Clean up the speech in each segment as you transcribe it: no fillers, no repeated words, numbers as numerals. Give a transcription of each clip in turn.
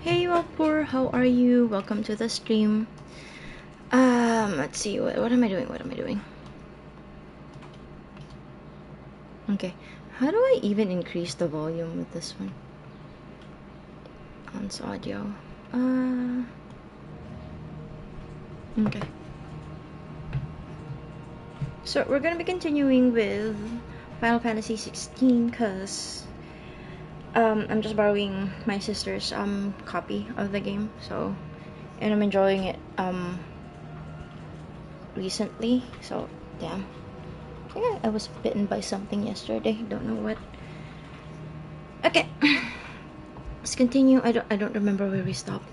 Hey Wapur, how are you? Welcome to the stream. Let's see, what am I doing? What am I doing? Okay, how do I even increase the volume with this one? On audio. Okay. So we're gonna be continuing with Final Fantasy 16 because I'm just borrowing my sister's copy of the game, so, and I'm enjoying it recently, so damn. Yeah, I was bitten by something yesterday, don't know what. Okay. Let's continue. I don't remember where we stopped.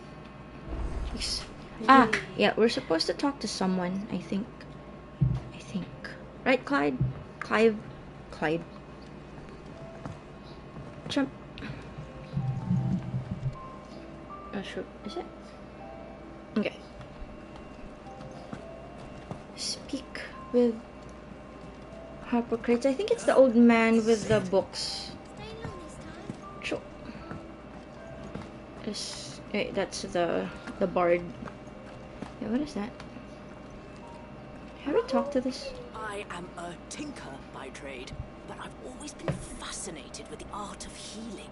Jeez. Yeah, we're supposed to talk to someone, I think. Right, Clyde? Clyde? Jump. Not sure. Is it? Okay. Speak with Hippocrates. I think it's the old man with the books. Sure. Wait, that's the bard. Yeah, what is that? Have we talked to this? I am a tinker by trade, but I've always been fascinated with the art of healing.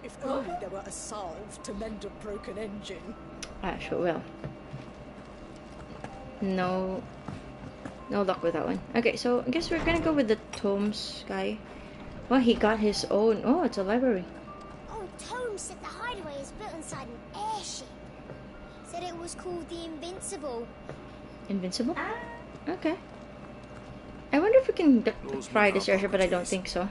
If only there were a salve to mend a broken engine. Sure will. No luck with that one. Okay, so I guess we're gonna go with the tomes guy. Well, he got his own. Oh, it's a library. Oh, Tome said the hideaway is built inside an airship. Said it was called the Invincible. Invincible? Okay. I wonder if we can fry this airship, but I don't think so.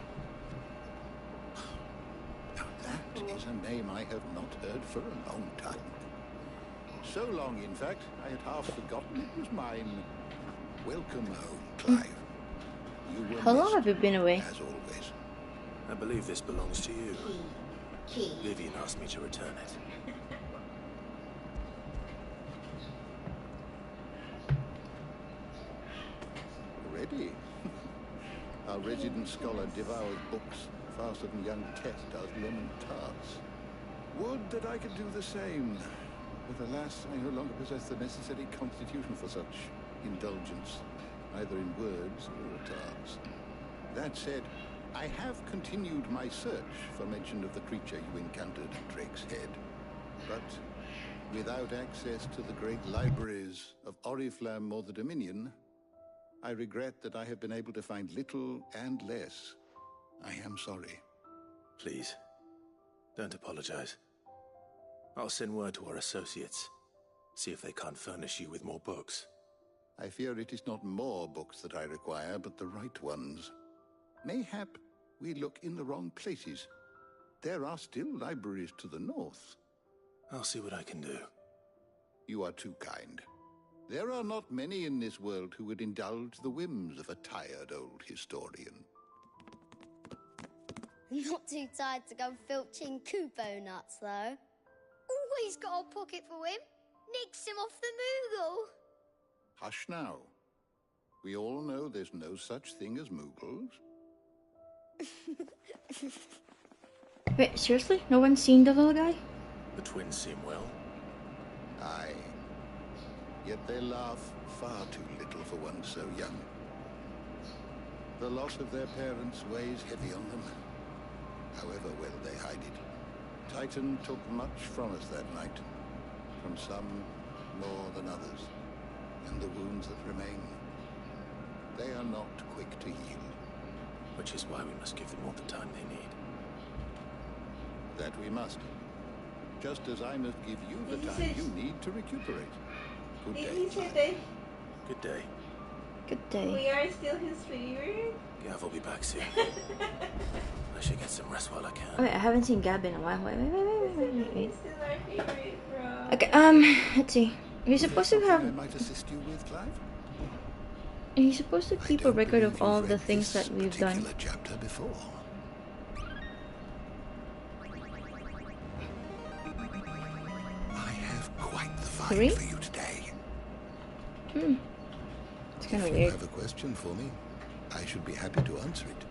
Now that is a name I have not heard for a long time. So long, in fact, I had half forgotten it was mine. Welcome home, Clive. You were How long missed, have you been away? as always. I believe this belongs to you. Vivian asked me to return it. Already? Our resident scholar devours books faster than young Tet does lemon tarts. Would that I could do the same. But alas, I no longer possess the necessary constitution for such indulgence, either in words or tarts. That said, I have continued my search for mention of the creature you encountered at Drake's Head. But without access to the great libraries of Oriflamme or the Dominion, I regret that I have been able to find little and less. I am sorry. Please, don't apologize. I'll send word to our associates. See if they can't furnish you with more books. I fear it is not more books that I require, but the right ones. Mayhap we look in the wrong places. There are still libraries to the north. I'll see what I can do. You are too kind. There are not many in this world who would indulge the whims of a tired old historian. Not too tired to go filching Kupo nuts, though. Always got a pocket for him. Nicks him off the Moogle. Hush now. We all know there's no such thing as Moogles. Wait, seriously? No one's seen the little guy? The twins seem well. Aye. Yet they laugh far too little for one so young. The loss of their parents weighs heavy on them, however well they hide it. Titan took much from us that night, from some more than others, and the wounds that remain, they are not quick to heal. Which is why we must give them all the time they need. That we must. Just as I must give you the time you need to recuperate. Good day. Good day. Good day. We are still his favorite. Gav will be back soon. I should get some rest while I can. Wait, I haven't seen Gab in a while. Wait. He's still our favorite, bro. Okay, let's see. You're supposed to have... I might assist you with, Clive? You're supposed to keep a I don't record of believe all you've the read things this that we've done. particular chapter before. I have quite the find 3? for you today. It's kind of If you weird. have a question for me, I should be happy to answer it.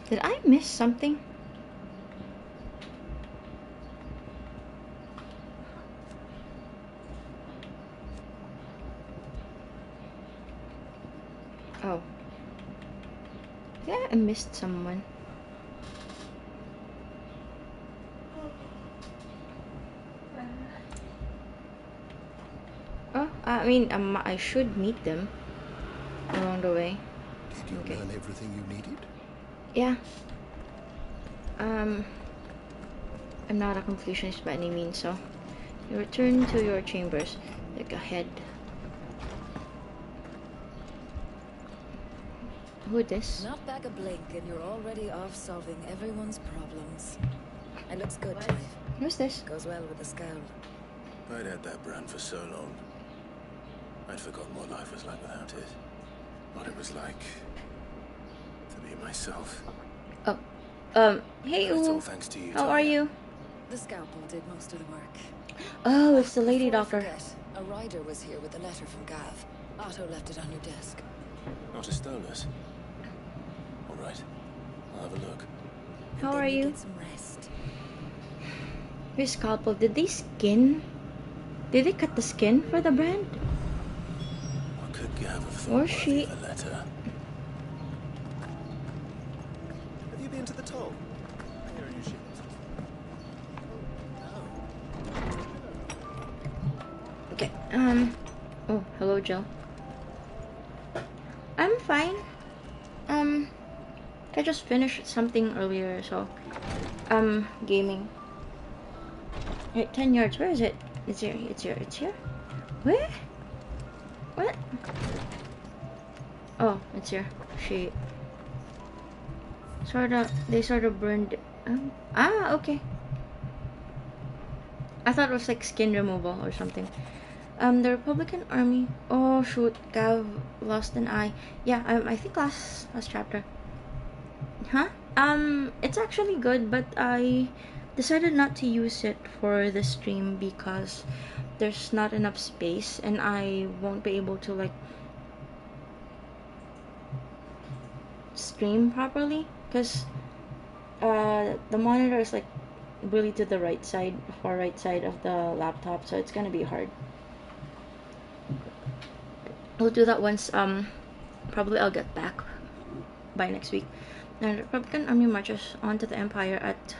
Did I miss something? missed someone. Oh, I mean, I should meet them along the way. Did you learn everything you needed? Yeah. I'm not a completionist by any means, so you return to your chambers. Look ahead. Who this? Not back a blink and you're already off solving everyone's problems. It looks good, Clive. Who's this? Goes well with the scowl. I'd had that brand for so long. I'd forgotten what life was like without it. What it was like to be myself. Oh, hey, But it's all Ooh. thanks to you. How are you? The scalpel did most of the work. Oh, it's the lady Before I doctor. forget, a rider was here with a letter from Gav. Otto left it on your desk. Not a stoners. All right, I'll have a look. How Then are you? Get some rest. Your scalpel. Did they skin? Did they cut the skin for the brand? What could Gav have thought Or worthy she? of a letter? Have you been to the toll? Here are your shoes. Okay. Oh, hello, Jill. I'm fine. I just finished something earlier, so gaming. Wait, 10 yards. Where is it? It's here. It's here. It's here. Where? What? Oh, it's here. She they sort of burned. Okay. I thought it was like skin removal or something. The Republican Army. Oh shoot, Gav lost an eye. Yeah, I think last chapter. Huh? It's actually good, but I decided not to use it for the stream because there's not enough space, and I won't be able to like stream properly because the monitor is like really to the right side, far right side of the laptop, so it's gonna be hard. We'll do that once probably I'll get back by next week. Now the Republican Army marches onto the Empire at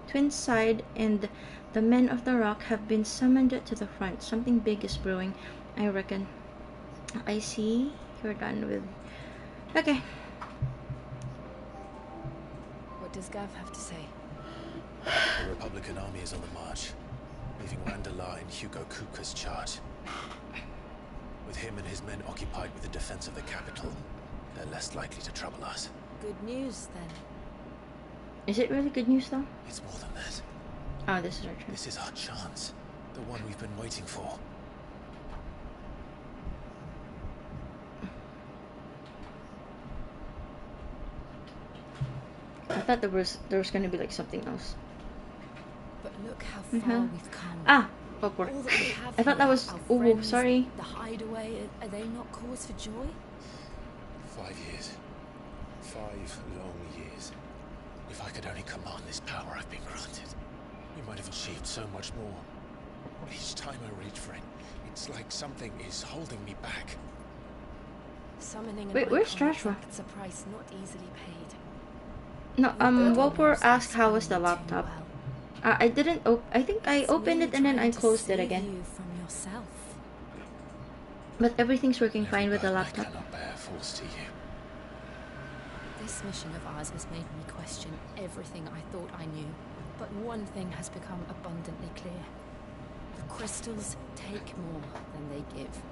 Twin Side, and the men of the Rock have been summoned to the front. Something big is brewing, I reckon. I see you're done with. Okay. What does Gav have to say? The Republican army is on the march, leaving Randala in Hugo Kuka's charge. With him and his men occupied with the defense of the capital, they're less likely to trouble us. Good news, then. Is it really good news though? It's more than that. Oh, this is our turn. This is our chance. The one we've been waiting for. I thought there was gonna be like something else. But look how far we've come. Ah, backward. All that we have I thought that here, was. our Oh, friends, sorry. The hideaway, are they not cause for joy? 5 years. 5 long years. If I could only command this power I've been granted, we might have achieved so much more. But each time I reach for it, it's like something is holding me back. Summoning an Wait, where's icon Joshua? exacts a price not easily paid. No, Walpur Almost asked how was the explained too laptop. well. I didn't. I think I It's opened me it and then I trying to closed it save again. you from yourself. But everything's working Every fine with the burden I laptop. cannot bear falls to you. This mission of ours has made me question everything I thought I knew. But one thing has become abundantly clear. The crystals take more than they give.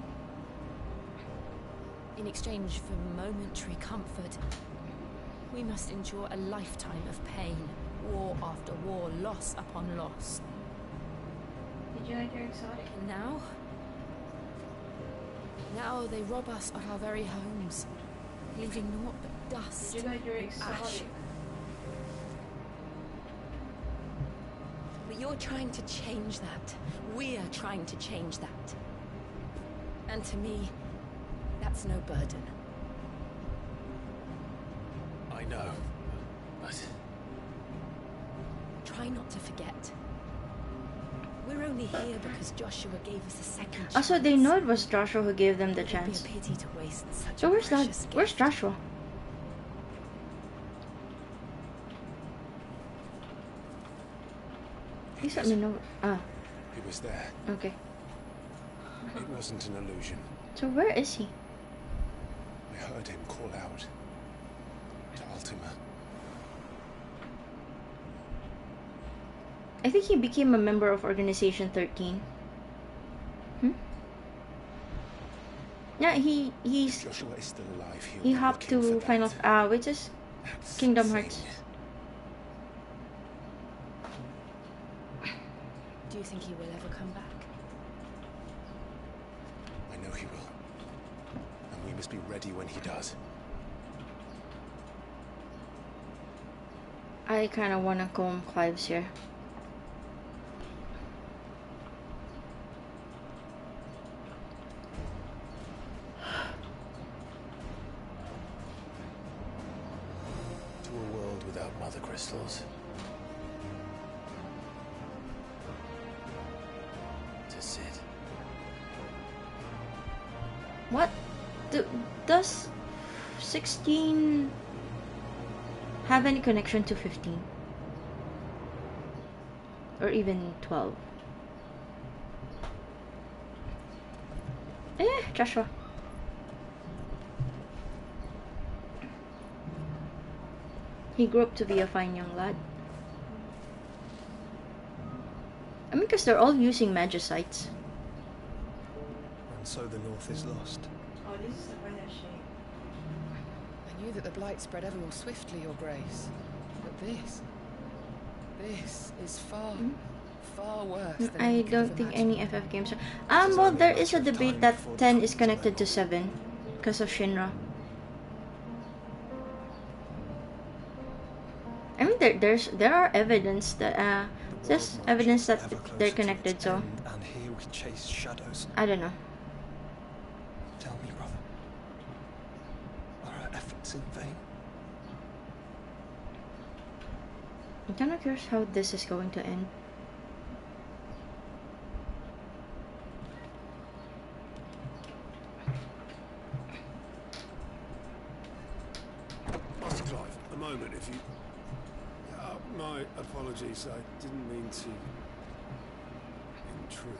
In exchange for momentary comfort, we must endure a lifetime of pain, war after war, loss upon loss. Did you like your exotic? And now they rob us of our very homes, leaving naught but dust Did you like your and exotic? ash. But you're trying to change that. We're trying to change that. And to me, that's no burden. I know, but Try not to forget. We're only here because Joshua gave us a second chance. Also, they know it was Joshua who gave them the It would be chance. a pity to waste such So a where's that? precious Where's gift. Joshua? Please let me know. Ah, He was there. okay. It wasn't an illusion. So where is he? I heard him call out to Ultima. I think he became a member of Organization 13. Yeah, he's Joshua is still alive. he hopped to Final which is Kingdom Hearts. Do you think he will ever come back? I know he will. And we must be ready when he does. I kind of want to comb Clive's here. To a world without mother crystals. To Sid. What? Does 16 have any connection to 15? Or even 12? Joshua. He grew up to be a fine young lad. I mean, because they're all using magicites. And so the North is lost. Oh, this is the weather shape. I knew that the blight spread ever more swiftly, Your Grace. But this is far worse than I don't think any FF games are... well, there is a debate that 10 is connected to 7 because of Shinra. I mean, there are evidence that there's evidence that they're connected. So And here we chase shadows. I don't know. Tell me, brother, are our efforts in vain? I'm kind of curious how this is going to end. Master Clive, a moment, if you... my apologies, I didn't mean to... intrude.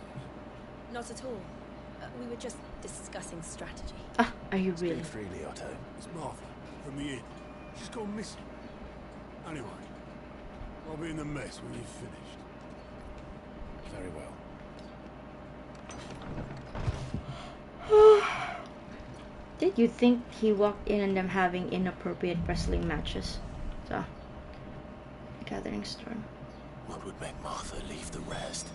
Not at all. We were just discussing strategy. Ah, are you really? Speak freely, Otto. It's Martha, from the inn. She's gone missing. Anyway, I'll be in the mess when you've finished. Very well. Did you think he walked in on them having inappropriate wrestling matches? So, Gathering Storm. What would make Martha leave the rest?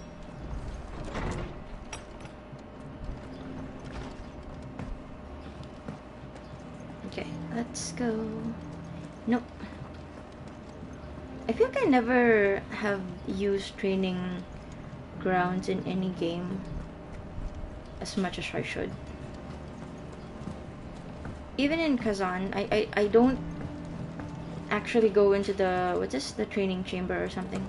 Okay, let's go. Nope. I feel like I never have used training grounds in any game as much as I should. Even in Kazan, I don't actually go into the, what is the training chamber or something.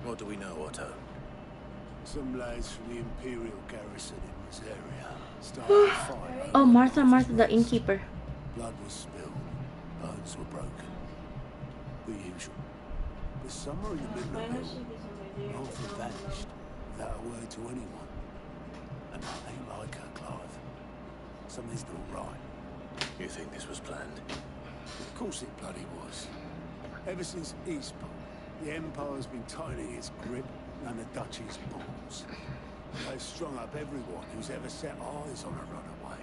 What do we know, Otto? Some lads from the Imperial garrison in this area started a fire. Oh, Martha, the innkeeper. Blood was spilled, bones were broken. The usual. But somewhere in the middle of it all, Martha vanished without a word to anyone. And I ain't like her, Clive. Something's not right. You think this was planned? Of course it bloody was. Ever since Eastport, the Empire's been tightening its grip around the Duchy's balls. They've strung up everyone who's ever set eyes on a runaway,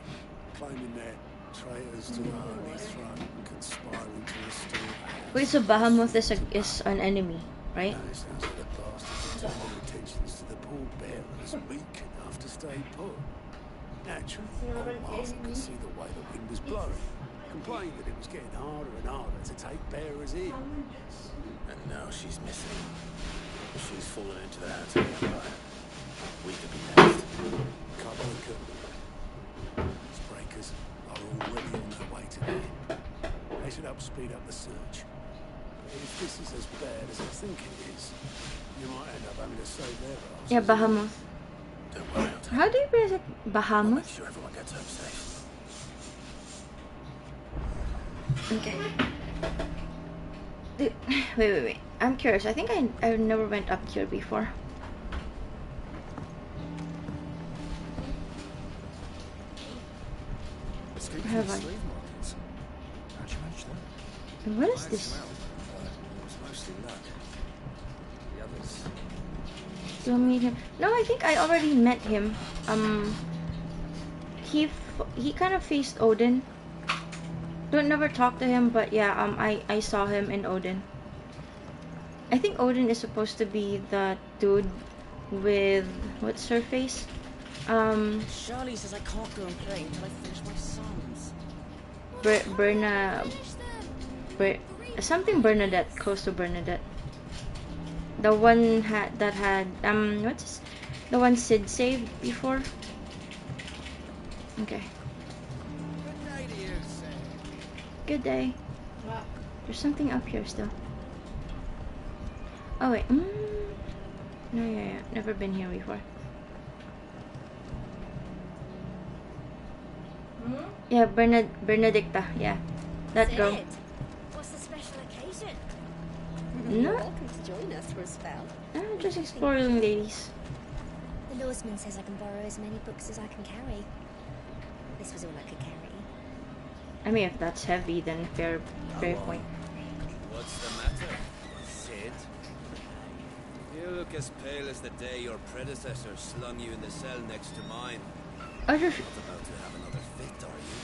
claiming they're traitors to the Holy Throne and conspiring to restore the house. Wait, so Bahamut is an enemy, right? Now it sounds like the bastards have turned their attentions to the pallbearers meek enough to stay put. Naturally, old Martha could see the way the wind was blowing, complained that it was getting harder and harder to take bearers in. And now she's missing. She's fallen into the hands of the Empire. We could be next. Can't look at them. These breakers are already on their way to the inn. They should help speed up the search. But if this is as bad as I think it is, you might end up having to save their asses. Yeah, Bahamut. Don't worry, I'll take How do you pronounce it? I'll Bahamut? make sure everyone gets home safe. Okay. Dude, wait. I'm curious. I think I never went up here before. Have I? Slave markets. How'd you manage that? What is this? Well, it was mostly luck. The others. Do you meet him? No, I think I already met him. He kind of faced Odin. Don't never talk to him, but yeah, I saw him in Odin. I think Odin is supposed to be the dude with what's her face? Charlie says I can't go and play until I finish my sums. Something Bernadette, close to Bernadette. The one that had the one Sid saved before. Okay. Good day to you, sir. Good day. There's something up here still. Oh wait. No, yeah. Never been here before. Yeah, Bernadicta. Yeah, that girl. What's the special occasion? No. You're welcome to join us for a spell. Just exploring, ladies. The lawsman says I can borrow as many books as I can carry. This was all I could carry. I mean, if that's heavy, then fair point. What's the matter, Sid? You look as pale as the day your predecessor slung you in the cell next to mine. I just... Not about to have another fit, are you?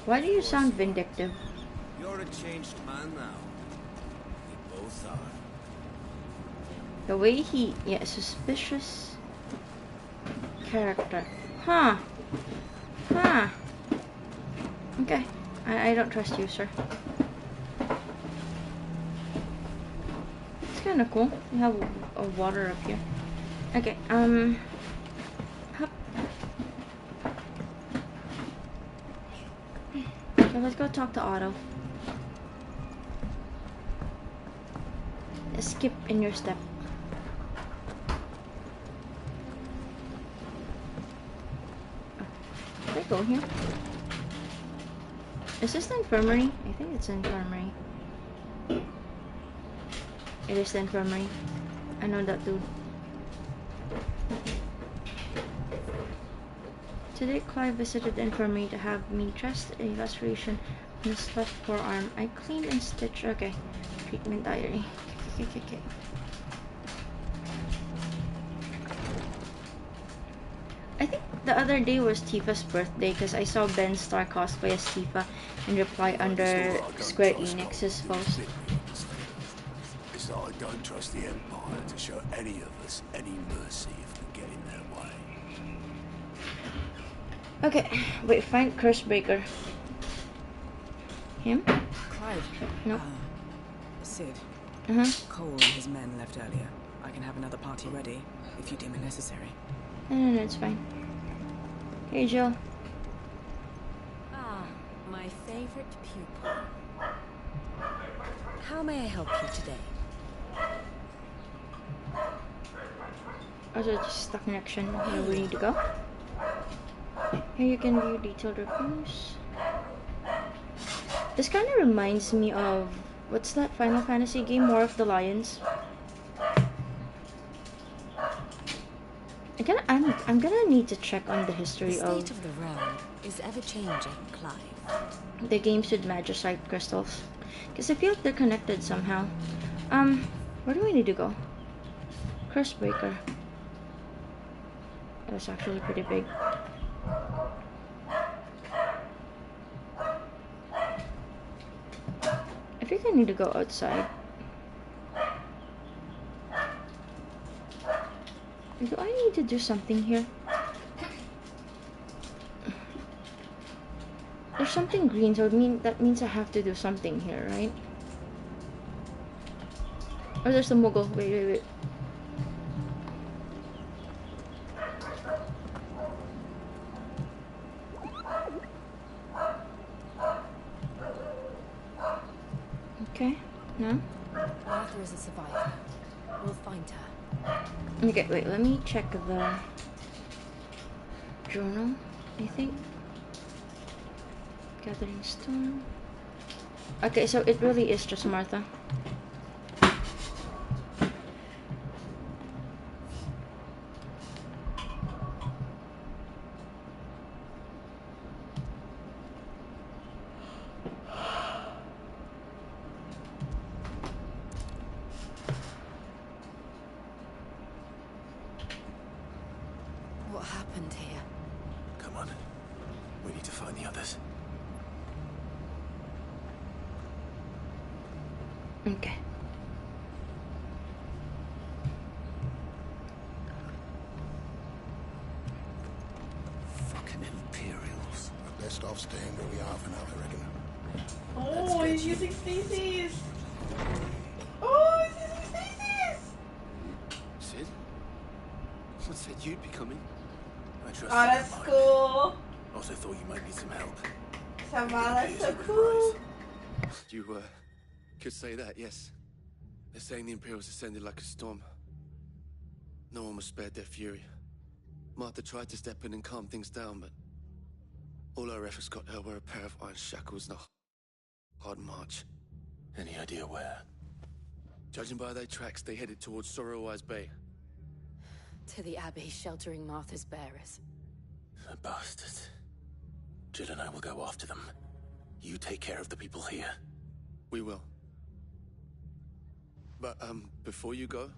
Why do you sound vindictive? You're a changed man now. We both are. The way he... Yeah, suspicious character. Huh. Okay. I don't trust you, sir. It's kind of cool. You have a water up here. Okay, Hup. Okay, let's go talk to Otto. Skip in your step. Did I go here? Is this the infirmary? I think it's the infirmary. It is the infirmary. I know that dude. Today Clive visited the infirmary to have me dressed a laceration on his left forearm. I cleaned and stitched. Okay. Treatment diary. Okay. I think the other day was Tifa's birthday because I saw Ben Star cosplay as Tifa and reply under Square Enix's post. It's that I don't trust the Empire to show any of us any mercy if we get in their way. Okay, wait, find Cursebreaker. Him? Clive. Nope. Sid. Cole and his men left earlier. I can have another party ready if you deem it necessary. No, it's fine. Hey, Jill. Ah, my favorite pupil. How may I help you today? Also, just stuck connection. Here we need to go. Here you can view detailed reviews. This kind of reminds me of what's that Final Fantasy game? War of the Lions. I'm gonna need to check on the history The state of the realm is ever changing, Clive. The games with magicite crystals, because I feel like they're connected somehow. Where do we need to go? Cursebreaker. That's actually pretty big. I think I need to go outside. Do I need to do something here? There's something green, so that means I have to do something here, right? Oh, there's a Moogle. Wait. Okay, no? Arthur is a survivor. We'll find her. Okay, wait, let me check the journal, I think. Gathering Storm. Okay, so it really is just Martha. What happened here? Come on. We need to find the others. Okay. Fucking Imperials. We're best off staying where we are for now, I reckon. Oh, he's using species. Oh, he's using species. Sid? Someone said you'd be coming. I trust Oh, you, that's Mike. cool. Also thought you might need some help. Sama, that's so Imperials are cool. You, could say that, yes. They're saying the Imperials ascended like a storm. No one was spared their fury. Martha tried to step in and calm things down, but all our efforts got her were a pair of iron shackles and a hard march. Any idea where? Judging by their tracks, they headed towards Sorrowwise Bay. To the Abbey, sheltering Martha's bearers. The bastards. Jill and I will go after them. You take care of the people here. We will. But, before you go,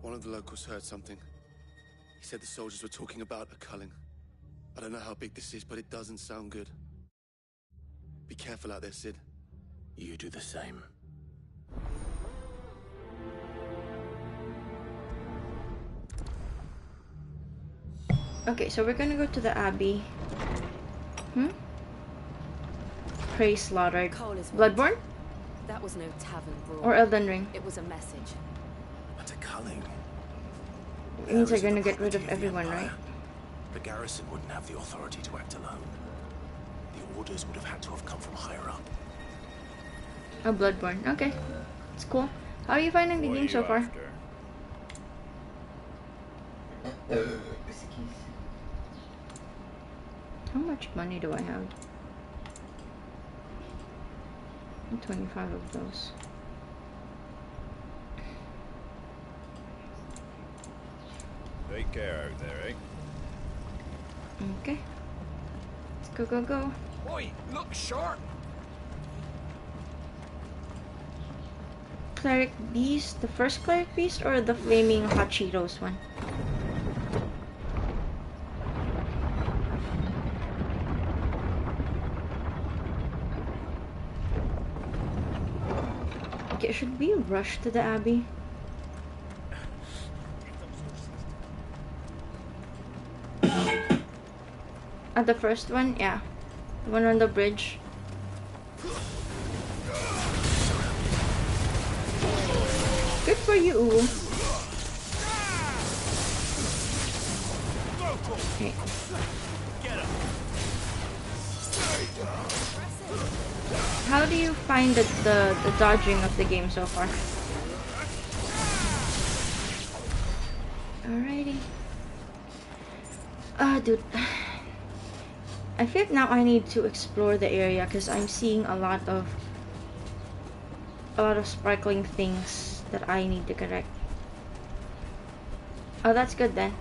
one of the locals heard something. He said the soldiers were talking about a culling. I don't know how big this is, but it doesn't sound good. Be careful out there, Sid. You do the same. Okay, so we're gonna go to the Abbey. Prey slaughtered. Cole is Bloodborne? That was no tavern brawl. Or Elden Ring? It was a message. But a culling. It means they're gonna get rid of everyone, right? The garrison wouldn't have the authority to act alone. The orders would have had to have come from higher up. Oh, Bloodborne. Okay. It's cool. How are you finding the game so far? How much money do I have? 25 of those. Take care out there, eh? Okay. Let's go, go, go. Oi, look sharp! Cleric Beast, the first Cleric Beast or the Flaming Hot Cheetos one? Okay, should we rush to the Abbey? The first one? Yeah. The one on the bridge. Good for you. Okay. How do you find the dodging of the game so far? Alrighty. Dude. I feel like now I need to explore the area because I'm seeing a lot of sparkling things that I need to correct. Oh, that's good then.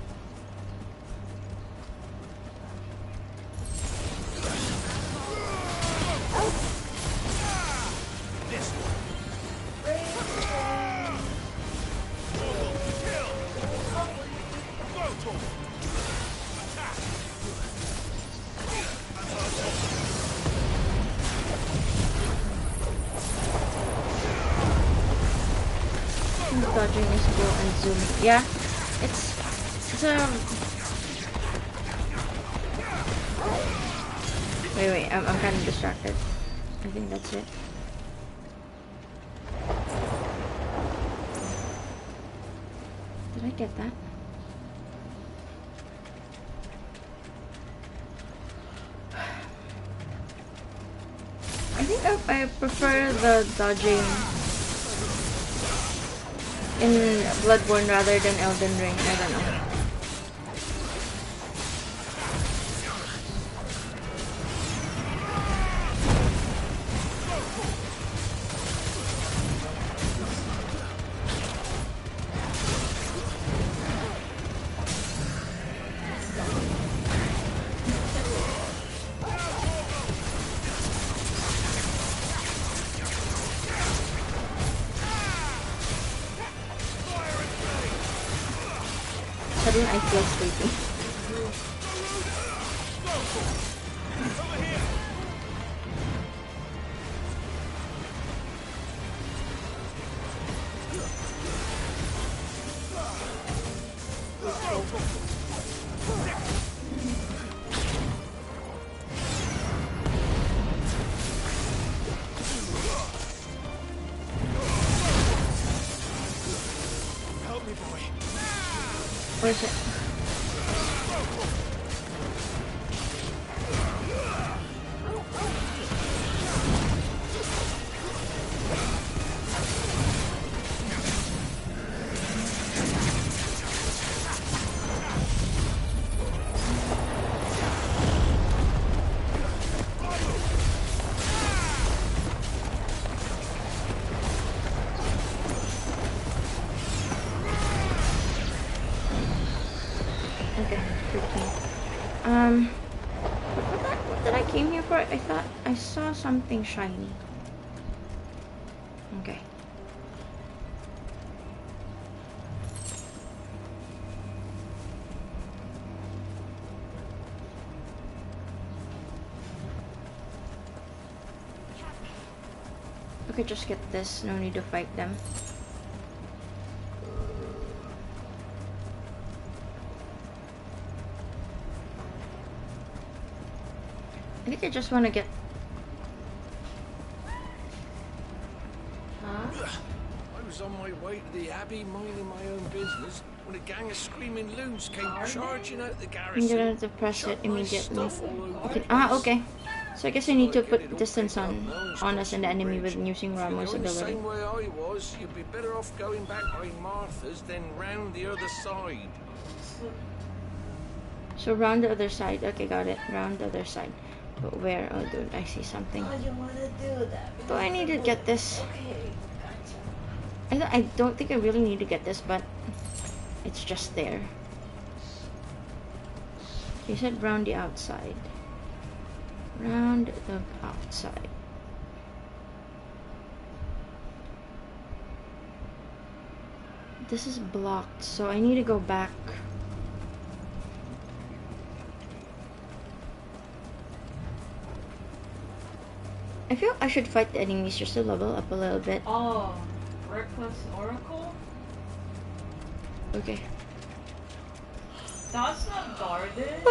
Dodging is cool and zooming. Yeah, it's wait, I'm kind of distracted. I think that's it. Did I get that? I think I prefer the dodging in Bloodborne rather than Elden Ring. I don't know. sudden I feel sleepy. Help me, boy. Where's it? Okay, 13. What did I came here for? I thought I saw something shiny. Okay. Okay, just get this. No need to fight them. I think I just want to get... Huh? I was on my way to the Abbey, minding my own business, when a gang of screaming loons came charging out the I'm garrison. gonna have to press it Chucked my immediately. stuff all over Okay. the Ah, place. okay. So I guess I need to put distance on us and the enemy with using If you're Ramos' going the ability. same way I was, you'd be better off going back by Martha's than round the other side. So round the other side. Okay, got it. Round the other side. But where? Oh, dude, I see something. Oh, you want to do that? Do I need to get this? Okay, I don't think I really need to get this, but it's just there. You said round the outside. Round the outside. This is blocked, so I need to go back. I feel I should fight the enemies just to level up a little bit. Oh, Reckless Oracle? Okay. That's not guarded.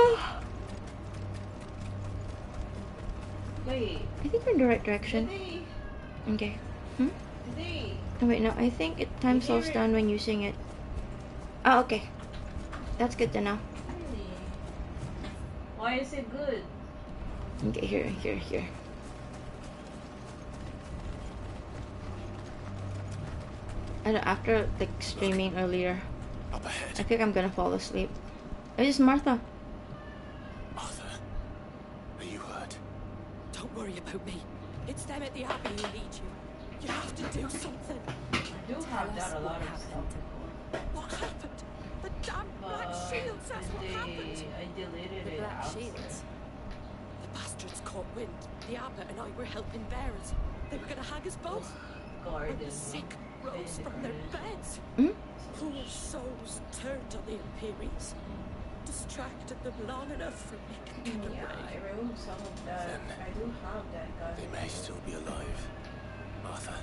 Wait. I think we're in the right direction. Did they? Okay. Hmm? Did they? Oh wait, no. I think time slows down when using it. Oh, okay. That's good to know. Really? Why is it good? Okay, here. I don't, after like streaming earlier, Up ahead. I think I'm gonna fall asleep. Oh, it's Martha. Arthur, are you hurt? Don't worry about me. It's them at the Abbey who need you. You have to do something. I do have that a lot of stuff. What happened? The damn Black Shields, that's what happened. I deleted The it Black out. Shields? The bastards caught wind. The Abbot and I were helping bearers. They were gonna hang us both. When the sick rose from their beds. Poor souls turned on the Imperials. Distracted them long enough for me to get away. I removed some of that. I do have that gun. They may still be alive. Martha,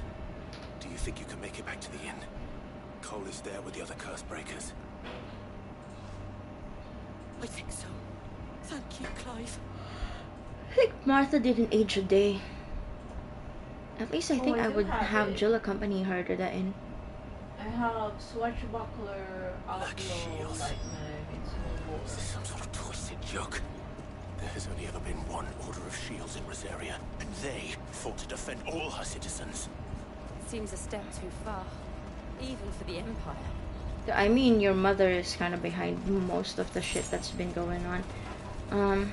do you think you can make it back to the inn? Cole is there with the other curse breakers. I think so. Thank you, Clive. I think Martha didn't age a day. At least I think I I do would have have it. Jill accompany her to the inn. I have Swashbuckler, Outlaw, Lightning, Is this some sort of twisted joke? There has only ever been one Order of Shields in Rosaria, and they fought to defend all her citizens. Seems a step too far, even for the Empire. I mean, your mother is kind of behind most of the shit that's been going on.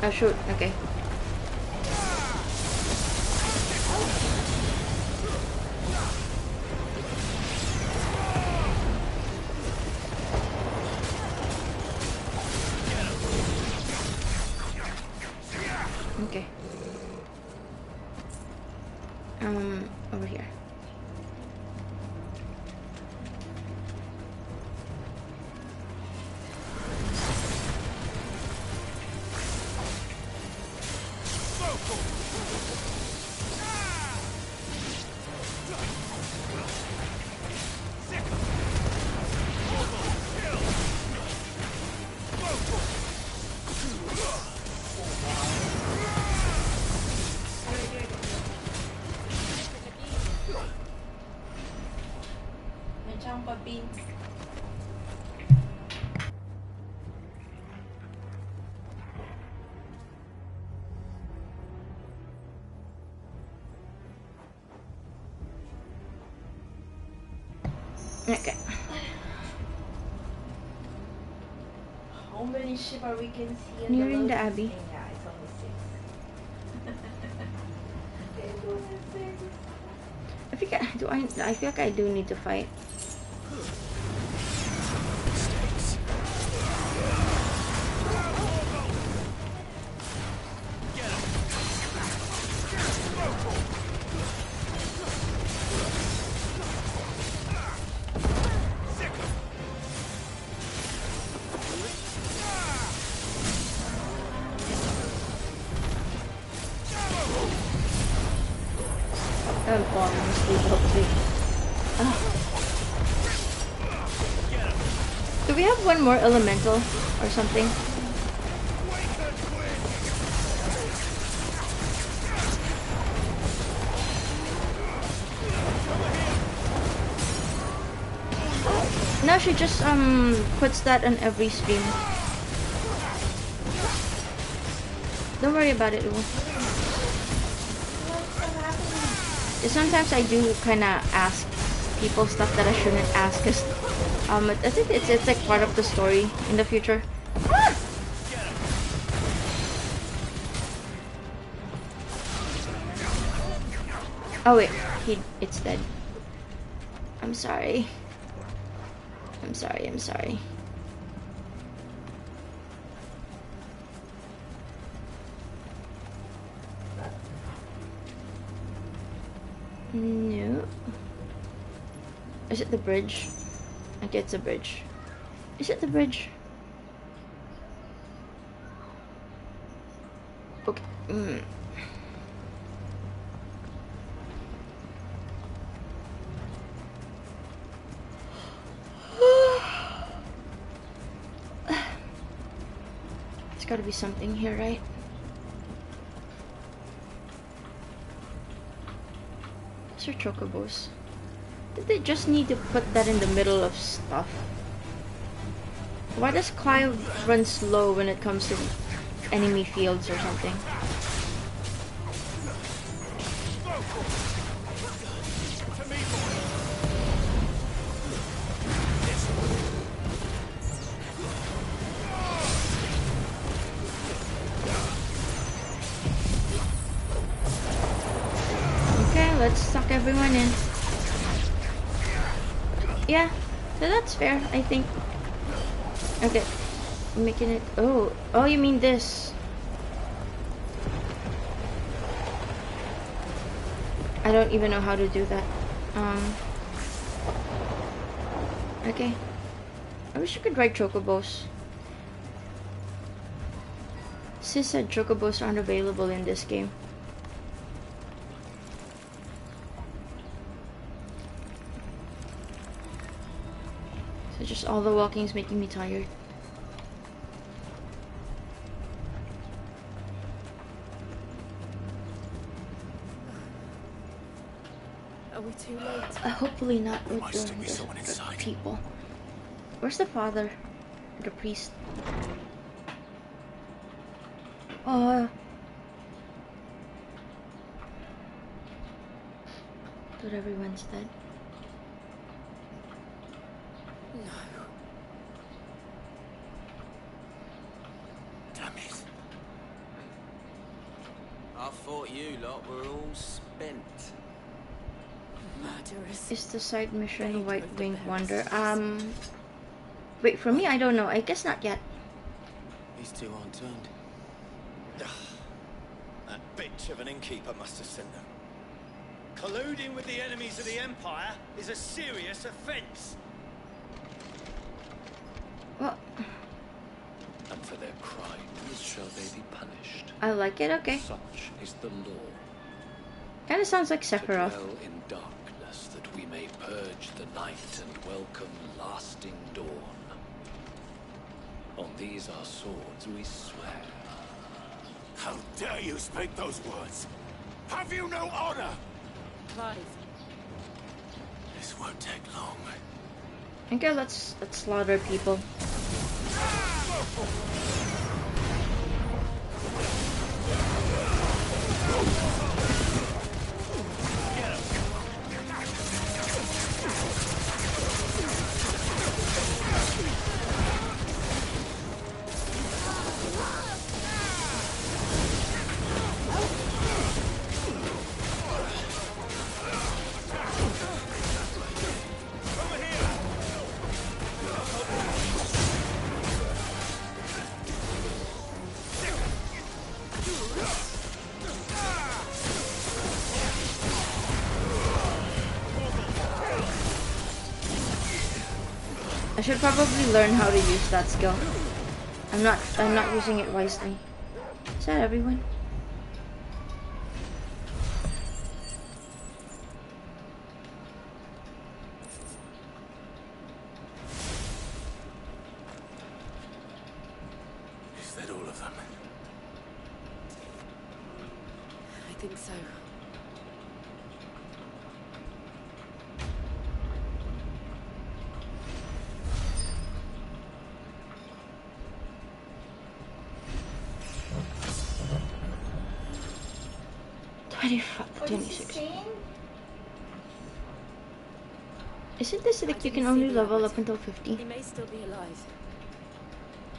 Oh shoot, okay. Okay. Over here. Okay. How many ship are we can see in Nearing the loading Abbey. screen? Yeah, it's only 6. It's only 6. I think I feel like I do need to fight. Do we have one more elemental or something? No, she just puts that on every stream. Don't worry about it. Sometimes I do kind of ask people stuff that I shouldn't ask, cause I think it's like part of the story in the future. Ah! Oh wait, it's dead. I'm sorry. I'm sorry. I'm sorry. No. Is it the bridge? Okay, it's a bridge. Is it the bridge? Okay. There's gotta be something here, right? Those are chocobos. Did they just need to put that in the middle of stuff? Why does Clive run slow when it comes to enemy fields or something? Okay, let's suck everyone in. Yeah, so that's fair, I think. Okay, I'm making it. Oh, you mean this? I don't even know how to do that. Okay. I wish you could ride chocobos. Sis said chocobos aren't available in this game. So just all the walking is making me tired. Are we too late? Hopefully not with the people. Where's the father? The priest? But everyone's dead. No. Damn it. I thought you lot were all spent. Murderers. Is the side mission White Winged Wonder? Wait, for me, I don't know. I guess not yet. These two aren't turned. That bitch of an innkeeper must have sent them. Colluding with the enemies of the Empire is a serious offense. Well, And for their crimes shall they be punished. I like it, okay. Such is the law. Kinda sounds like To Sephiroth. dwell in darkness, that we may purge the night and welcome lasting dawn. On these our swords we swear. How dare you speak those words? Have you no honor? Clive. This won't take long. Okay, let's slaughter people. I should probably learn how to use that skill. I'm not using it wisely. Is that everyone? Is that all of them? I think so. What is he 26. saying? Isn't this like you can only level up until 50? He may still be alive.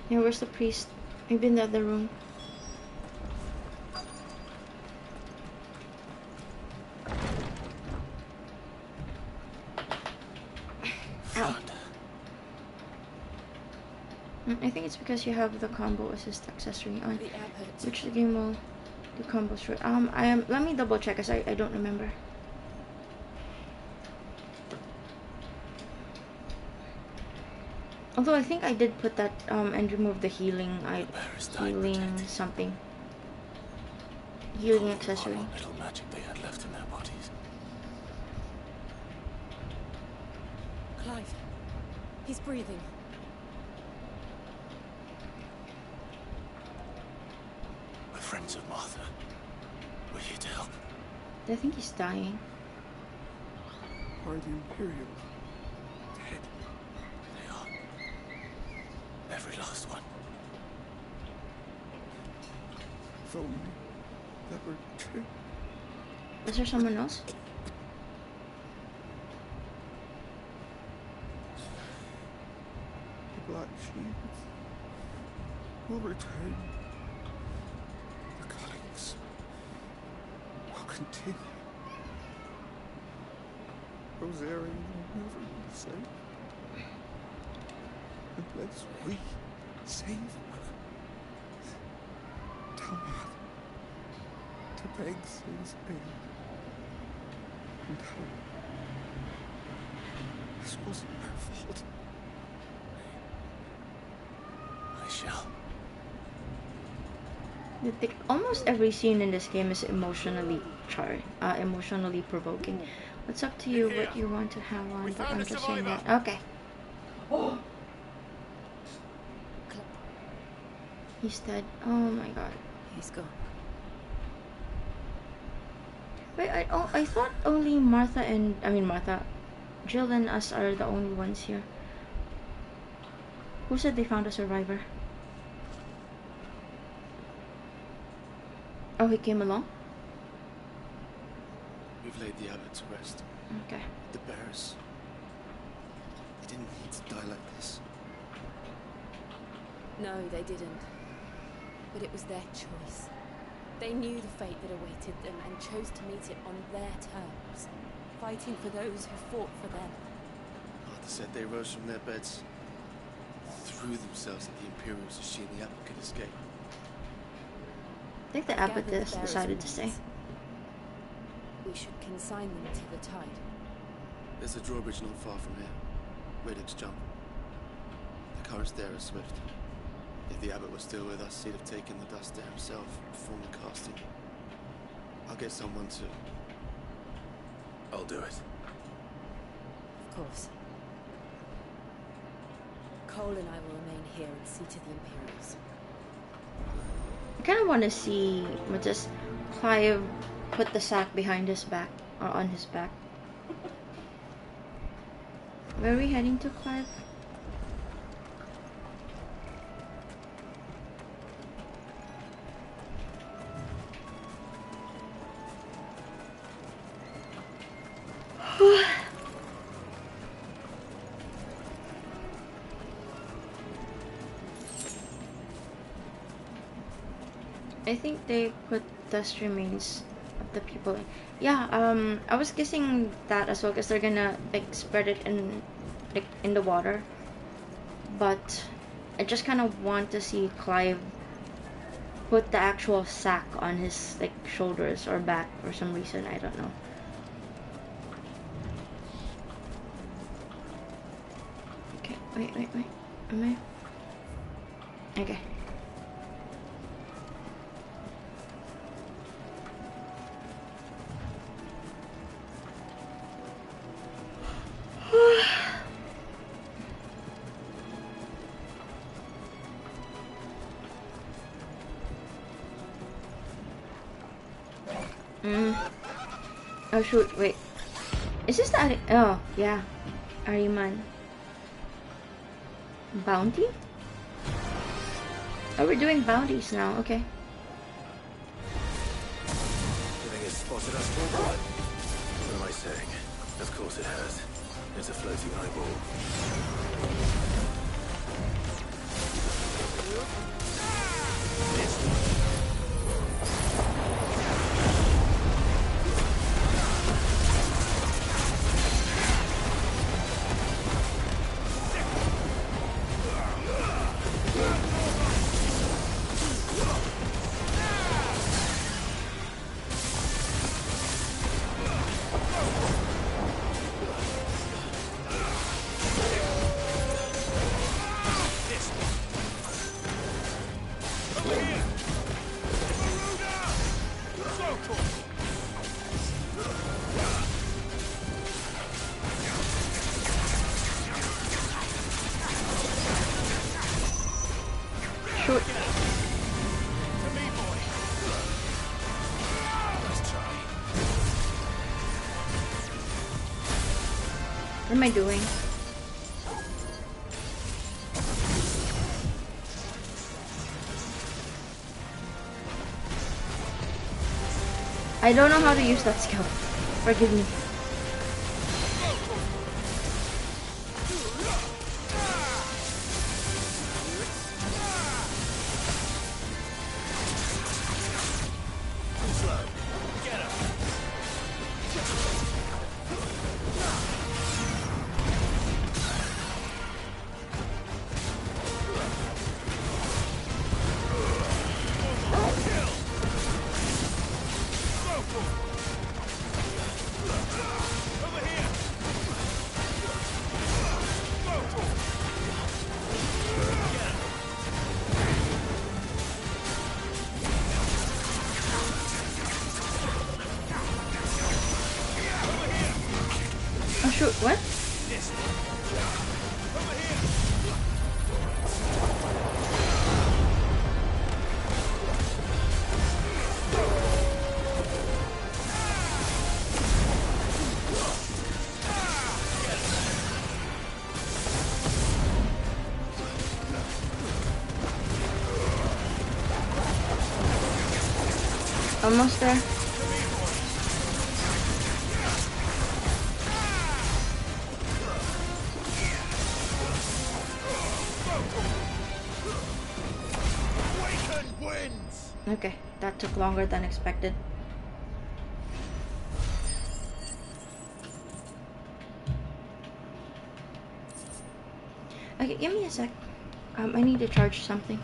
Yeah, where's the priest? Maybe in the other room. Ow. I think it's because you have the combo assist accessory on, which the game will do combos for. Let me double check, cause I don't remember. Although I think I did put that and remove the healing something. Healing accessory. What little magic they had left in their bodies. Clive. He's breathing. We're friends of Martha. We're here to help. I think he's dying. Are the Imperials dead? They are. Every last one. If only there were true. Is there someone else? The Black Shields will return. The cullings will continue. Rosaria will never be the same unless we save her. Tell Mother to beg Sin's aid and tell her this wasn't her fault. I shall. Almost every scene in this game is emotionally provoking. It's up to you what you want to have on, but I'm just saying that. Okay. Oh. He's dead. Oh my god. He's gone. Wait, I thought only Jill and us are the only ones here. Who said they found a survivor? Oh, he came along? We've laid the abbot to rest. Okay. The bearers. They didn't need to die like this. No, they didn't. But it was their choice. They knew the fate that awaited them and chose to meet it on their terms, fighting for those who fought for them. Arthur said they rose from their beds, threw themselves at the Imperials so she and the abbot could escape. I think the abbot decided to stay. We we should consign them to the tide. There's a drawbridge not far from here. Reddick's jump. The currents there are swift. If the abbot was still with us, he'd have taken the dust there himself and performed the casting. I'll get someone to... I'll do it. Of course. Cole and I will remain here and see to the Imperials. I kind of want to see what just Clive put the sack behind his back, or on his back. Where are we heading to, Clive? I think they put dust remains of the people. Yeah, I was guessing that as well because they're gonna like spread it in like in the water. But I just kind of want to see Clive put the actual sack on his like shoulders or back for some reason. I don't know. Okay, wait. Am I? Okay. Oh shoot, wait. Is this the oh yeah. Ariman. Bounty? Oh, we're doing bounties now, okay. You think it's spotted us, Paul? What am I saying? Of course it has. It's a floating eyeball. What am I doing? I don't know how to use that skill. Forgive me. What? Almost there. Okay, that took longer than expected. Okay, give me a sec. I need to charge something.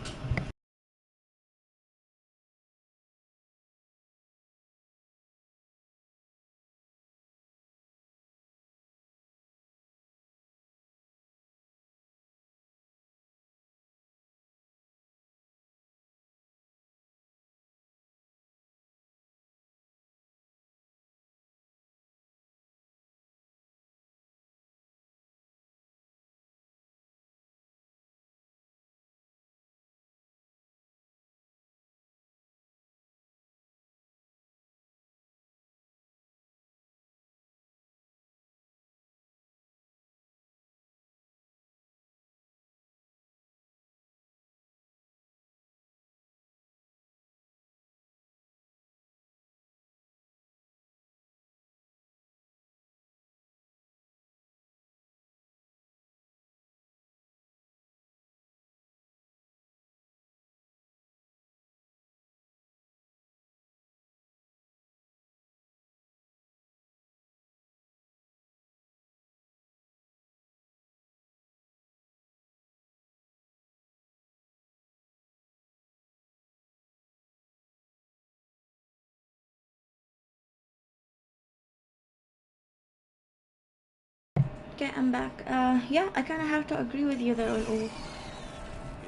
Okay, I'm back. Yeah, I kind of have to agree with you there. Oh, You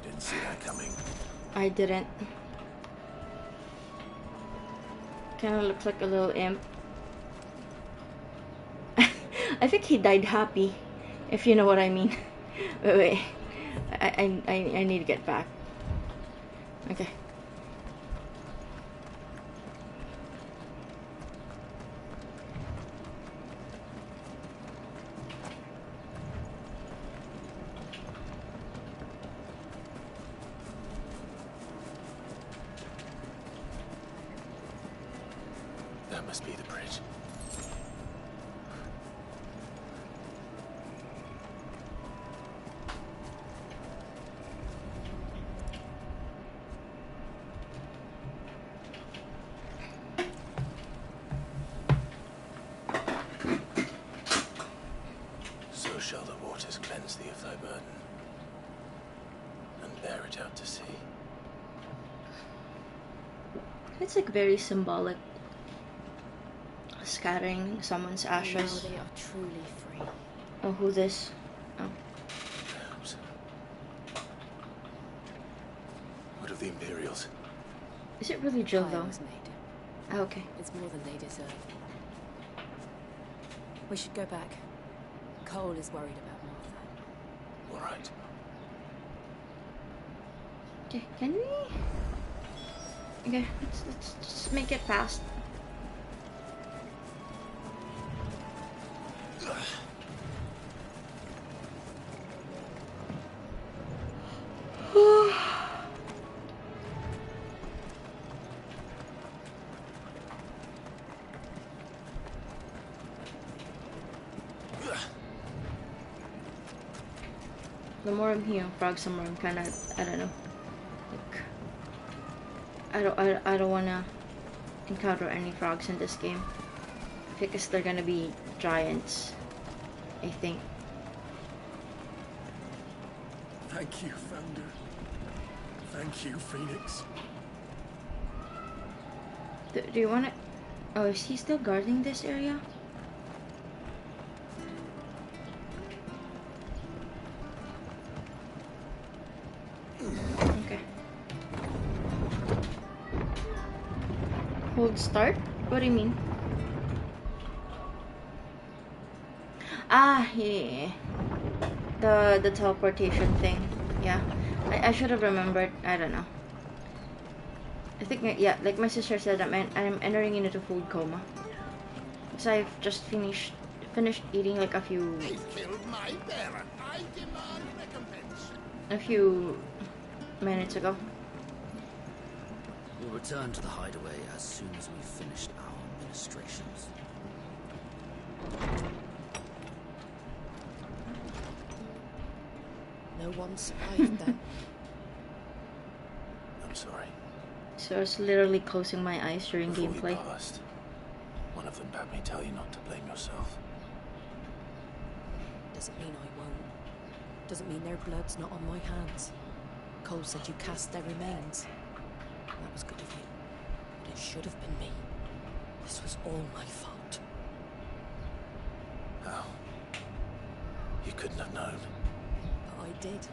didn't see that coming. I didn't. Kind of looks like a little imp. I think he died happy, if you know what I mean. Wait. I need to get back. Okay. That must be the bridge. So shall the waters cleanse thee of thy burden, and bear it out to sea. It's like very symbolic. Scattering someone's ashes. Now they are truly free. Oh, who this? Oh. What of the Imperials? Is it really Jill though? Was made. Oh, okay. It's more than they deserve. We should go back. Cole is worried about Martha. All right. Okay, can we? Okay, let's just make it fast. The more I'm hearing frogs, the more I'm kind of, I don't know. Like, I don't wanna encounter any frogs in this game because they're gonna be giants, I think. Thank you, Founder. Thank you, Phoenix. Do you wanna? Oh, is he still guarding this area? Okay. Hold start? What do you mean? Ah, yeah. The teleportation thing. Yeah. I should have remembered. I don't know. I think, yeah, like my sister said, I'm entering into food coma. Because I've just finished eating like a few minutes ago. We'll return to the hideaway as soon as we've finished our ministrations. No one survived then. I'm sorry. So I was literally closing my eyes during Before gameplay. we passed, one of them bade me tell you not to blame yourself. Doesn't mean I won't. Doesn't mean their blood's not on my hands. Cole said you cast their remains. That was good of you. But it should have been me. This was all my fault. How? You couldn't have known. But I did.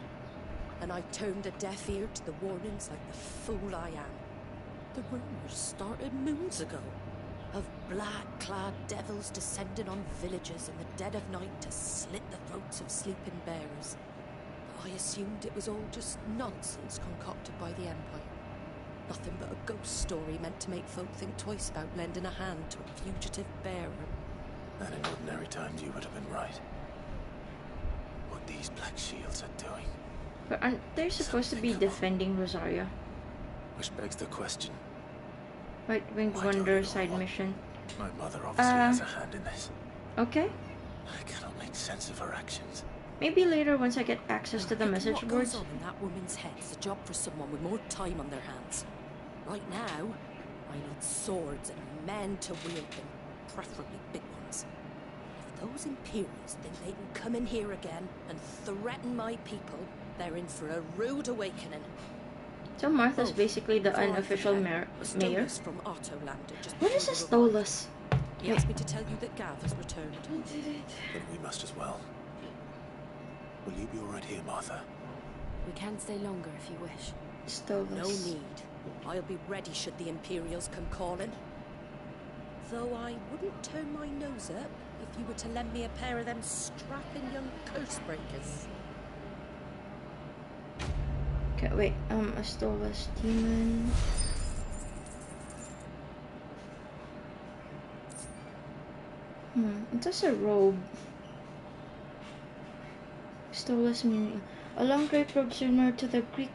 And I turned a deaf ear to the warnings like the fool I am. The rumors started moons ago. Of black-clad devils descending on villages in the dead of night to slit the throats of sleeping bearers. I assumed it was all just nonsense concocted by the Empire. Nothing but a ghost story meant to make folk think twice about lending a hand to a fugitive bearer. And in ordinary times you would have been right. What these Black Shields are doing. But aren't they supposed to be defending Rosaria? Which begs the question. Right Wing Wonder side mission. My mother obviously has a hand in this. Okay. I cannot make sense of her actions. Maybe later once I get access to the message What boards. goes on in that woman's head is a job for someone with more time on their hands. Right now, I need swords and men to wield them, preferably big ones. If those Imperials think they can come in here again and threaten my people, they're in for a rude awakening. So Martha's basically the before I unofficial forget, mayor. Stolas from Autolander just What is a Stolas? He asked me to tell you that Gav has returned. But we must as well. Will you be all right here, Martha? We can stay longer if you wish. No need. I'll be ready should the Imperials come calling. Though I wouldn't turn my nose up if you were to lend me a pair of them strapping young curse breakers. Okay, wait, a Stolas demon. It's just a robe. Stolas meaning a long draped robe similar to the Greek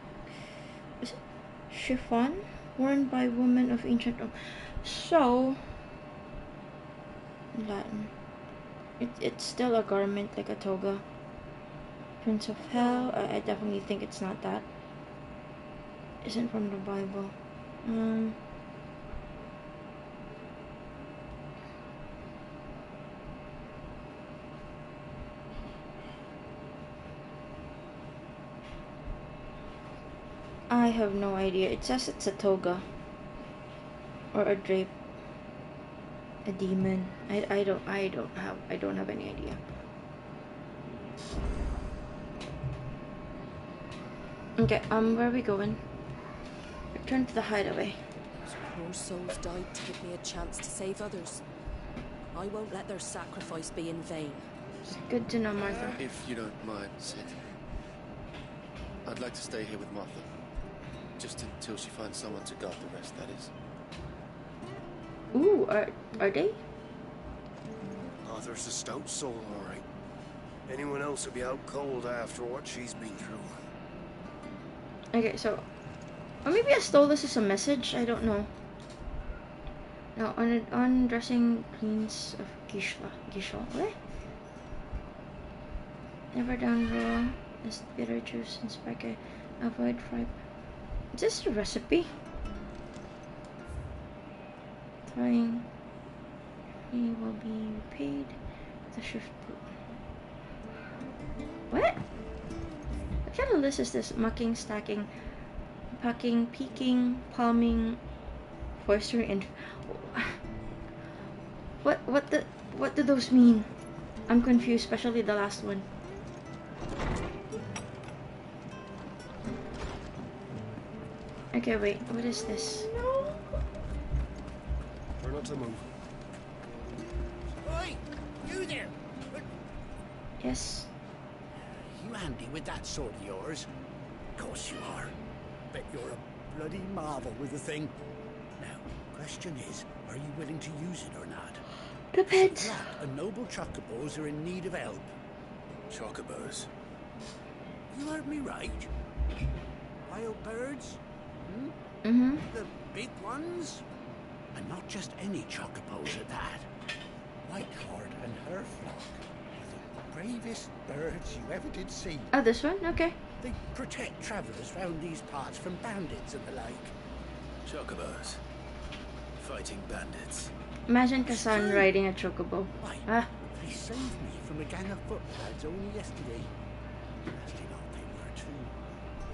chiffon worn by women of ancient Rome. So, Latin. It's still a garment like a toga. Prince of Hell. I definitely think it's not that. Isn't from the Bible. I have no idea. It says it's a toga or a drape, a demon. I don't have any idea. Okay, where are we going? Return to the hideaway. Those poor souls died to give me a chance to save others. I won't let their sacrifice be in vain. It's good to know, Martha. If you don't mind, Sid, I'd like to stay here with Martha. Just until she finds someone to guard the rest, that is. Ooh, are they? Martha's a stout soul, all right. Anyone else would be out cold after what she's been through. Okay, so... Or maybe I stole this as a message? I don't know. Now, undressing Queens of Gishla. What? Never down raw. Is bitter juice and spike. Avoid fry. Is this a recipe? Trying. He will be paid the shift. What? What kind of list is this? Mucking, stacking, packing, peeking, palming, foistering, and what do those mean? I'm confused, especially the last one. Okay, wait, what is this? We're not to move. Oi! You there! Yes? You handy with that sword of yours? Of course you are. Bet you're a bloody marvel with the thing. Now, question is, are you willing to use it or not? Depends. And noble chocobos are in need of help. Chocobos? You heard me right. Wild birds? The big ones? And not just any chocobos at that. Whiteheart and her flock are the bravest birds you ever did see. Oh, this one? Okay. They protect travellers round these parts from bandits and the like. Chocobos. Fighting bandits. Imagine Kasan riding a chocobo. Ah. They saved me from a gang of footpads only yesterday. Nasty lot they were too.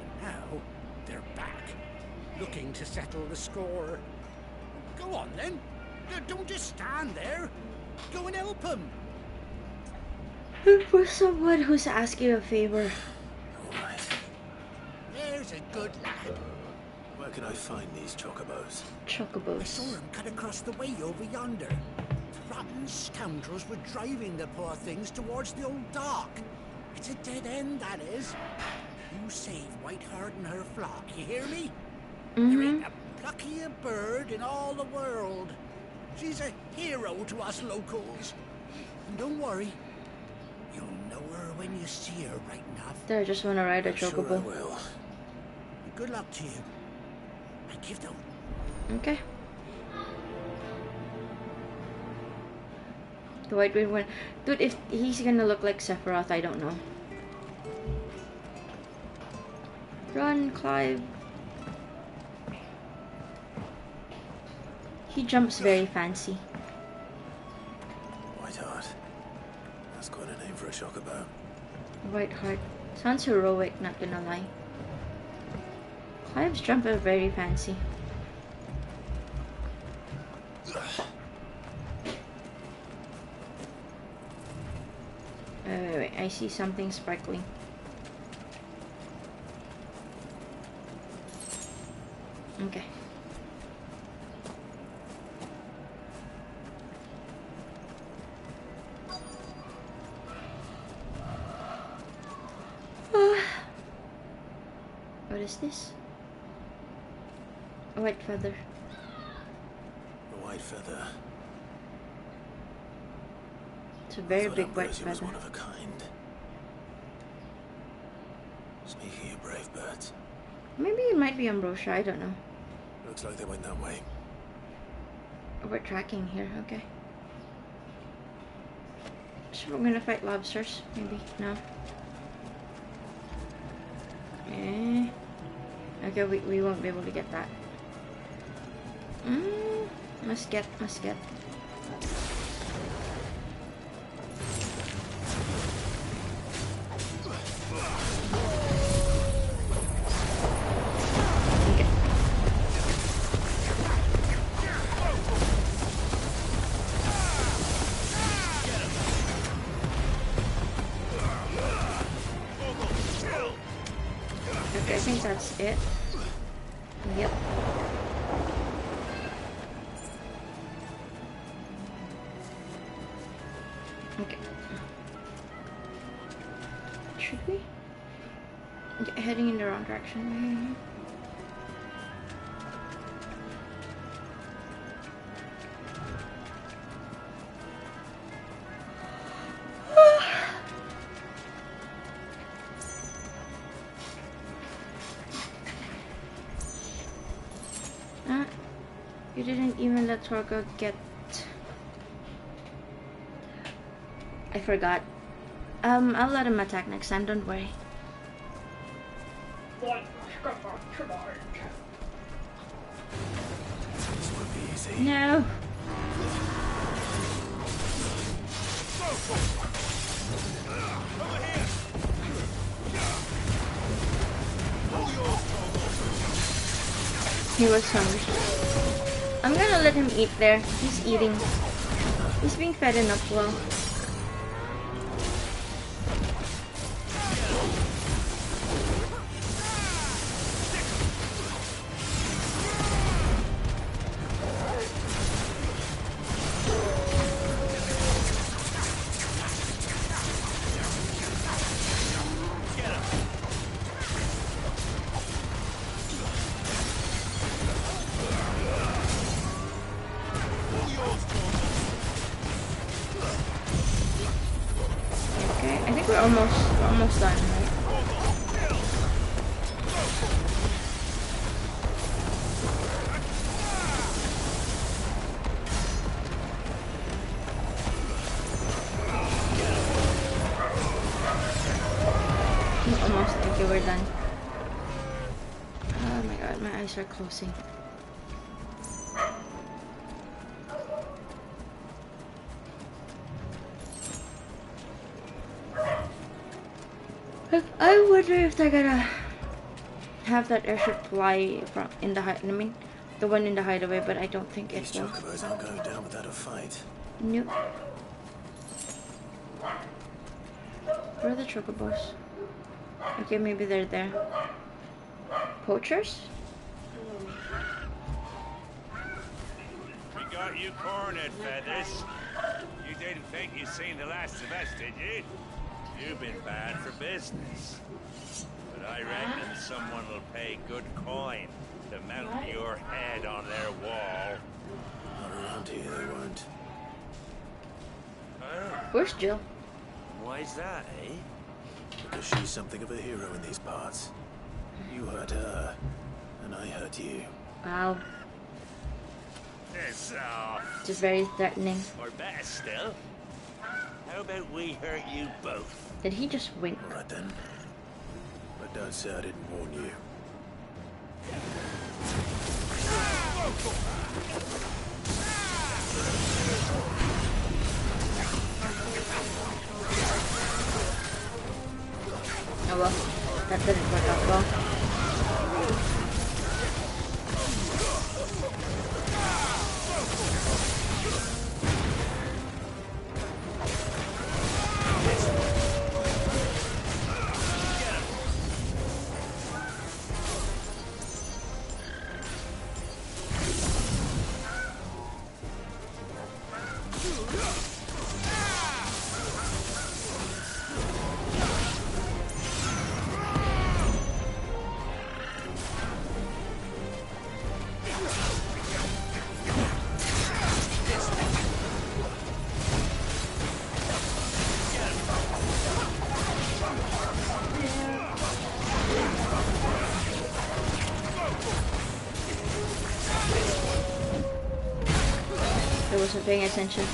And now, they're back. Looking to settle the score. Go on then. Don't just stand there. Go and help them. For someone who's asking a favor. Alright. There's a good lad. Where can I find these chocobos? I saw them cut across the way over yonder. Rotten scoundrels were driving the poor things towards the old dock. It's a dead end, that is. You save Whiteheart and her flock, you hear me? There ain't a pluckier bird in all the world. She's a hero to us locals. And don't worry, you'll know her when you see her right enough. I just want to ride a chocobo. Sure I will. Good luck to you. I give them. Okay. The white winged one. Dude, if he's gonna look like Sephiroth, I don't know. Run, Clive. He jumps very fancy. Whiteheart. That's quite a name for a chocobo. Whiteheart. Sounds heroic, not gonna lie. Clive's jump is very fancy. Wait, I see something sparkling. Okay. What is this? A white feather. A white feather. It's a very big white Ambrosia was feather. one of a kind. Speaking of brave birds, Maybe it might be Ambrosia, I don't know. looks like they went that way. We're tracking here, okay. So we're gonna fight lobsters, maybe? No. Okay, we won't be able to get that. Must get. Okay, I think that's it. Yep. Okay. Should we? Okay, heading in the wrong direction. You didn't even let Torgo get... I forgot. I'll let him attack next time, don't worry. This won't be easy. No. He was hungry. I'm gonna let him eat there. He's eating. He's being fed enough well. We're almost done, right? Almost. Okay, we're done. Oh my god, my eyes are closing. I wonder if they're gonna have that airship fly from in the the one in the hideaway, but I don't think it will. These chocobos aren't going down without a fight. Nope. Where are the chocobos? Okay, maybe they're there. Poachers? We got you cornered, Feathers. You didn't think you'd seen the last of us, did you? You've been bad for business. But I reckon someone will pay good coin to mount your head on their wall. Not around here, they won't. Huh? Where's Jill? Why's that, eh? Because she's something of a hero in these parts. You hurt her, and I hurt you. Wow. It's off. Just very threatening. Or better still, how about we hurt you both? Did he just wink? Alright then. But don't say I didn't warn you. Oh well, that didn't work out well. wasn't paying attention.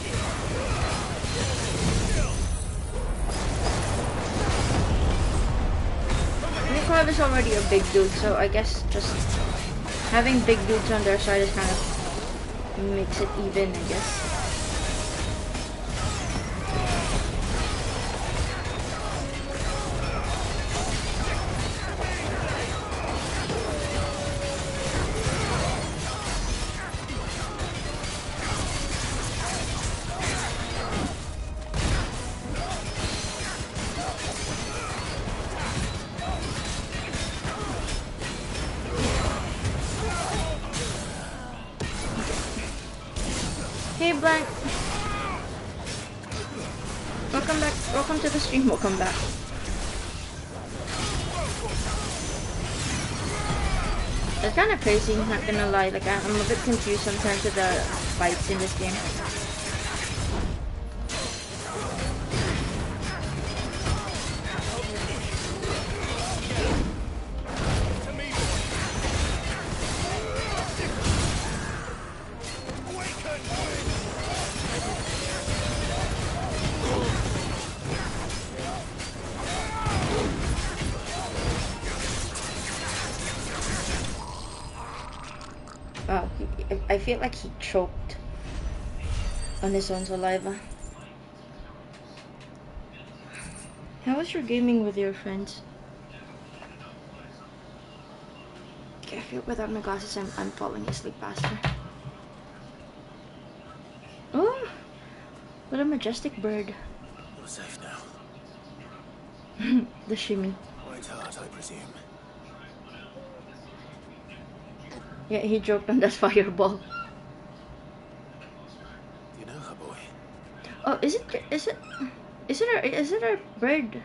Clive is already a big dude, so I guess just having big dudes on their side is kind of makes it even, I guess. Hey Blank, welcome back. Welcome to the stream. Welcome back. It's kind of crazy, not gonna lie. Like I'm a bit confused sometimes with the fights in this game. Wow, I feel like he choked on his own saliva. How was your gaming with your friends? Okay, I feel without my glasses I'm falling asleep faster. Oh, what a majestic bird. You're safe now. The shimmy. Right heart, I presume. Yeah, he joked on that fireball. Do you know her, boy? Oh, is it a bird?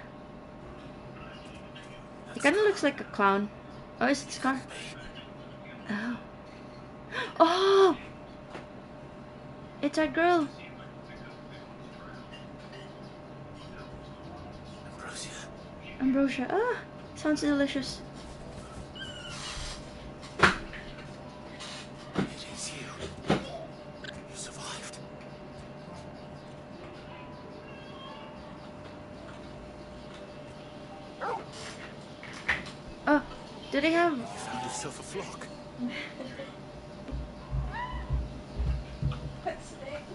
It kind of looks like a clown. Oh, is it Scar? Oh. Oh! It's our girl. Ambrosia. Ah, sounds delicious. It is you. You survived. Oh, do they have... You found yourself a flock.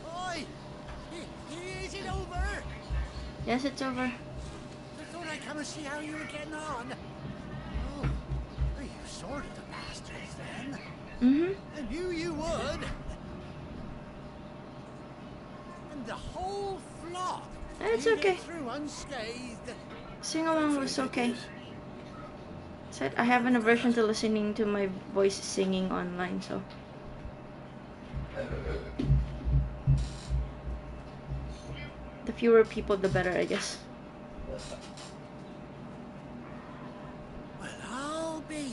Oi! Is it over? Yes, it's over. I thought I'd come and see how you were getting on. Oh, you sorted the bastards then. Mm-hmm. I knew you would. And the whole flock. It's you okay. get through unscathed. Sing along was okay. Said I have an aversion to listening to my voice singing online, so. The fewer people, the better, I guess. Well, I'll be.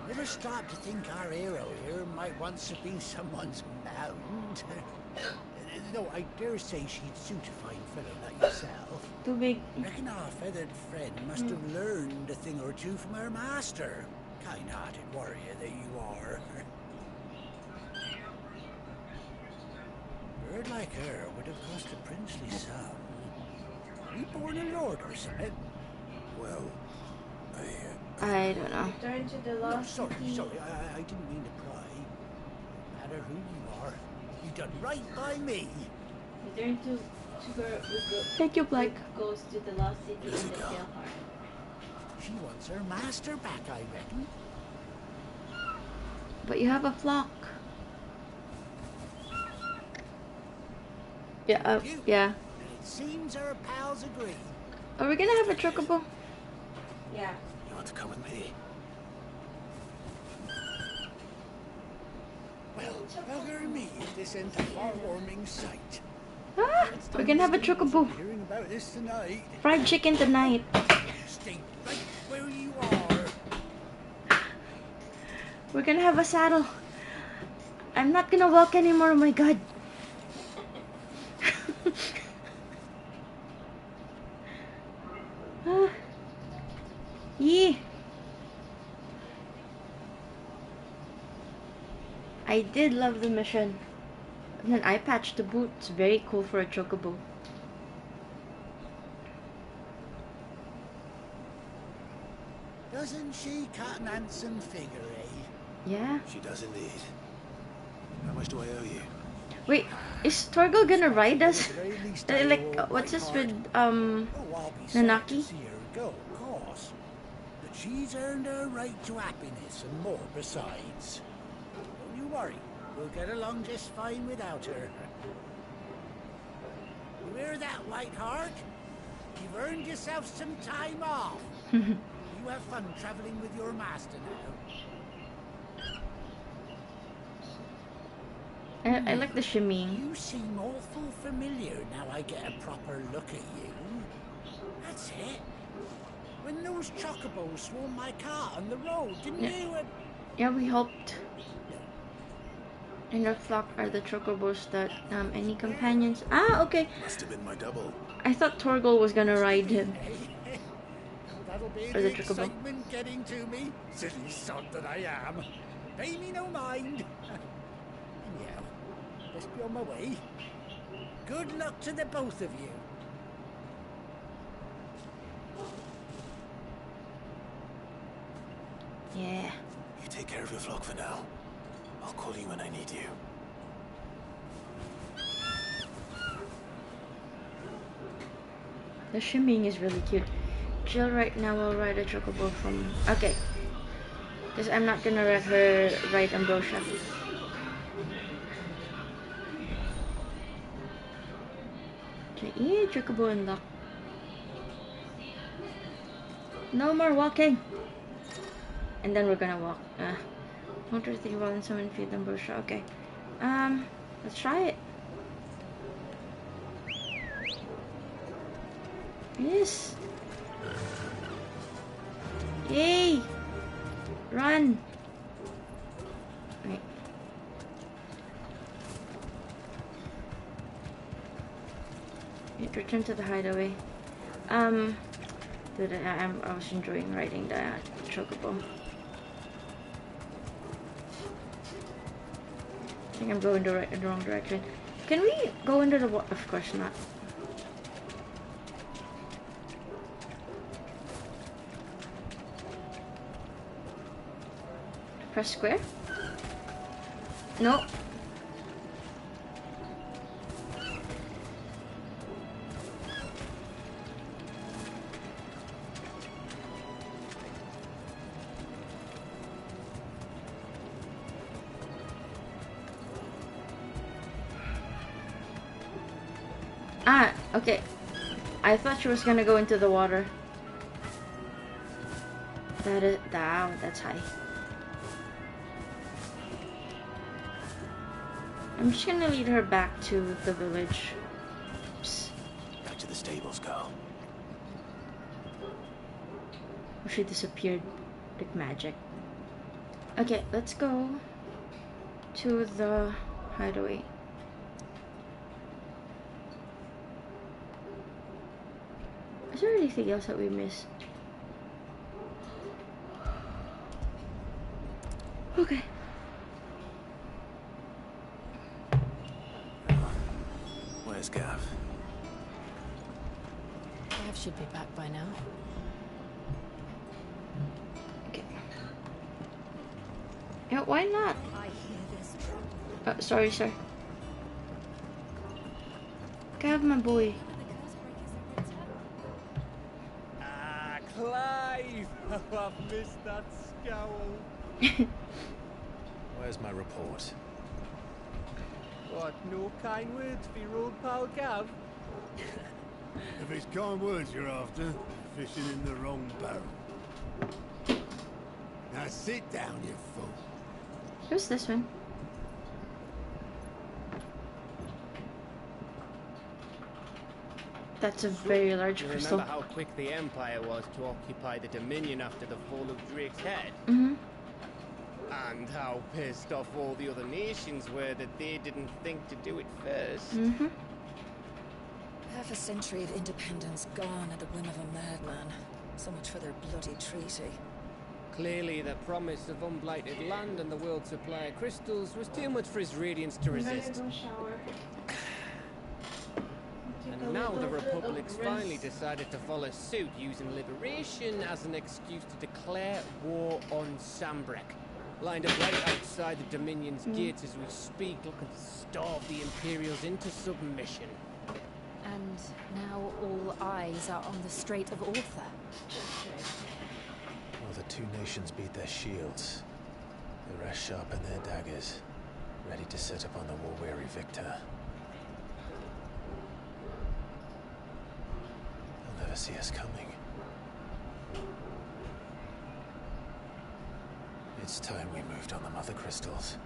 I never stopped to think our hero here might once have been someone's mound. Though I dare say she'd suit a fine fellow like yourself. Too big. Reckon our feathered friend must have learned a thing or two from her master. Kind-hearted warrior that you are. A bird like her would have cost a princely sum. You born a lord or something? Well, I don't know. Return to the No, lost sorry, city. sorry, I didn't mean to pry. No matter who you are, you've done right by me. Return to where we go. Thank you, Black. Goes to the lost city in the Pale Heart. She wants her master back, I reckon. But you have a flock. Yeah, yeah. It seems our pals agree. Are we gonna have a chocobo? Yeah. You want to come with me? Well, bugger me if this ain't a heartwarming sight. Ah, we're gonna have a chocobo. Hearing about this tonight. Fried chicken tonight. Stay right where you are. We're gonna have a saddle. I'm not gonna walk anymore, oh my god. Yee. I did love the mission. And an eye patch to boot. It's very cool for a chocobo. Doesn't she cut an handsome figure, eh? Yeah. She does indeed. How much do I owe you? Wait, is Torgal gonna ride us? What's this with Nanaki? See her go, of course. But she's earned her right to happiness and more besides. Don't you worry, we'll get along just fine without her. You hear that, Whiteheart? You've earned yourself some time off. You have fun traveling with your master now. I like the shimmying. You seem awful familiar now I get a proper look at you. That's it. When those chocobos swarmed my car on the road, didn't you? Yeah, we helped. In our flock are the chocobos that any companions. Ah, okay. Must have been my double. I thought Torgal was gonna ride him. That'll be Or the the chocobo. excitement getting to me. Silly sod that I am. Pay me no mind. Anyhow, let's be on my way. Good luck to the both of you. Yeah. You take care of your flock for now. I'll call you when I need you. The shimmying is really cute. Jill right now will ride a chocobo from... Okay. Because I'm not gonna let her ride Ambrosia. Okay, yeah, chocobo unlocked. No more walking! And then we're gonna walk. 133 while in 7 feet Ambrosia. Okay. Let's try it. Yes. Yay! Run! Wait. Return to the hideaway. Dude, I was enjoying riding the chocobo. I think I'm going the wrong direction. Can we go into the water? Of course not. Press square? No. Ah, okay. I thought she was gonna go into the water. That's high. I'm just gonna lead her back to the village. Oops. Back to the stables, girl. Oh, she disappeared like magic. Okay, let's go to the hideaway. Is there anything else that we missed? Okay. Where's Gav? Gav should be back by now. Okay. Yeah, why not? I hear this trouble. Sorry, sir. Gav, my boy. Ah, Clive! I've missed that scowl. Where's my report? What, no kind words for your old pal Gav? If it's kind words you're after, fishing in the wrong barrel. Now sit down, you fool. Who's this one? That's a very large You crystal. remember how quick the Empire was to occupy the Dominion after the fall of Drake's Head? Mm-hmm. And how pissed off all the other nations were that they didn't think to do it first. Mm-hmm. Half a century of independence gone at the whim of a madman. So much for their bloody treaty. Clearly, the promise of unblighted land and the world's supply of crystals was too much for his radiance to resist. And now the Republic's finally decided to follow suit, using liberation as an excuse to declare war on Sambrek. Lined up right outside the Dominion's gates as we speak, looking to starve the Imperials into submission. And now all eyes are on the Strait of Author. While the two nations beat their shields, the rest sharpen their daggers, ready to set upon the war-weary victor. They'll never see us coming. It's time we moved on the Mother Crystals.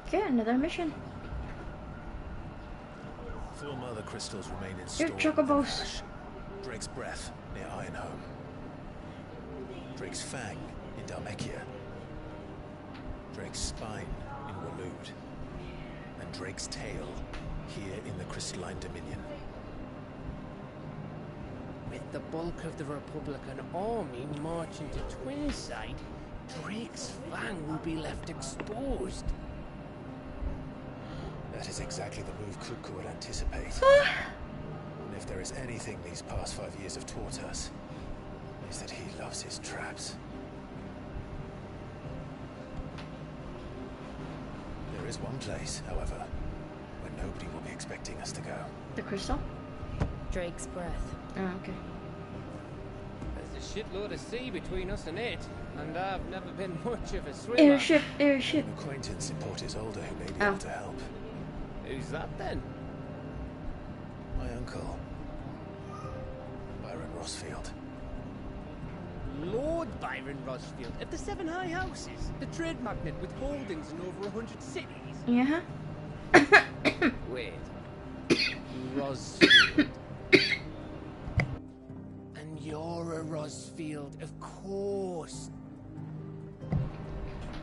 Okay, another mission. 4 Mother Crystals remain in store. Chocobos. Drake's Breath near Ironhome. Drake's Fang in Dhalmekia. Drake's Spine in Waloed. And Drake's Tail here in the Crystalline Dominion. With the bulk of the Republican army marching to Twinside, Drake's Fang will be left exposed. That is exactly the move Kuku would anticipate. And if there is anything these past 5 years have taught us, is that he loves his traps. There is one place, however, where nobody will be expecting us to go. The crystal? Drake's Breath. Oh, okay. There's a shitload of sea between us and it, and I've never been much of a swimmer. Airship. An acquaintance in Port Isolde who may be able to help. Who's that then? My uncle, Byron Rossfield. Lord Byron Rossfield of the 7 High Houses, the trade magnate with holdings in over 100 cities. Yeah. Wait. Rossfield. And you're a Rossfield, of course.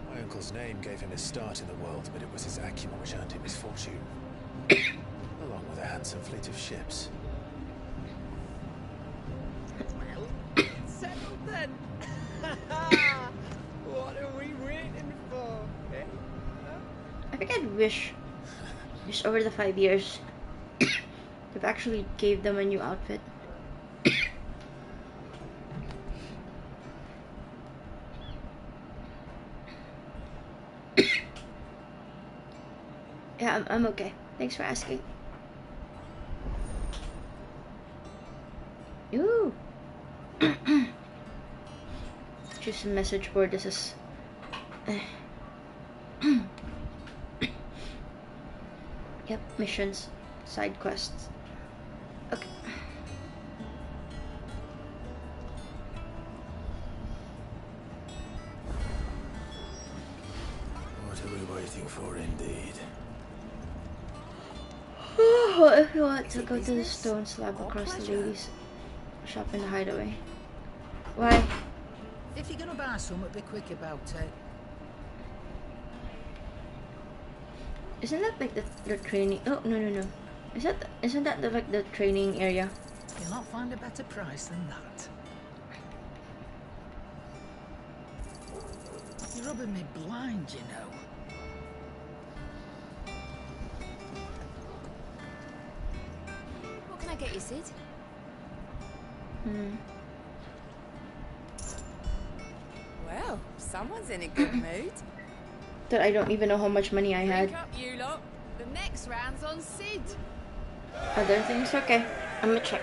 My uncle's name gave him his start in the world, but it was his acumen which earned him his fortune. Along with a handsome fleet of ships. Well, settled then. What are we waiting for? Eh? I think I'd wish just over the 5 years they've actually gave them a new outfit. Yeah, I'm okay. Thanks for asking. Ooh. Just a message board. This is. Yep, missions, side quests. Okay. What are we waiting for, indeed? Oh, if you want to go to the stone slab across the ladies' shop in the hideaway. Why? If you're gonna buy something, be quick about it. Isn't that like the training? Oh no. Isn't that like the training area? You'll not find a better price than that. You're rubbing me blind, you know. What can I get you, Sid? Well, someone's in a good mood. That I don't even know how much money I had. Drink up, you lot. The next round's on Sid. Other things? Okay. I'm gonna check.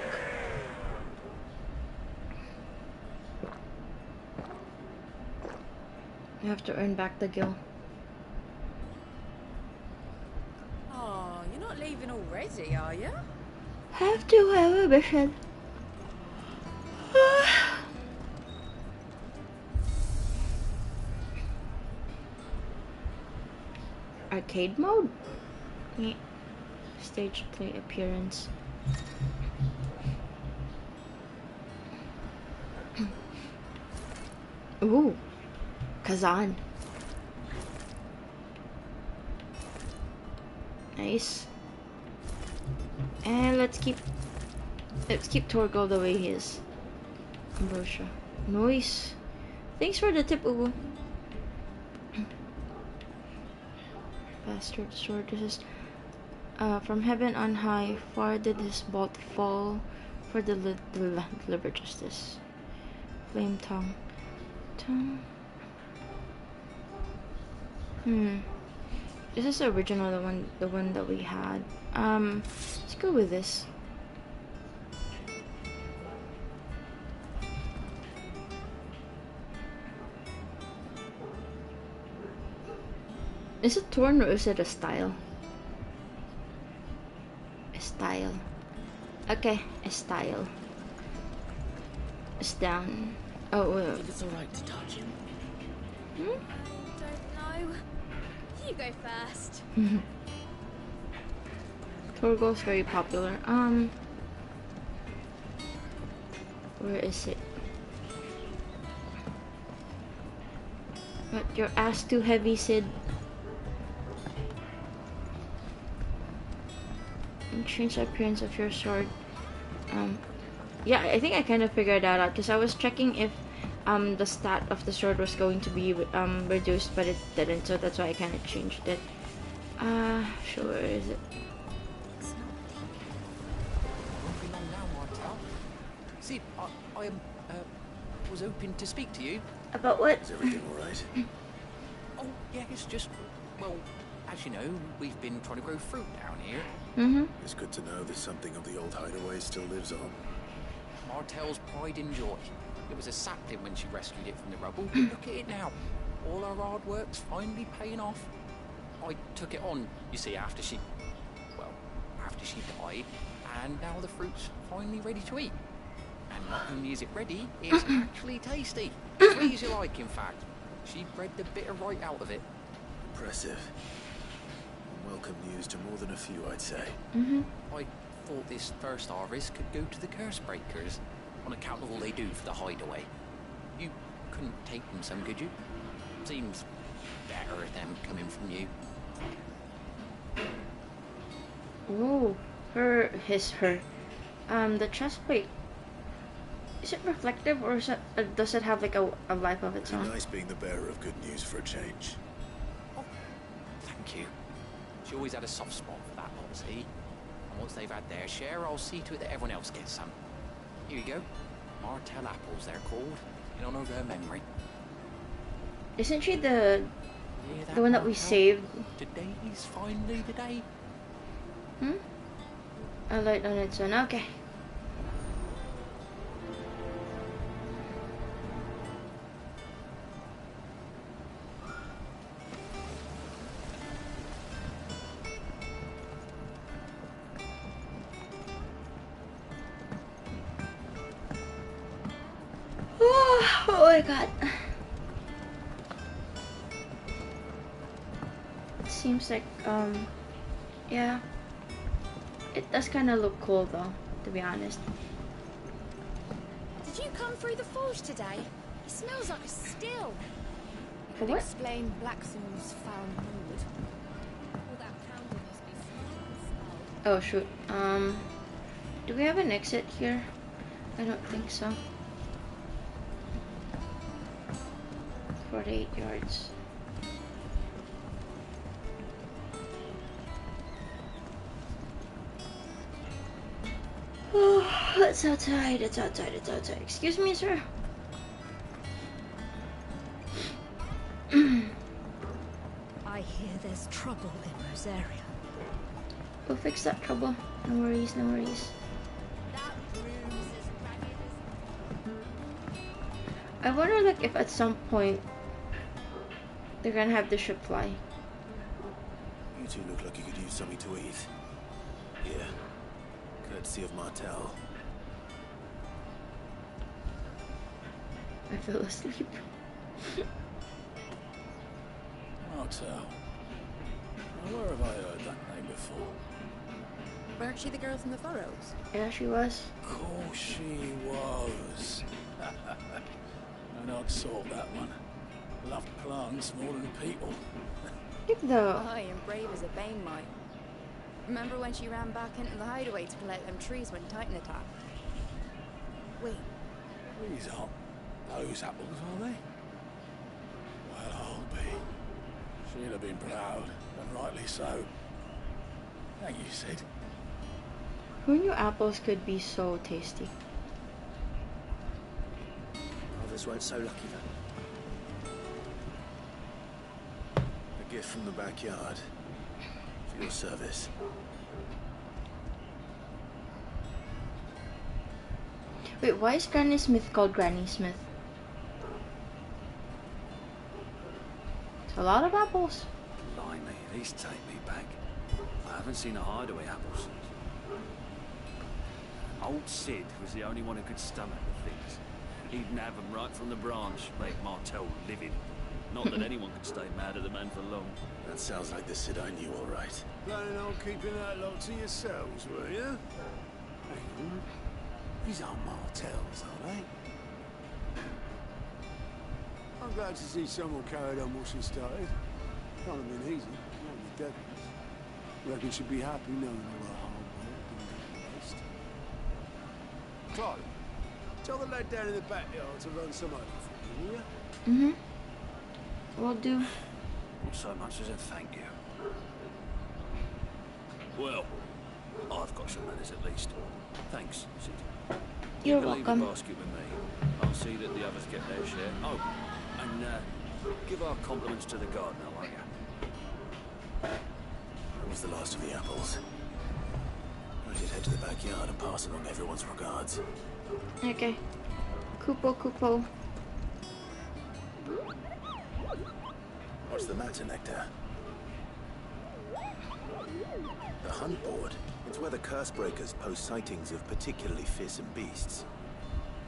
You have to earn back the gil. Oh, you're not leaving already, are you? Have to have a mission. Arcade mode? Yeah. Stage play appearance. Ooh, Kazan. Nice. And let's keep Torgal the way he is. Ambrosia. Noise. Thanks for the tip, Ubu. Bastard sword. This is from heaven on high. Far did his bolt fall for the deliver justice. Flame tongue. This is the original, the one that we had. Let's go with this. Is it torn or is it a style? A style. Okay, a style. It's down. Oh, I think it's alright to touch him. Don't know. You go first. Torgo's very popular. Where is it? But your ass too heavy, Sid. Change the appearance of your sword. Yeah, I think I kind of figured that out because I was checking if the stat of the sword was going to be reduced, but it didn't, so that's why I kind of changed it. Sure, where is it? Won't be long now, Martel. See, I was hoping to speak to you. About what? Is everything alright? Oh, yeah, it's just, well, as you know, we've been trying to grow fruit down here. It's good to know that something of the old hideaway still lives on. Martel's pride and joy. It was a sapling when she rescued it from the rubble. Look at it now. All our hard work's finally paying off. I took it on, you see, after she died, and now the fruit's finally ready to eat. And not only is it ready, it's actually tasty. Sweet as you like, in fact. She bred the bitter right out of it. Impressive. Welcome news to more than a few, I'd say. I thought this first harvest could go to the curse breakers on account of all they do for the hideaway. You couldn't take them some, could you? Seems better them coming from you. Oh, her. The chest plate. Is it reflective or is it, does it have like a life of its own? Nice being the bearer of good news for a change. Oh, thank you. She always had a soft spot for that lot, see? And once they've had their share, I'll see to it that everyone else gets some. Here you go. Martel apples, they're called, in honor of her memory. Isn't she the one that we saved? Today's finally the day. A light on its own. Okay. Oh my god. It seems like, yeah. It does kind of look cool though, to be honest. Did you come through the forge today? It smells like a still. For what? Explain Blackthorn's foul mood. All that pounding must be smell. Oh shoot. Do we have an exit here? I don't think so. 48 yards. Oh, it's outside, it's outside, it's outside. Excuse me, sir. I hear there's trouble in Rosaria. We'll fix that trouble. No worries, no worries. I wonder, like, if at some point they're gonna have the ship fly. You two look like you could use something to eat. Yeah. Courtesy of Martel. I fell asleep. Martel. Now, where have I heard that name before? Weren't she the girl from the Furrows? Yeah, she was. Of course she was. And I'd sort that one. Loved plants more than people. Look though. Aye, and brave as a bane might. Remember when she ran back into the hideaway to collect them trees when Titan attacked? Wait, These aren't those apples, are they? Well, I'll be. She'll have been proud, and rightly so. Thank you, Sid. Who knew apples could be so tasty? Others weren't so lucky, though. A gift from the backyard. For your service. Wait, why is Granny Smith called Granny Smith? It's a lot of apples. Blimey, these take me back. I haven't seen a hideaway apple since. Old Sid was the only one who could stomach the things. He'd have them right from the branch, make Martell livid. Not that anyone could stay mad at the man for long. That sounds like the Sid I knew, all right. Planning on keeping that lot to yourselves, were you? Hang on. These aren't Martells, are they? I'm glad to see someone carried on what she started. Can't have been easy, not the devils. Reckon she'd be happy knowing all the hard work didn't go to waste. Clive, tell the lad down in the backyard to run some over for you, will you? Will do. Not so much as a thank you. Well, I've got some manners at least. Thanks, Sid. You're You welcome. leave the basket with me. I'll see that the others get their share. Oh, and give our compliments to the gardener, won't you? That was the last of the apples. I should head to the backyard and pass along everyone's regards. Okay. Kupo. What's the matter, Nectar? The hunt board. It's where the curse breakers post sightings of particularly fearsome beasts.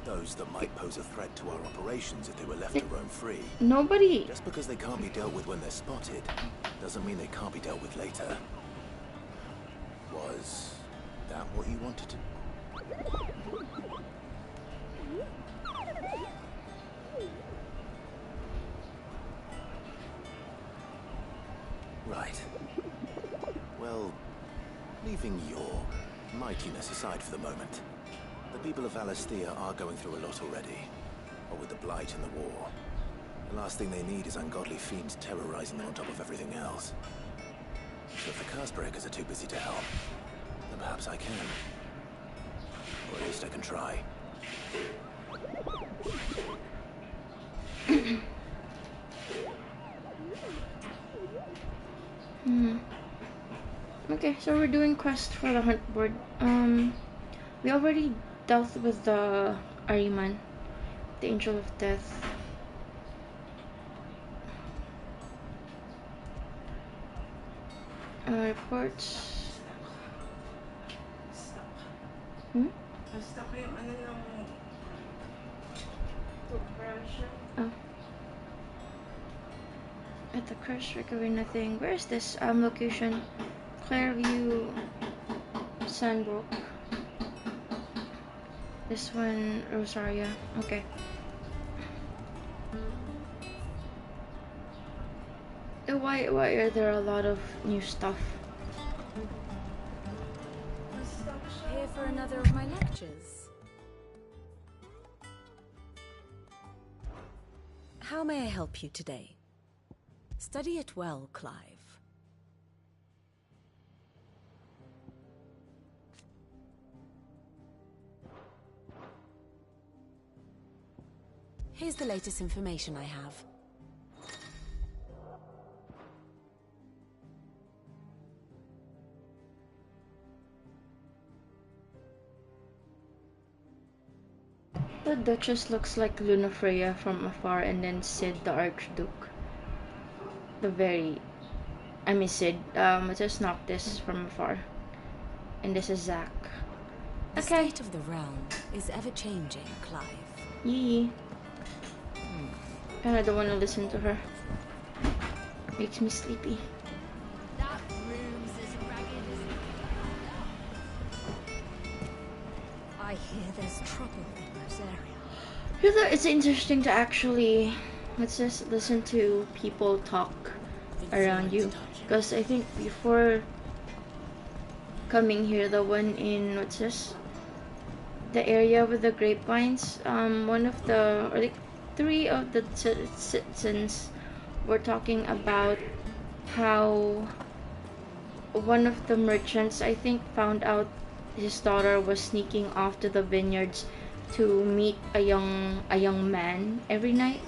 Those that might pose a threat to our operations if they were left to roam free. Nobody. Just because they can't be dealt with when they're spotted, doesn't mean they can't be dealt with later. Was that what you wanted to? Right. Well, leaving your mightiness aside for the moment, the people of Alastia are going through a lot already. What with the Blight and the war. The last thing they need is ungodly fiends terrorizing them on top of everything else. So if the Curse-breakers are too busy to help, then perhaps I can. Or at least I can try. Okay, so we're doing quest for the hunt board. We already dealt with the Ariman, the Angel of Death. Reports. Oh. At the crash recovery, nothing. Where is this location? Clairview, Sandbrook. This one, Rosaria. Okay. Why are there a lot of new stuff? Here for another of my lectures. How may I help you today? Study it well, Clive. Here's the latest information I have. The Duchess looks like Lunafreya from afar, and then Sid the Archduke. Sid, just knock this from afar. And this is Zack. The state of the realm is ever-changing, Clive. Yee. Kinda don't want to listen to her. Makes me sleepy. That room's as ragged as... I hear there's trouble in Rosaria. You know, it's interesting to actually, let's just listen to people talk around you. Because I think before coming here, the one in, the area with the grapevines, one of the, or like 3 of the citizens were talking about how one of the merchants, I think, found out his daughter was sneaking off to the vineyards to meet a young man every night.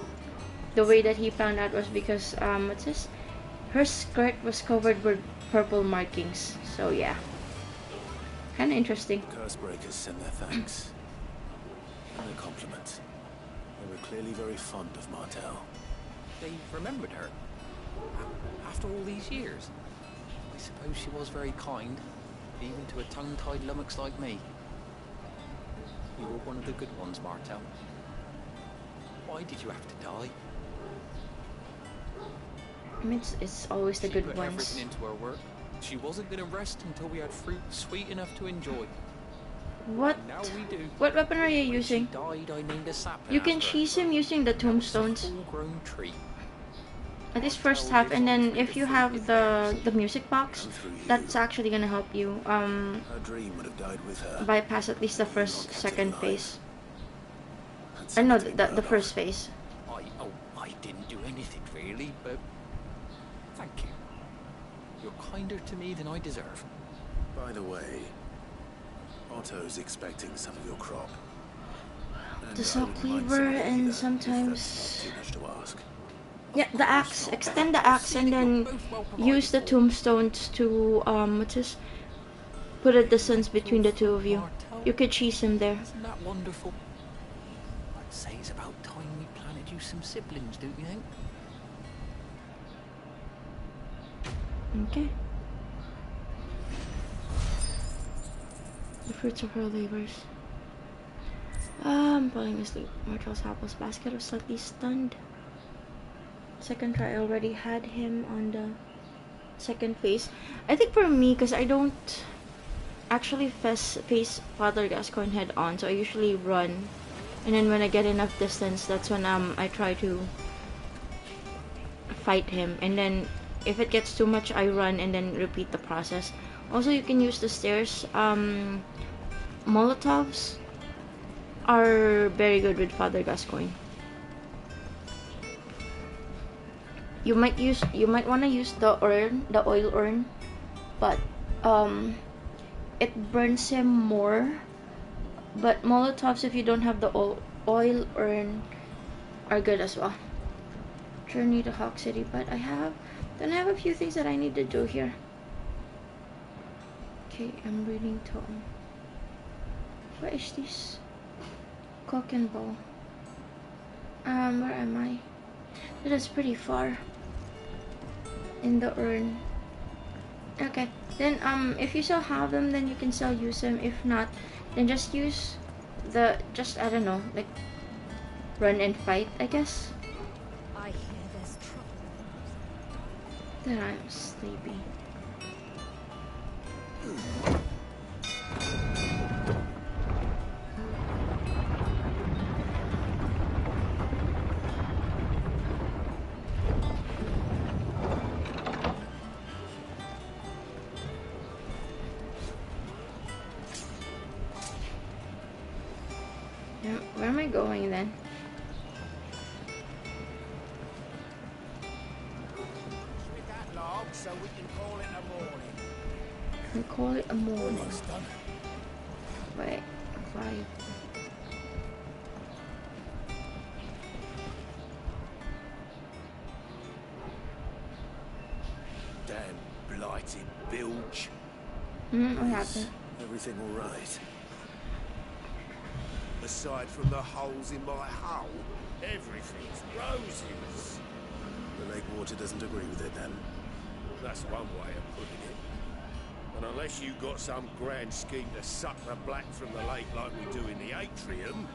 The way that he found out was because what's this? Her skirt was covered with purple markings. So yeah, kind of interesting. Cursebreakers sent their thanks and their compliments. They were clearly very fond of Martel. They remembered her. After all these years. I suppose she was very kind, even to a tongue-tied lummox like me. You were one of the good ones, Martel. Why did you have to die? I mean, it's always the good She put ones. everything into her work. She wasn't going to rest until we had fruit sweet enough to enjoy. What? And now we do. What weapon are you using? She died, I named a sapling You can after her. cheese him using the tombstones. Full-grown tree. At this first half, and then if you have the music box, that's actually gonna help you Her dream would have died with her. bypass at least the second phase. I know the first phase. I didn't do anything really, but thank you. You're kinder to me than I deserve. By the way, Otto's expecting some of your crop. The saw cleaver and sometimes. Too much to ask. Yeah, the axe. Extend the axe and then use the tombstones to what's this? Put a distance between the two of you. You could cheese him there. Isn't that wonderful? I'd say it's about time we planted you some siblings, don't you think? Okay. The fruits of her labors. I'm falling asleep. Martel's hapless basket was slightly stunned. Second try, I already had him on the second phase. I think for me, because I don't actually face Father Gascoigne head on, so I usually run, and then when I get enough distance, that's when I try to fight him, and then if it gets too much, I run and then repeat the process. Also, you can use the stairs. Molotovs are very good with Father Gascoigne. You might want to use the oil urn, but it burns him more. But Molotovs, if you don't have the oil urn, are good as well. Journey to Hawk City, but then I have a few things that I need to do here. Okay, I'm reading Tom. What is this? Cock and ball. Where am I? That is pretty far. In the urn. Okay, then if you still have them, then you can still use them. If not, then just use I don't know, like run and fight, I guess. I hear there's trouble. Then I'm sleepy. Where am I going then? With that log, so we can call it a morning. We call it a morning. Almost done. Wait, 5. Damn blighted bilge. What happened? Everything all right? Aside from the holes in my hull, everything's roses. The lake water doesn't agree with it then. That's one way of putting it. And unless you got some grand scheme to suck the black from the lake like we do in the atrium,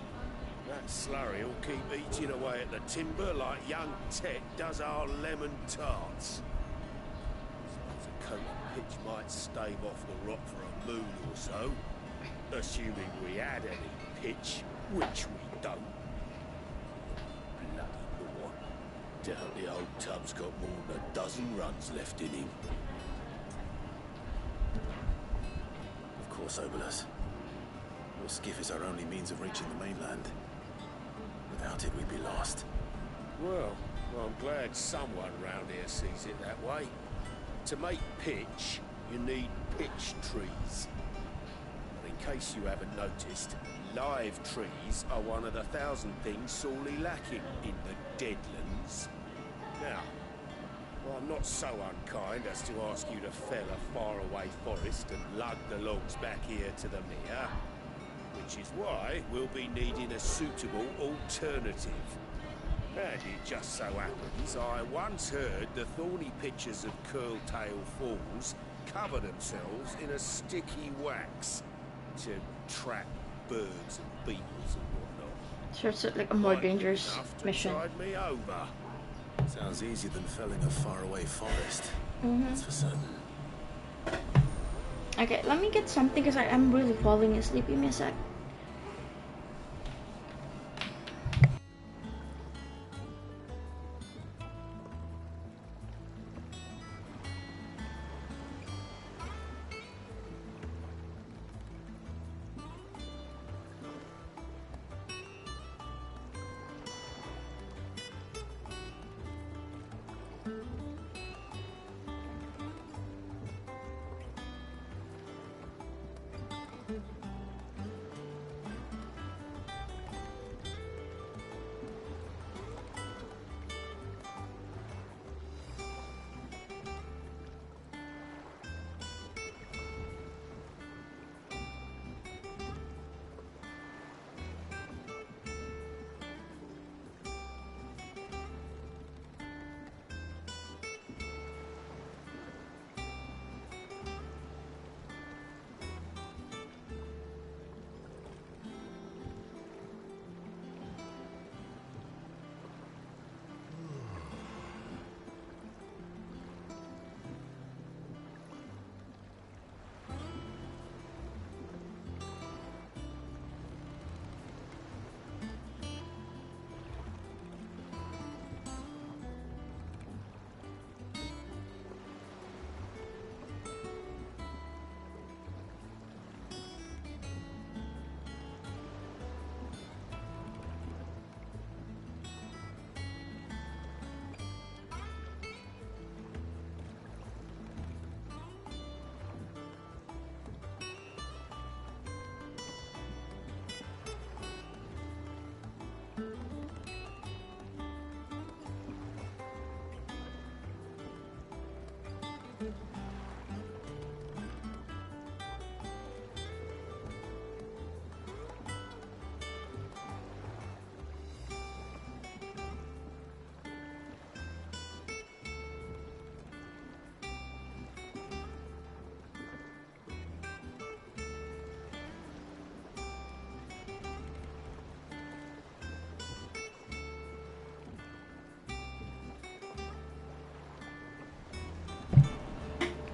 that slurry will keep eating away at the timber like young Tet does our lemon tarts. Suppose a coat of pitch might stave off the rot for a moon or so, assuming we had any pitch, which we don't. Bloody law. Doubt the old tub's got more than a dozen runs left in him. Of course, Obolus. Your skiff is our only means of reaching the mainland. Without it, we'd be lost. Well, I'm glad someone round here sees it that way. To make pitch, you need pitch trees. And in case you haven't noticed, live trees are one of the 1,000 things sorely lacking in the Deadlands. Now, well, I'm not so unkind as to ask you to fell a faraway forest and lug the logs back here to the mere, which is why we'll be needing a suitable alternative. And it just so happens I once heard the thorny pitchers of Curltail Falls cover themselves in a sticky wax to trap birds and beetles and whatnot. So it's like a more dangerous Enough to mission. tide me over. Sounds easier than felling a faraway forest. Mm-hmm. That's for certain. Okay, let me get something because I'm really falling asleep. Give me a sec.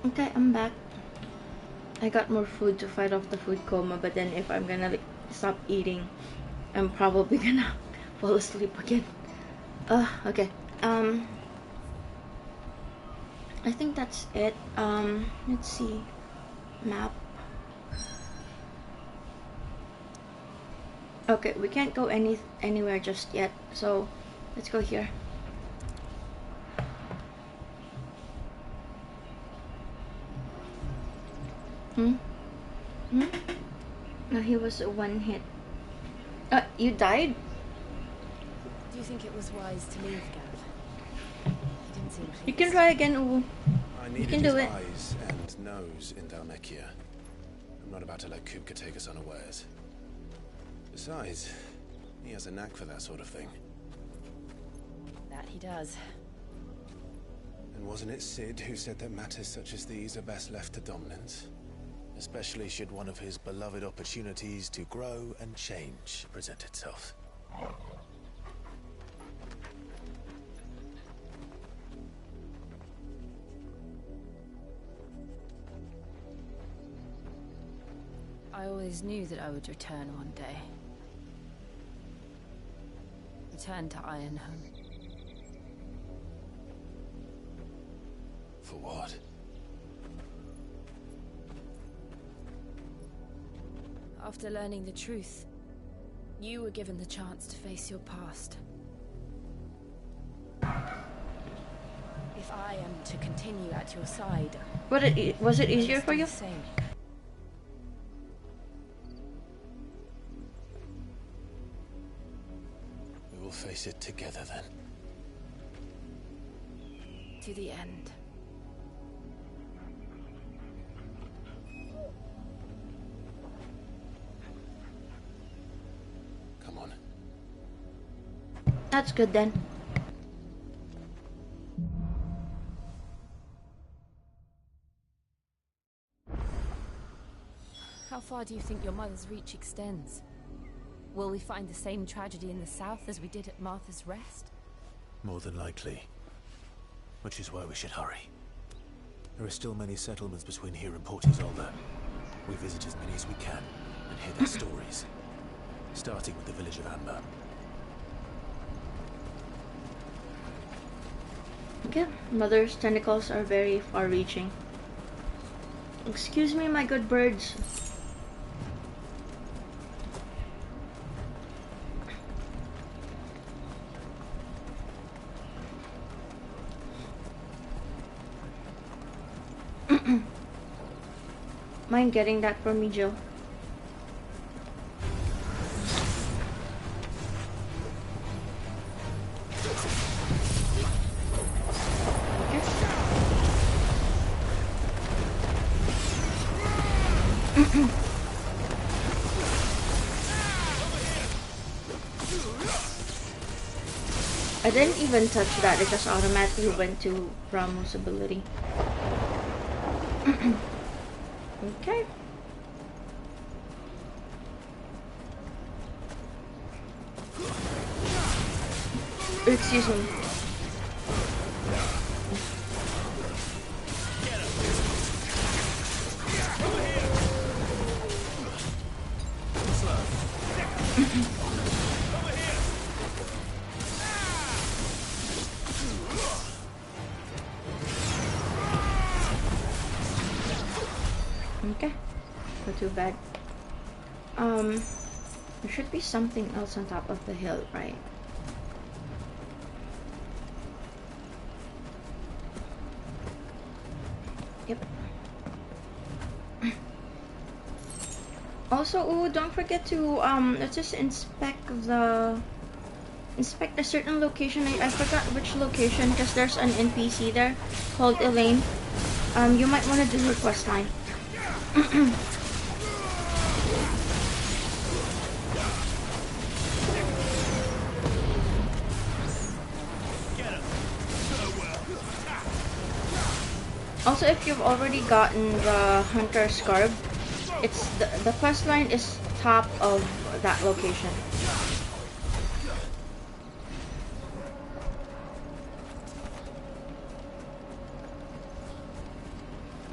Okay, I'm back. I got more food to fight off the food coma, but then if I'm gonna like stop eating, I'm probably gonna fall asleep again. Okay. I think that's it. Let's see. Map. Okay, we can't go anywhere just yet, so let's go here. No, he was one hit. You died? Do you think it was wise to leave, Gav? He didn't seem pleased. You can try again, Uwu. You can do it. Eyes and nose in Dalmekia. I'm not about to let Kupka take us unawares. Besides, he has a knack for that sort of thing. That he does. And wasn't it Sid who said that matters such as these are best left to dominance? Especially should one of his beloved opportunities to grow and change present itself. I always knew that I would return one day. Return to Ironhome. For what? After learning the truth, you were given the chance to face your past. If I am to continue at your side, was it easier for you? Same. We will face it together then. To the end. Come on. That's good then. How far do you think your mother's reach extends? Will we find the same tragedy in the south as we did at Martha's Rest? More than likely. Which is why we should hurry. There are still many settlements between here and Port Isolde. We visit as many as we can and hear their stories. Starting with the village of Amber. Okay, Mother's tentacles are very far-reaching. Excuse me, my good birds. Mind getting that for me, Jill? I didn't even touch that, it just automatically went to Ramu's ability. Okay. Excuse me. Okay, not too bad. There should be something else on top of the hill, right? Yep. Also, ooh, don't forget to let's just inspect a certain location. I forgot which location because there's an NPC there called Elaine. You might want to do her quest line. Also, if you've already gotten the Hunter's Scarab, it's the quest line is top of that location.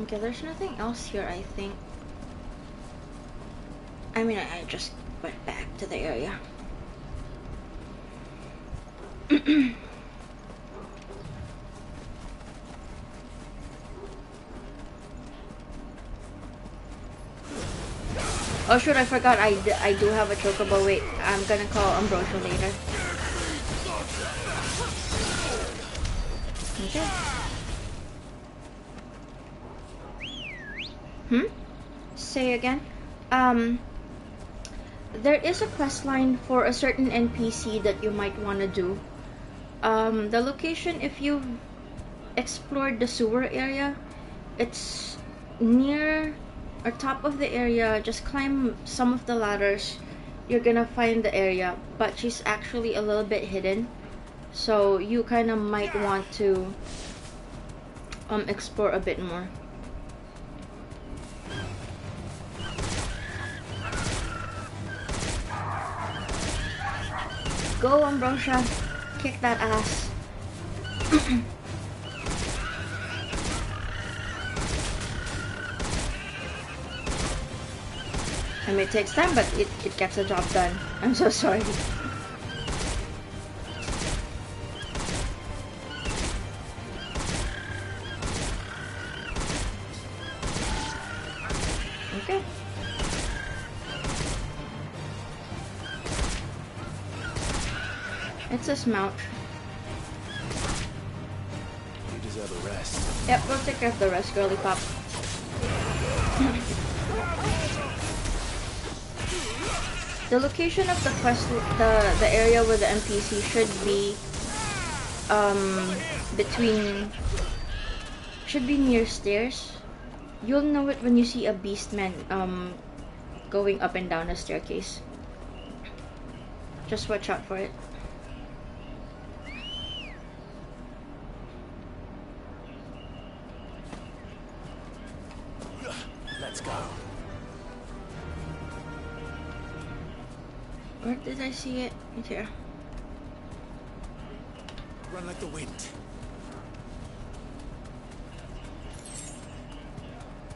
Okay, there's nothing else here, I think. I mean, I just went back to the area. Oh shoot, I forgot I do have a chocobo. Wait, I'm gonna call Ambrosia later. Okay. Say again? There is a quest line for a certain NPC that you might want to do. The location, if you've explored the sewer area, it's near or top of the area. Just climb some of the ladders, you're gonna find the area, but she's actually a little bit hidden, so you kind of might want to explore a bit more. Go, Ambrosia, kick that ass. I mean, it takes time, but it gets the job done. I'm so sorry. Okay. It's a mount. You deserve a rest. Yep, we'll take care of the rest, girly pop. The location of the quest, the area where the NPC should be, should be near stairs. You'll know it when you see a beastman, going up and down a staircase. Just watch out for it. Let's go. Where did I see it? Right here. Run like the wind.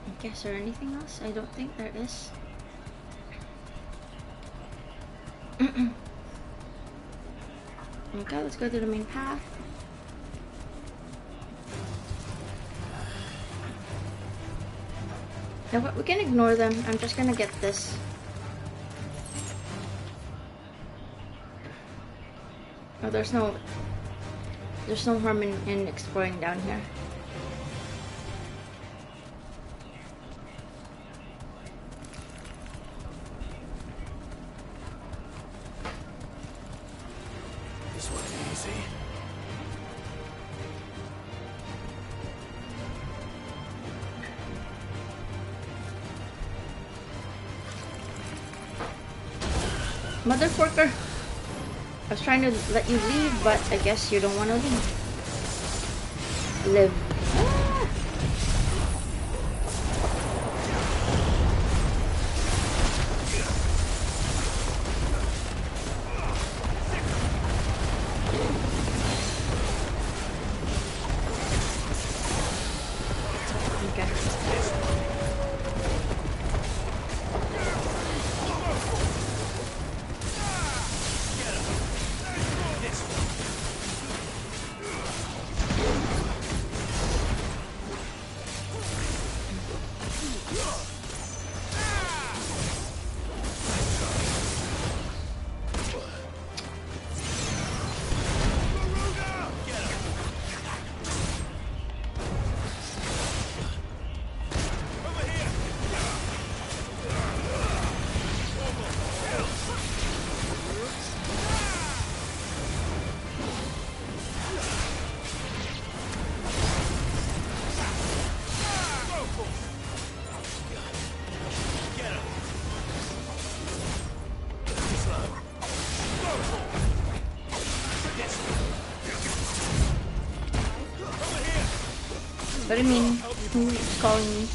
I guess there anything else? I don't think there is. Okay, let's go to the main path. Now what? We can ignore them. I'm just gonna get this. Oh, there's no harm in exploring down here. This one's easy. Motherfucker! I was trying to let you leave, but I guess you don't want to leave. Live. Ah. What do you mean? Who's calling me?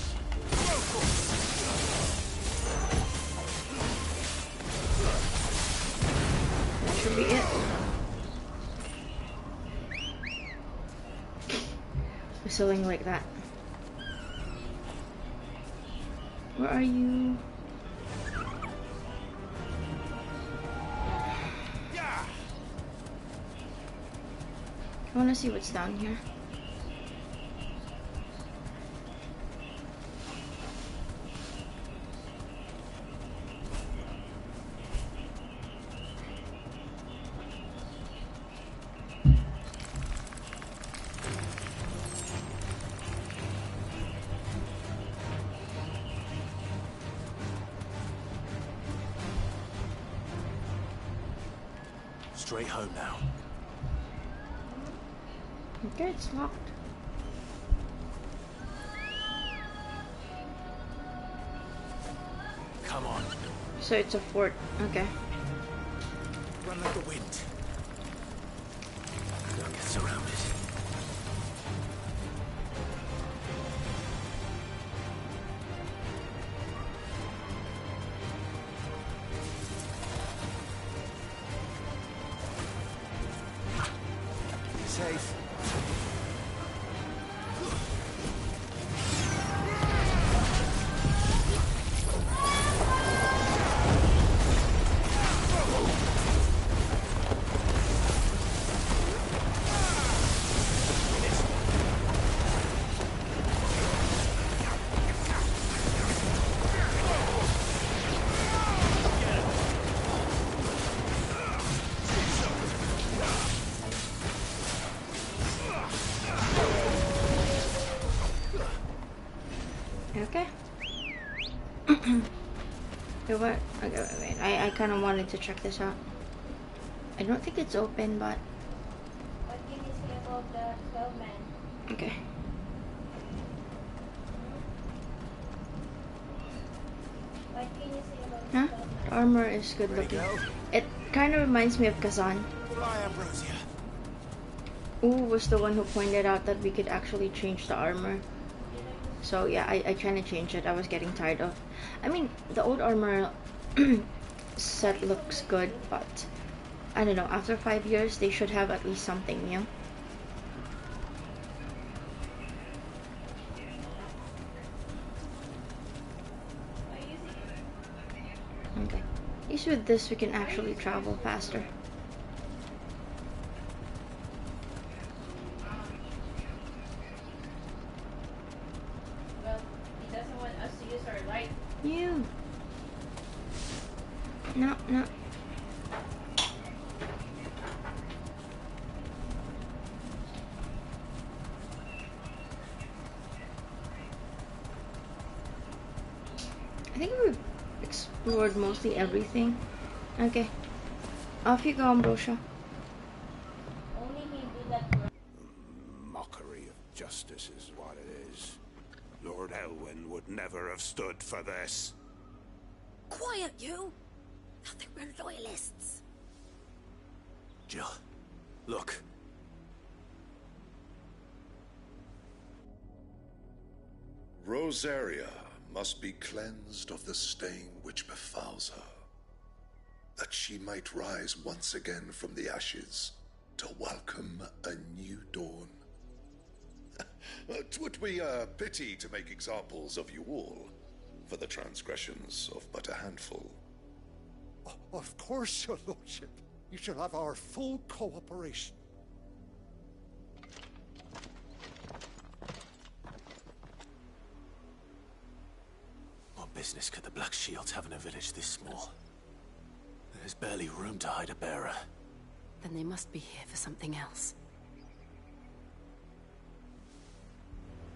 That should be it. Whistling like that. Where are you? I want to see what's down here. Straight home now. Okay, it's locked. Come on. So it's a fort. Okay. Run like the wind. Don't get surrounded. Safe. Okay. Okay, what? Okay, wait. I kind of wanted to check this out. I don't think it's open, but. What can you say about the 12 men? Okay. What can you say about Huh? the 12 men? The armor is good looking. It kind of reminds me of Kazan. Fly, Ambrosia. Ooh was the one who pointed out that we could actually change the armor. So yeah, I kind of changed it. I was getting tired of. I mean, the old armor set looks good, but I don't know. After 5 years, they should have at least something new. Okay. At least with this, we can actually travel faster. Well, he doesn't want us to use our light. You. No, no. I think we've explored mostly everything. Okay. Off you go, Ambrosia. Only he do that for Mockery of justice is what it is. Lord Elwyn would never have stood for this. Quiet, you! Nothing we're loyalists. Jill, look. Rosaria must be cleansed of the stain which befouls her, that she might rise once again from the ashes to welcome a new dawn. 'Twould be a pity to make examples of you all for the transgressions of but a handful. Of course, your lordship. You shall have our full cooperation. What business could the Black Shields have in a village this small? There's barely room to hide a bearer. Then they must be here for something else.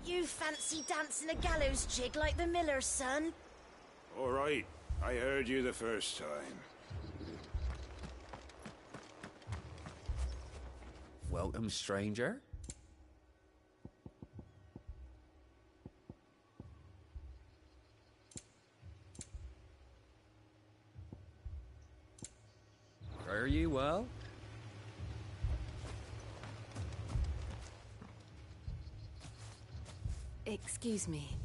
You fancy dancing a gallows jig like the miller's son? All right, I heard you the first time. Welcome, stranger. Fare you well? Excuse me,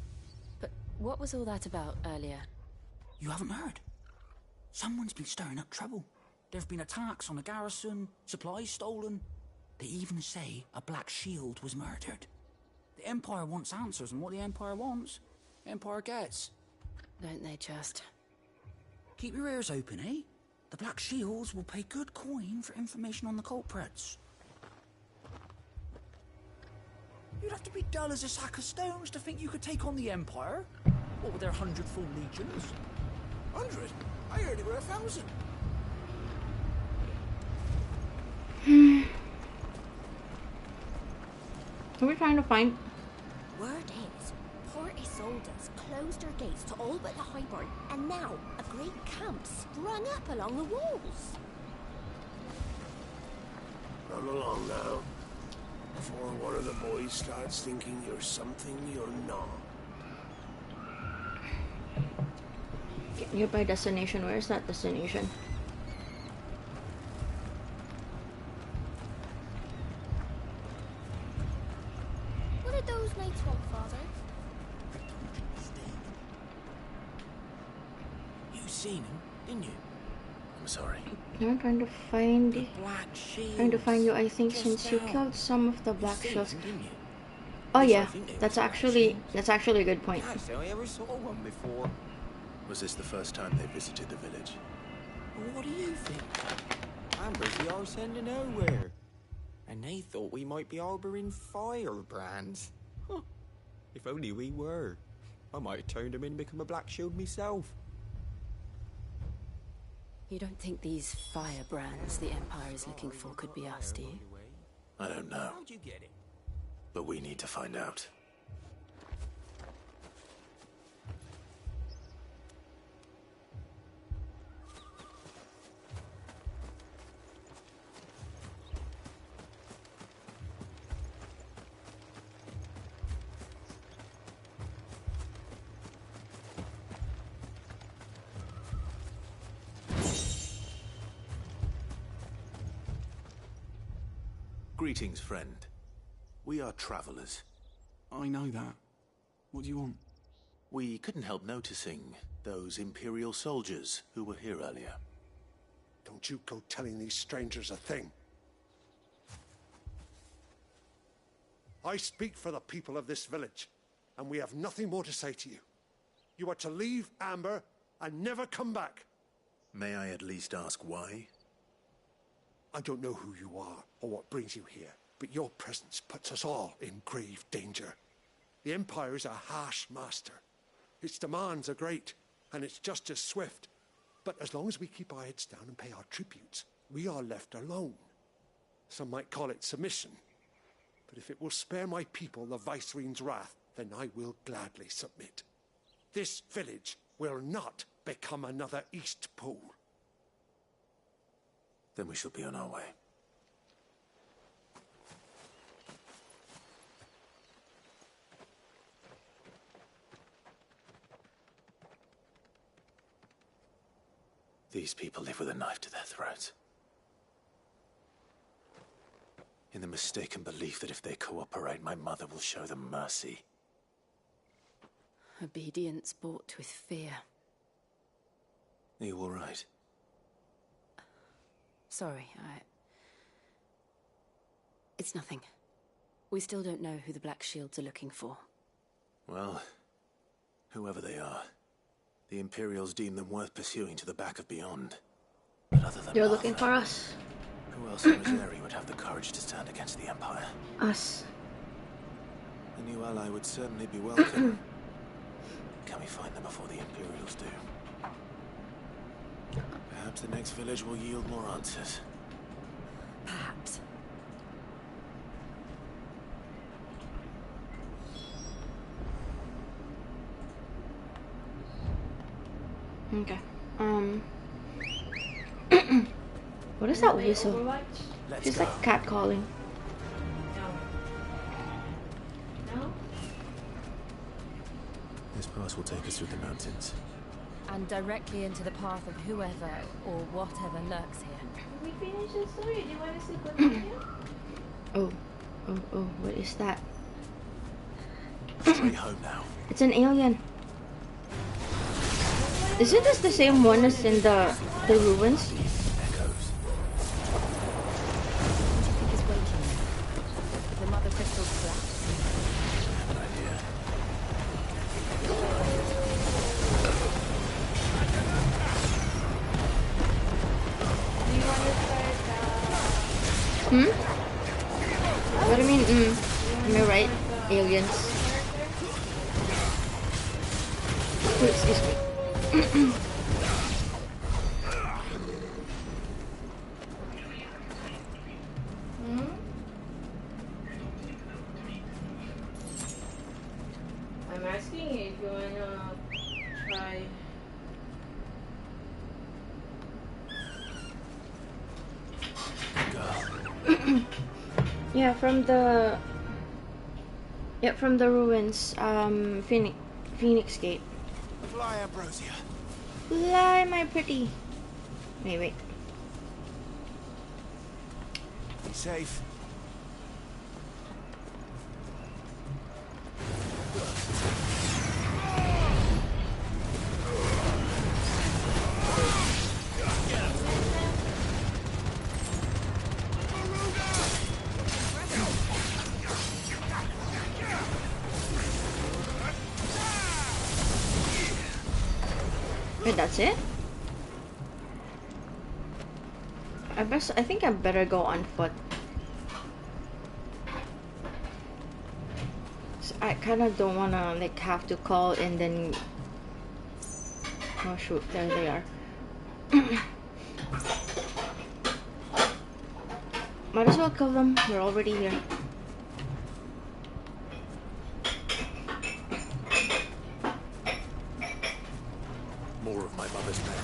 but what was all that about earlier? You haven't heard? Someone's been stirring up trouble. There've been attacks on the garrison, supplies stolen. They even say a Black Shield was murdered. The Empire wants answers, and what the Empire wants, the Empire gets. Don't they just? Keep your ears open, eh? The Black Shields will pay good coin for information on the culprits. You'd have to be dull as a sack of stones to think you could take on the Empire. What with their 100 full legions? 100? I heard it were 1,000. Are we trying to find? Word is, Port Isolde's closed her gates to all but the Highborn, and now a great camp sprung up along the walls. Run along now, before one of the boys starts thinking you're something you're not. Nearby destination. Where is that destination? What did those knights want, Father? You seen him, didn't you? I'm sorry. I'm trying to find The Black Shields. trying to find you. I think Just since you now. killed some of the Black seen Shields. them, didn't you? Oh Yes, I yeah, think they that's were Black actually Shields. a good point. Can't say I ever saw one before. Was this the first time they visited the village? Well, what do you think? Ambers are sending nowhere. And they thought we might be harboring firebrands. Huh. If only we were. I might have turned them in and become a Black Shield myself. You don't think these firebrands the Empire is looking for could be us, do you? I don't know, How'd you get it? but we need to find out. Greetings, friend. We are travelers. I know that. What do you want? We couldn't help noticing those Imperial soldiers who were here earlier. Don't you go telling these strangers a thing. I speak for the people of this village, and we have nothing more to say to you. You are to leave Amber and never come back. May I at least ask why? I don't know who you are or what brings you here, but your presence puts us all in grave danger. The Empire is a harsh master. Its demands are great, and its justice swift. But as long as we keep our heads down and pay our tributes, we are left alone. Some might call it submission. But if it will spare my people the Viceroy's wrath, then I will gladly submit. This village will not become another East Pole. Then we shall be on our way. These people live with a knife to their throats. In the mistaken belief that if they cooperate, my mother will show them mercy. Obedience bought with fear. Are you all right? Sorry, It's nothing. We still don't know who the Black Shields are looking for. Well, whoever they are, the Imperials deem them worth pursuing to the back of beyond. But other than They're looking for us. Who else in Rosary would have the courage to stand against the Empire? Us. A new ally would certainly be welcome. Can we find them before the Imperials do? Perhaps the next village will yield more answers. Perhaps. Okay. What is that whistle? It's like cat calling. No? This pass will take us through the mountains. And directly into the path of whoever or whatever lurks here. Did we finish the story? Do you want to see what we do? Oh, what is that? Straight home now. It's an alien. Isn't this the same one as in the ruins? Echoes. I think is waking. The mother crystal's collapsed. I have an idea. Do you want to start, What do you mean, Am I right? Aliens. Oh, excuse me. I'm asking you if you wanna try. Yeah, from the ruins, Phoenix Gate. Fly, Ambrosia. Fly, my pretty. Wait. Be safe. Wait, that's it? I think I better go on foot. So I kind of don't wanna like have to call and then. Oh shoot! There they are. Might as well kill them. They're already here. More of my mother's men.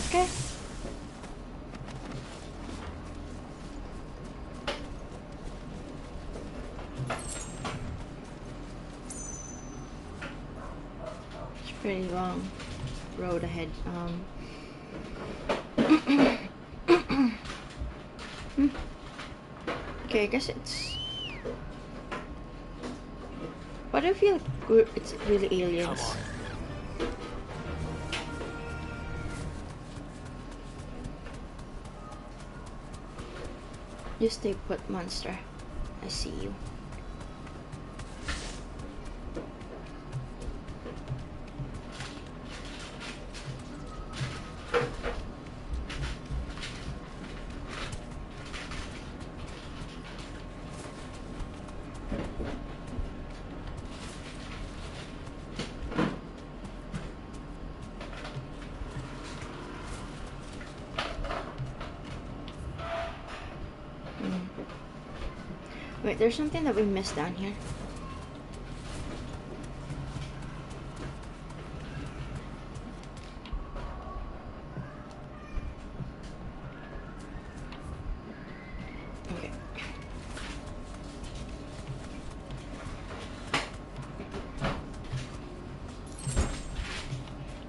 Okay. It's pretty long road ahead. Okay, I guess it's. What if it's really aliens? Come on. You stay put, monster. I see you. Wait, there's something that we missed down here. Okay.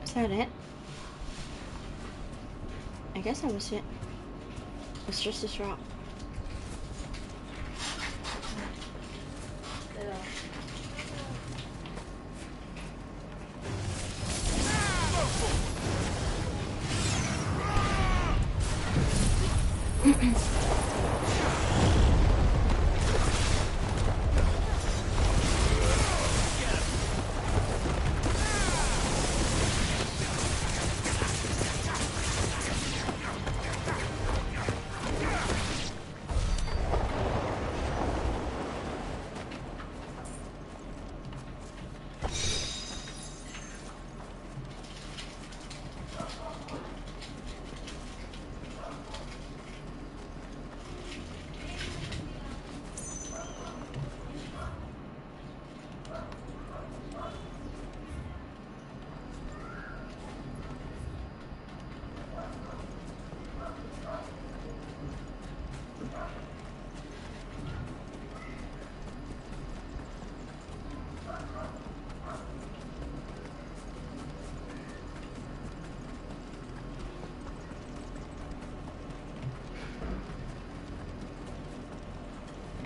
Is that it? I guess that was it. It's just this rock.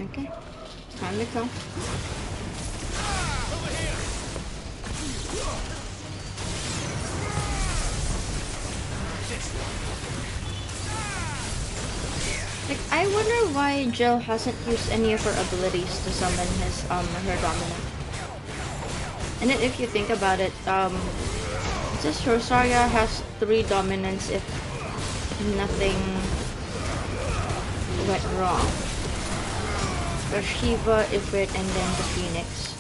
Okay, time to go. Like, I wonder why Jill hasn't used any of her abilities to summon his her dominant. And then if you think about it, this Rosaria has 3 dominants if nothing went wrong. Or Shiva, Ifrit, and then the Phoenix.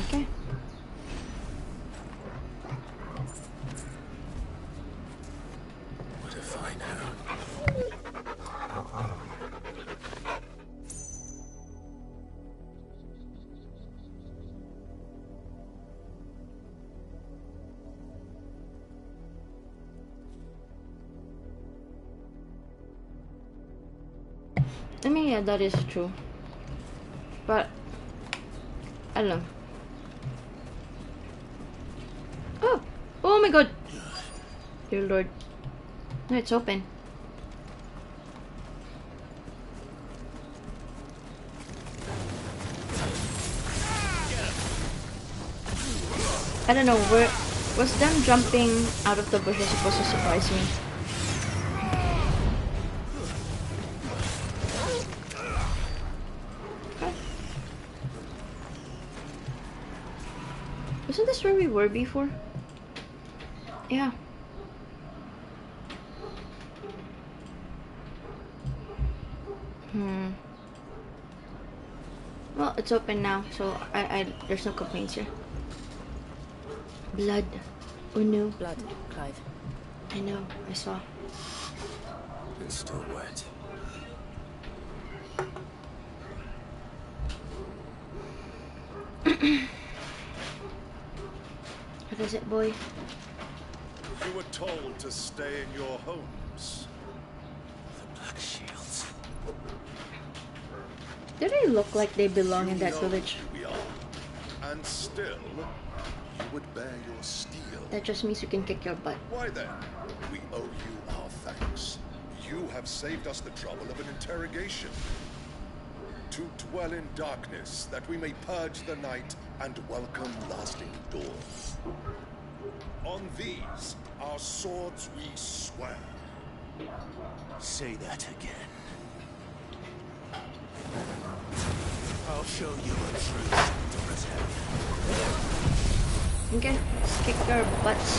Okay. What if I know? I mean, yeah, that is true. But, I don't know. Oh! Oh my god! Dear lord. No, it's open. I don't know, was them jumping out of the bushes supposed to surprise me? Wasn't this where we were before? Yeah. Well, it's open now, so there's no complaints here. Blood. Oh no. Blood, Clive. I know, I saw. It's still wet. What is it, boy? You were told to stay in your homes. The Black Shields. Do they look like they belong in that You know village? who we are, and still you would bear your steel. That just means you can kick your butt. Why then, we owe you our thanks. You have saved us the trouble of an interrogation. To dwell in darkness, that we may purge the night and welcome lasting dawn. On these, our swords we swear. Say that again. I'll show you a true Santorizarian. Okay, let's kick your butts.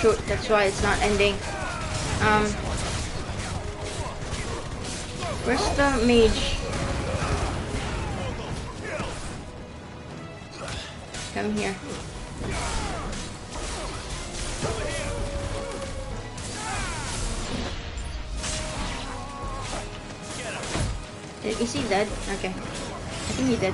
Shoot, that's why it's not ending. Where's the mage? Come here. Is he dead? Okay. I think he did.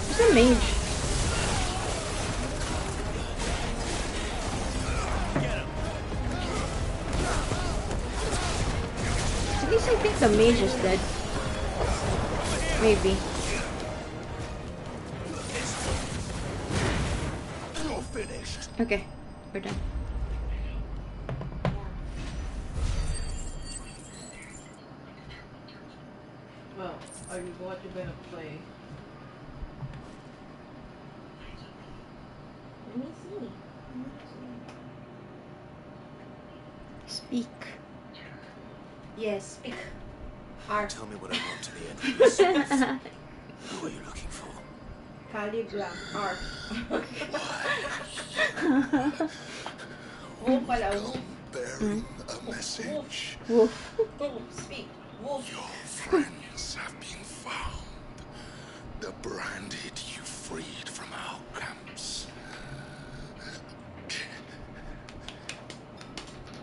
Who's the mage? At least I think the mage is dead. Maybe. You're finished. Okay, we're done. Well, are you what you're gonna play? Let me see. Speak. Yes, speak. Tell me what I want to the end of this. Who are you looking for? Calligram. R. Wolf pala. Wolf. Bearing a message. Wolf. Speak. Wolf. Your friends have been found. The branded you freed from our camps.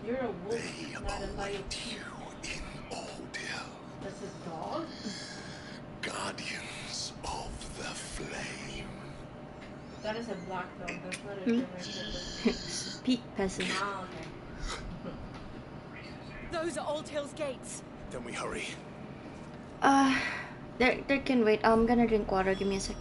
You're a wolf, They not a lion. await you in ordeal. That's his dog? Guardians of the flame. That is a black dog. That's not a German. Speak, peasant. Ah, okay. Those are Old Hill's gates. Then we hurry. There can wait. I'm gonna drink water. Give me a sec.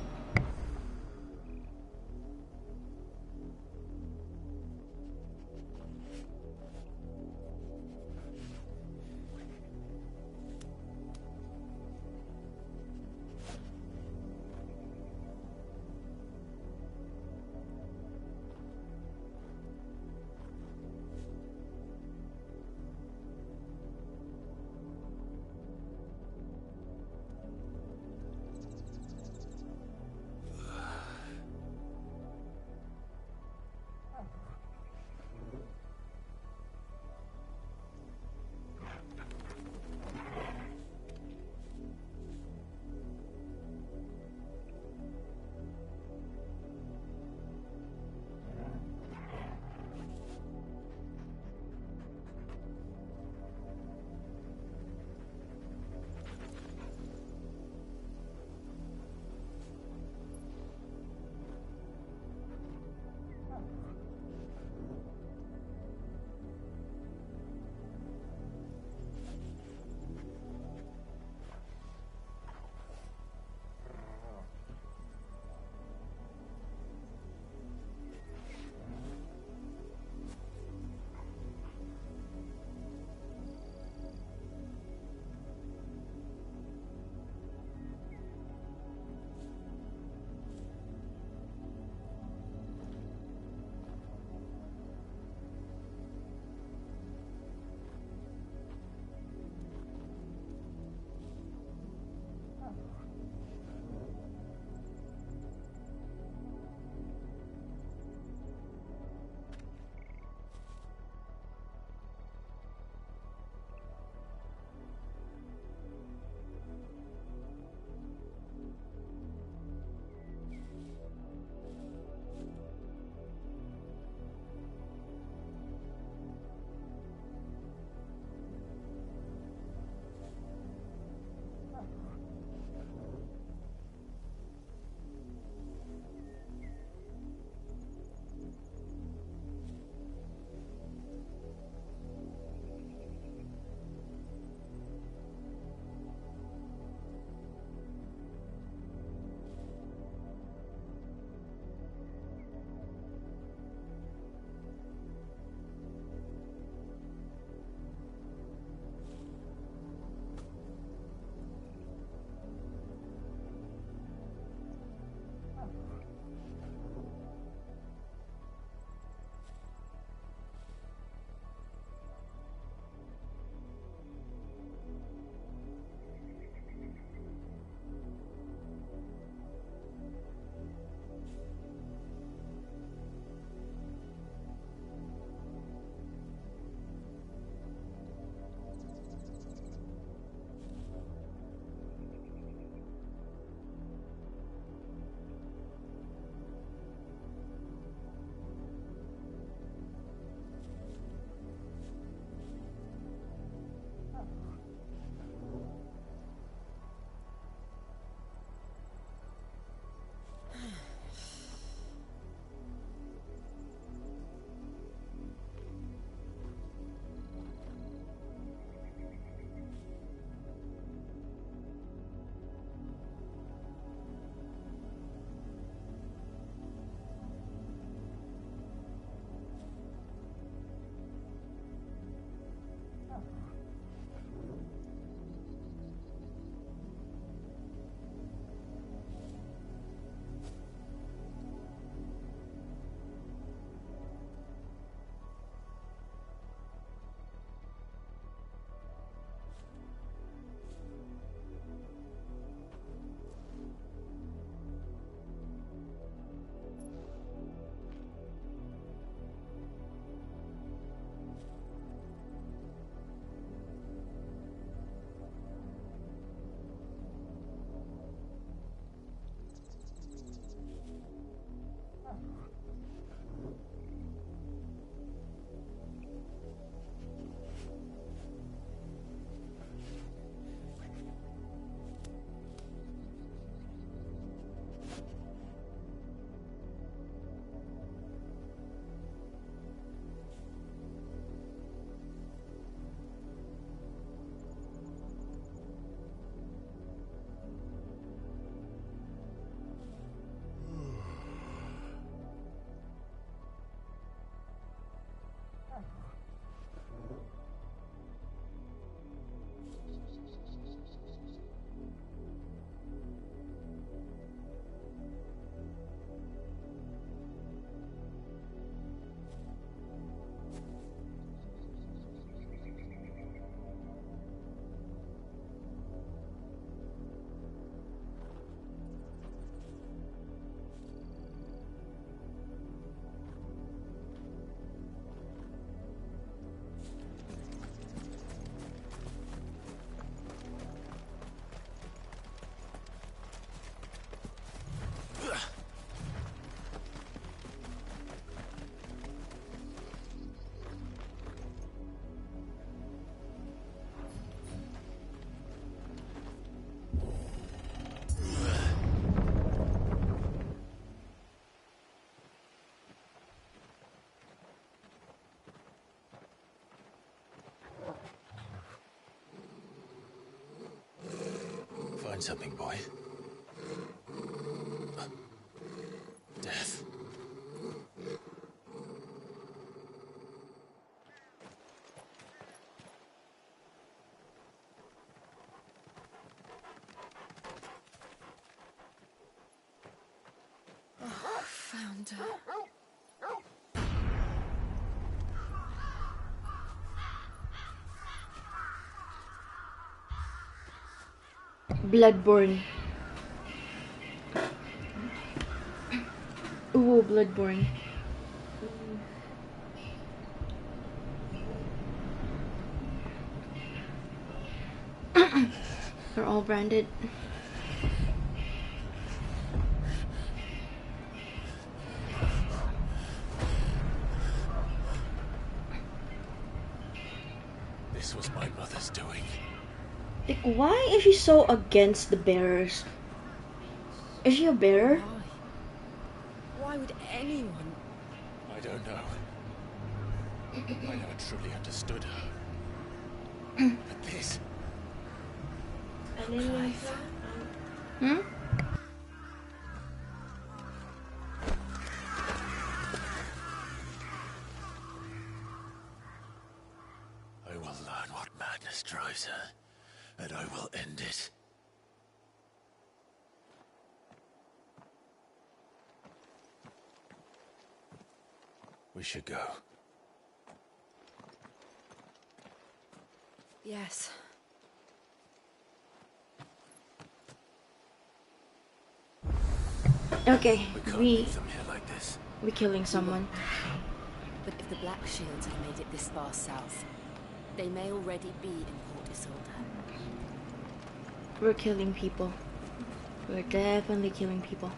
find something, boy. Death. Oh, found her. Bloodborne. Ooh, Bloodborne. They're all branded. This was my mother's doing. Like, why is she so against the bearers? Is she a bearer? Why would anyone? I don't know. I never truly understood her. But this... Hmm? I will learn what madness drives her, and I will end it. We should go. Yes. Okay, leave them here like this. we're killing someone. But if the Black Shields have made it this far south, they may already be in Port Isolde. We're killing people. We're definitely killing people.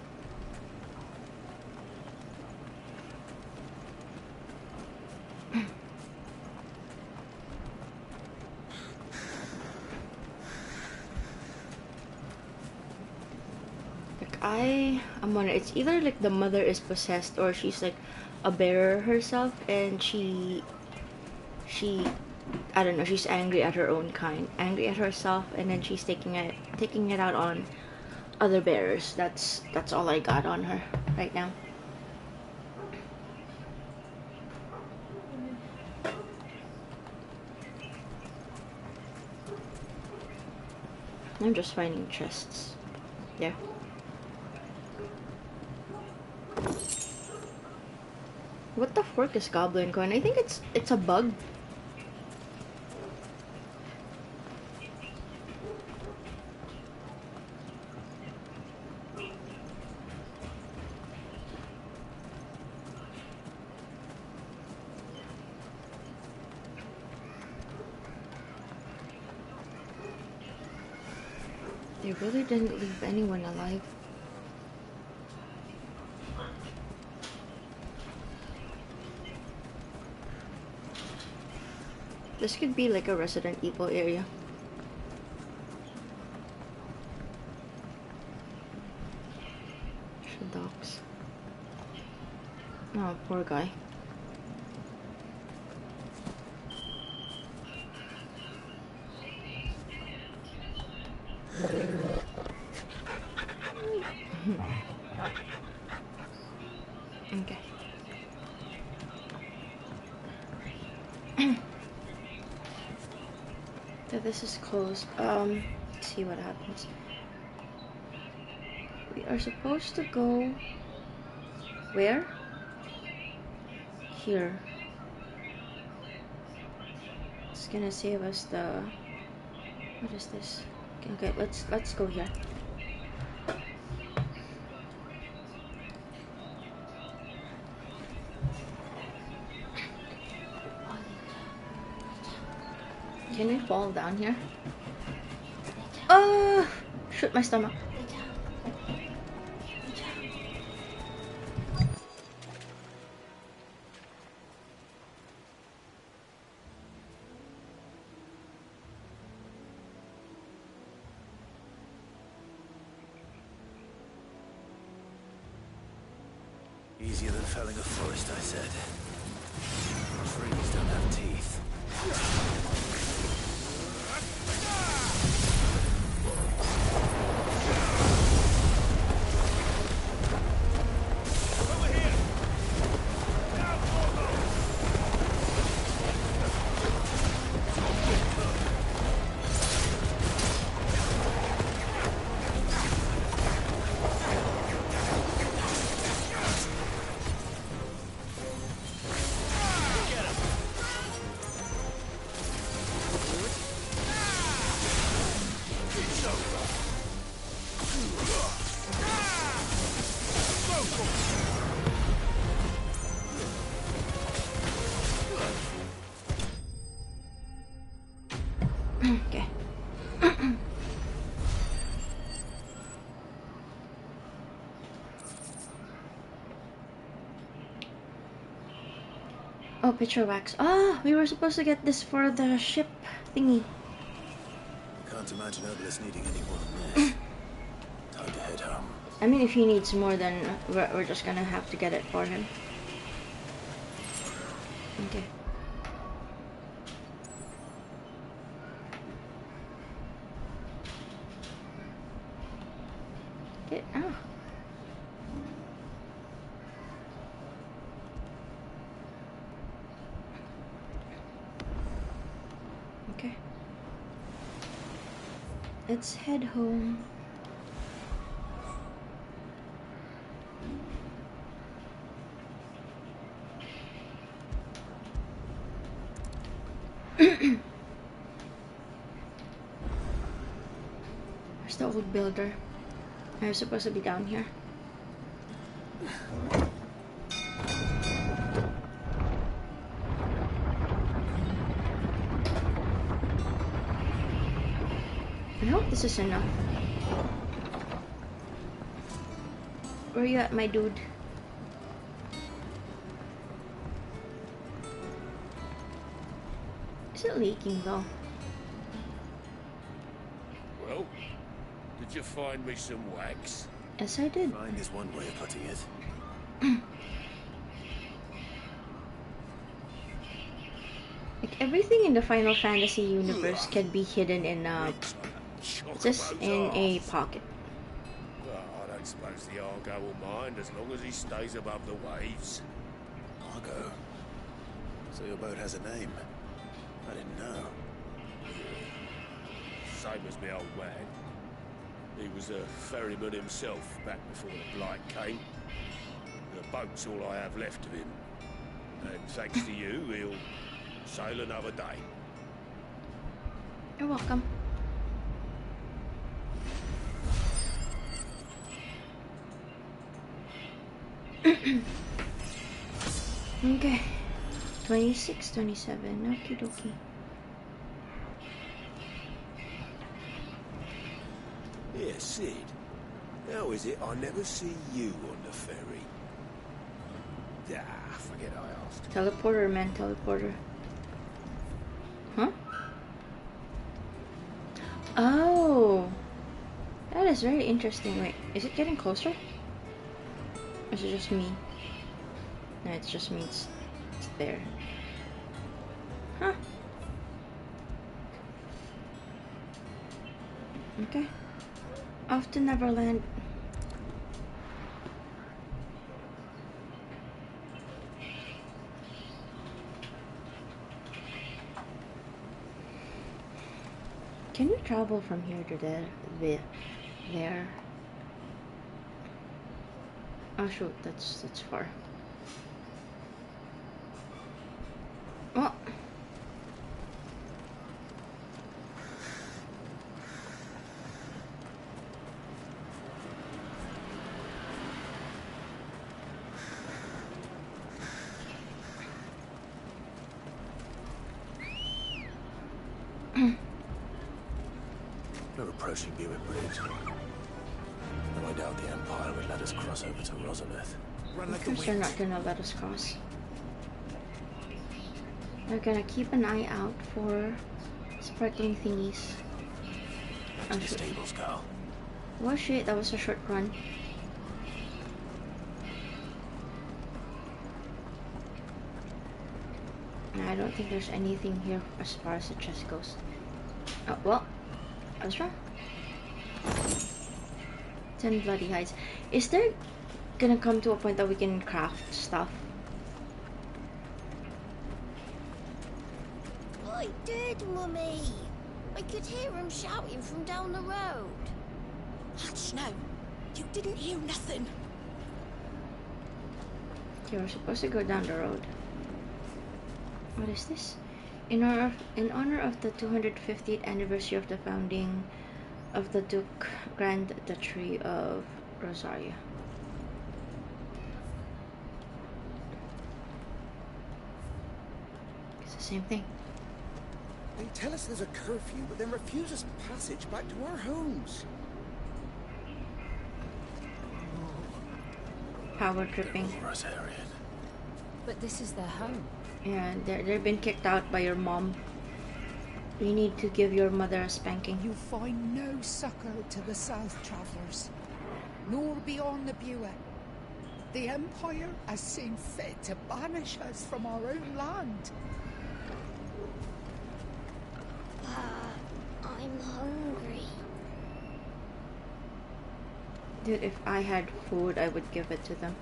I'm wondering, it's either like the mother is possessed or she's like a bearer herself, and she I don't know, she's angry at her own kind, angry at herself, and then she's taking it out on other bearers. That's all I got on her right now. I'm just finding chests. There. What the fork is Goblin Coin? I think it's a bug. They really didn't leave anyone alive. This could be like a Resident Evil area. Dogs. Oh, poor guy. Okay. So this is closed. Let's see what happens. We are supposed to go where? Here. It's gonna save us the, what is this? Okay, let's go here. Can we fall down here? Oh, shoot my stomach. Easier than felling a forest, I said. Trees don't have teeth. Okay. Oh, picture wax. Ah, we were supposed to get this for the ship thingy. Can't imagine Obelus needing any more than this. Time to head home. I mean, if he needs more, then we're just gonna have to get it for him. Okay. Get out. Okay. Let's head home. Where's the old builder? I was supposed to be down here. I hope this is enough. Where you at, my dude? Is it leaking though? Well, did you find me some wax? Yes, I did. Find is one way of putting it. Like everything in the Final Fantasy universe can be hidden in just in a pocket. Well, I don't suppose the Argo will mind as long as he stays above the waves. Argo? So your boat has a name? I didn't know. Same as my old man. He was a ferryman himself back before the Blight came. The boat's all I have left of him. And thanks to you, he'll sail another day. You're welcome. Okay. 26, 27. Okie dokie. Yeah, Sid. How is it I never see you on the ferry? Ah, forget I asked. Teleporter, man, teleporter. Huh? Oh! That is very interesting. Wait, is it getting closer? Or is it just me? No, it's just me. It's there. Huh. Okay. Off to Neverland. Can you travel from here to there? Oh shoot, that's far. Oh. We're approaching Buick Bridge. No, I doubt the Empire would let us cross over to Rosalith. Of course they're not gonna let us cross. They're gonna keep an eye out for sparkling thingies. Oh, shit. Stables, Carl. Oh shit, that was a short run. No, I don't think there's anything here as far as the chest goes. Oh, well, I was wrong. 10 bloody hides. Is there gonna come to a point that we can craft stuff? I did, Mummy. I could hear him shouting from down the road. Hush now. You didn't hear nothing. Okay, we're supposed to go down the road. What is this? In honor of the 250th anniversary of the founding of the Grand Duchy of Rosaria. It's the same thing. They tell us there's a curfew, but then refuse us passage back to our homes. Power tripping. But this is their home. Yeah, they've been kicked out by your mom. You need to give your mother a spanking. You find no succor to the South Travellers, nor beyond the Bua. The Empire has seen fit to banish us from our own land. I'm hungry. Dude, if I had food, I would give it to them.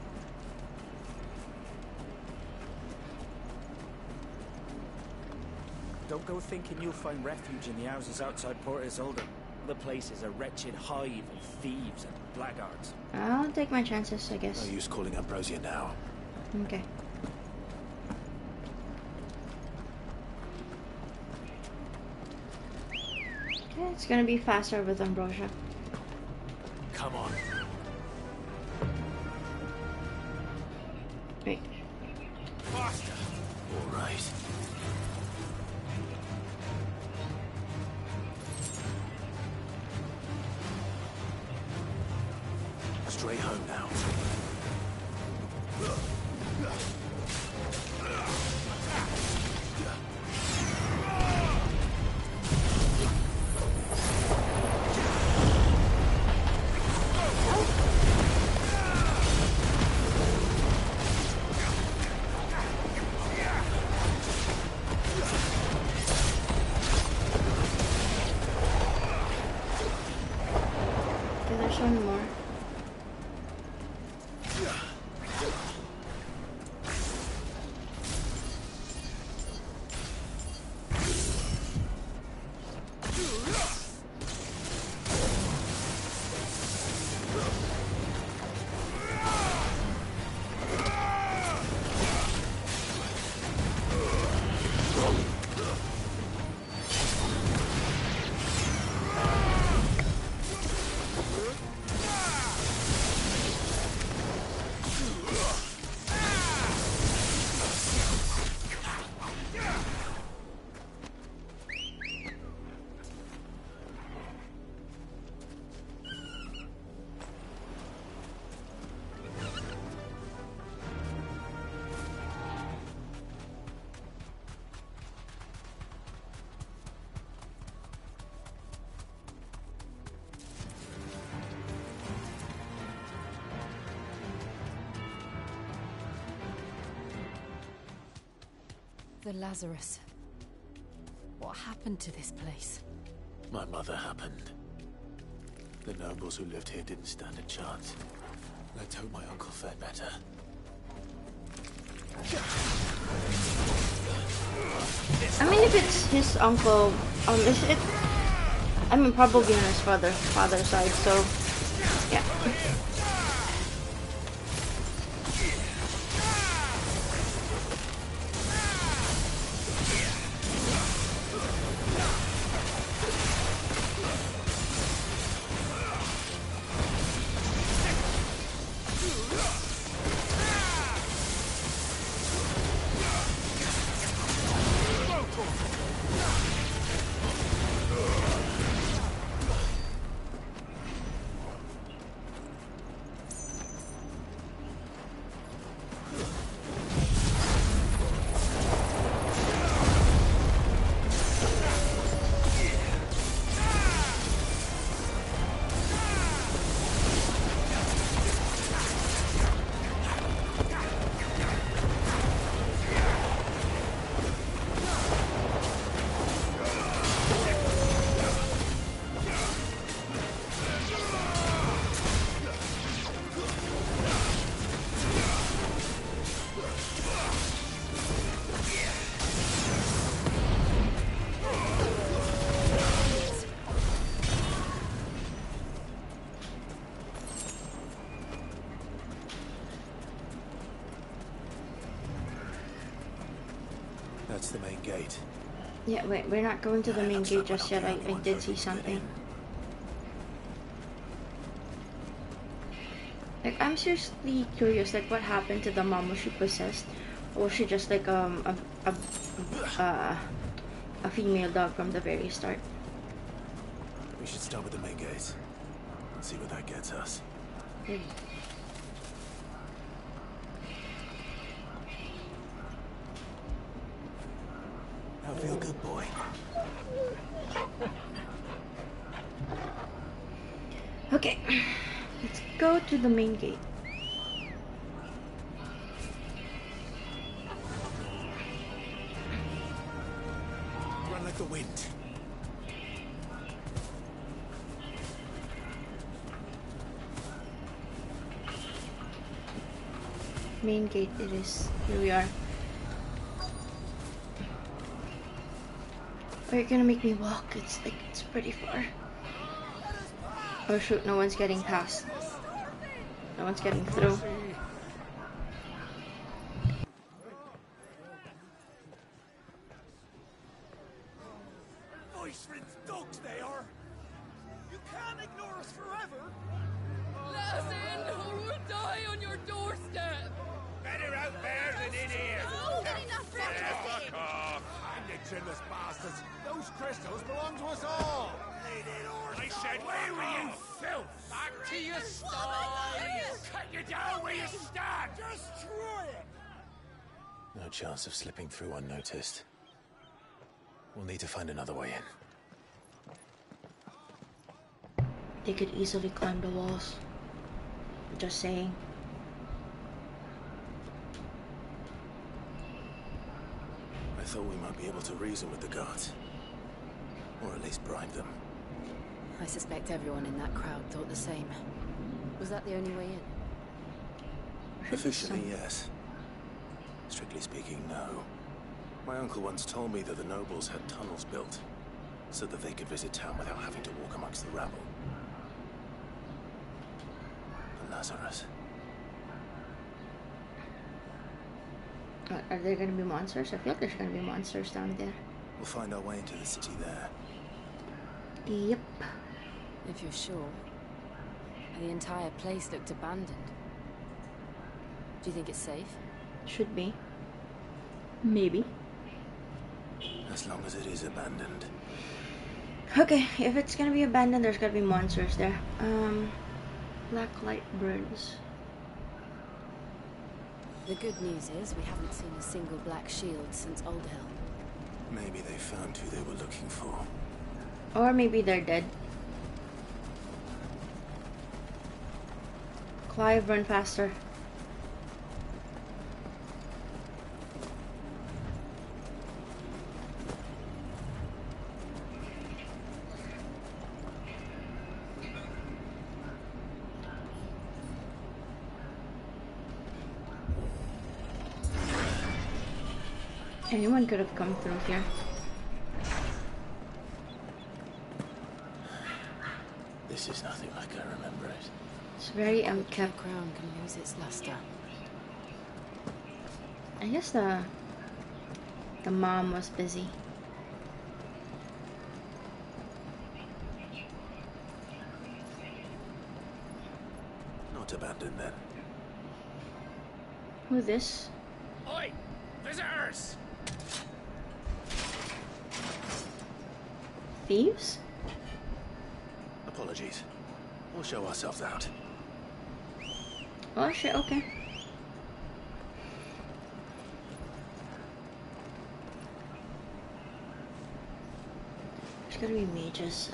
Don't go thinking you'll find refuge in the houses outside Port Isolde. The place is a wretched hive of thieves and blackguards. I'll take my chances, I guess. No use calling Ambrosia now. Okay. Okay, it's gonna be faster with Ambrosia. Come on. Wait. Faster. All right. Straight home now. Okay, there's one more. The Lazarus. What happened to this place? My mother happened. The nobles who lived here didn't stand a chance. Let's hope my uncle fared better. I mean, if it's his uncle, is it? I mean, probably on his father's side. So, yeah. That's the main gate. Yeah, wait, we're not going to the main gate just yet. I did see something. Like, I'm seriously curious, like, what happened to the mom? Was she possessed? Or was she just like, a female dog from the very start. We should start with the main gate and see what that gets us. Now feel good, boy. Okay, let's go to the main gate. Run like the wind. Main gate it is. Here we are. Oh, you're gonna make me walk. It's pretty far. Oh shoot, no one's getting past. No one's getting through. Voice-rinsed dogs they are! You can't ignore us forever! Let us in, or we'll die on your doorstep! Better out there than in here! Fuck off! And you chinless bastards! Those crystals belong to us all! I said, where were you, filth? Back to your sties! Cut you down where you stand! Destroy it! No chance of slipping through unnoticed. We'll need to find another way in. They could easily climb the walls. Just saying. I thought we might be able to reason with the guards. Or at least bribe them. I suspect everyone in that crowd thought the same. Was that the only way in? Officially, yes. Strictly speaking, no. My uncle once told me that the nobles had tunnels built, so that they could visit town without having to walk amongst the rabble. And Lazarus. Are there gonna be monsters? I feel like there's gonna be monsters down there. We'll find our way into the city there. Yep. If you're sure. The entire place looked abandoned. Do you think it's safe? Should be. Maybe. As long as it is abandoned. Okay, if it's gonna be abandoned, there's gotta be monsters there. Black light burns. The good news is we haven't seen a single black shield since Old Hill. Maybe they found who they were looking for. Or maybe they're dead. Clive, run faster. Anyone could have come through here. This is nothing like I remember it. It's very kept. The crown can lose its luster. I guess the mom was busy. Not abandoned then. Who this? Oi! Visitors! Thieves? Apologies. We'll show ourselves out. Oh shit, okay. There's gotta be mages.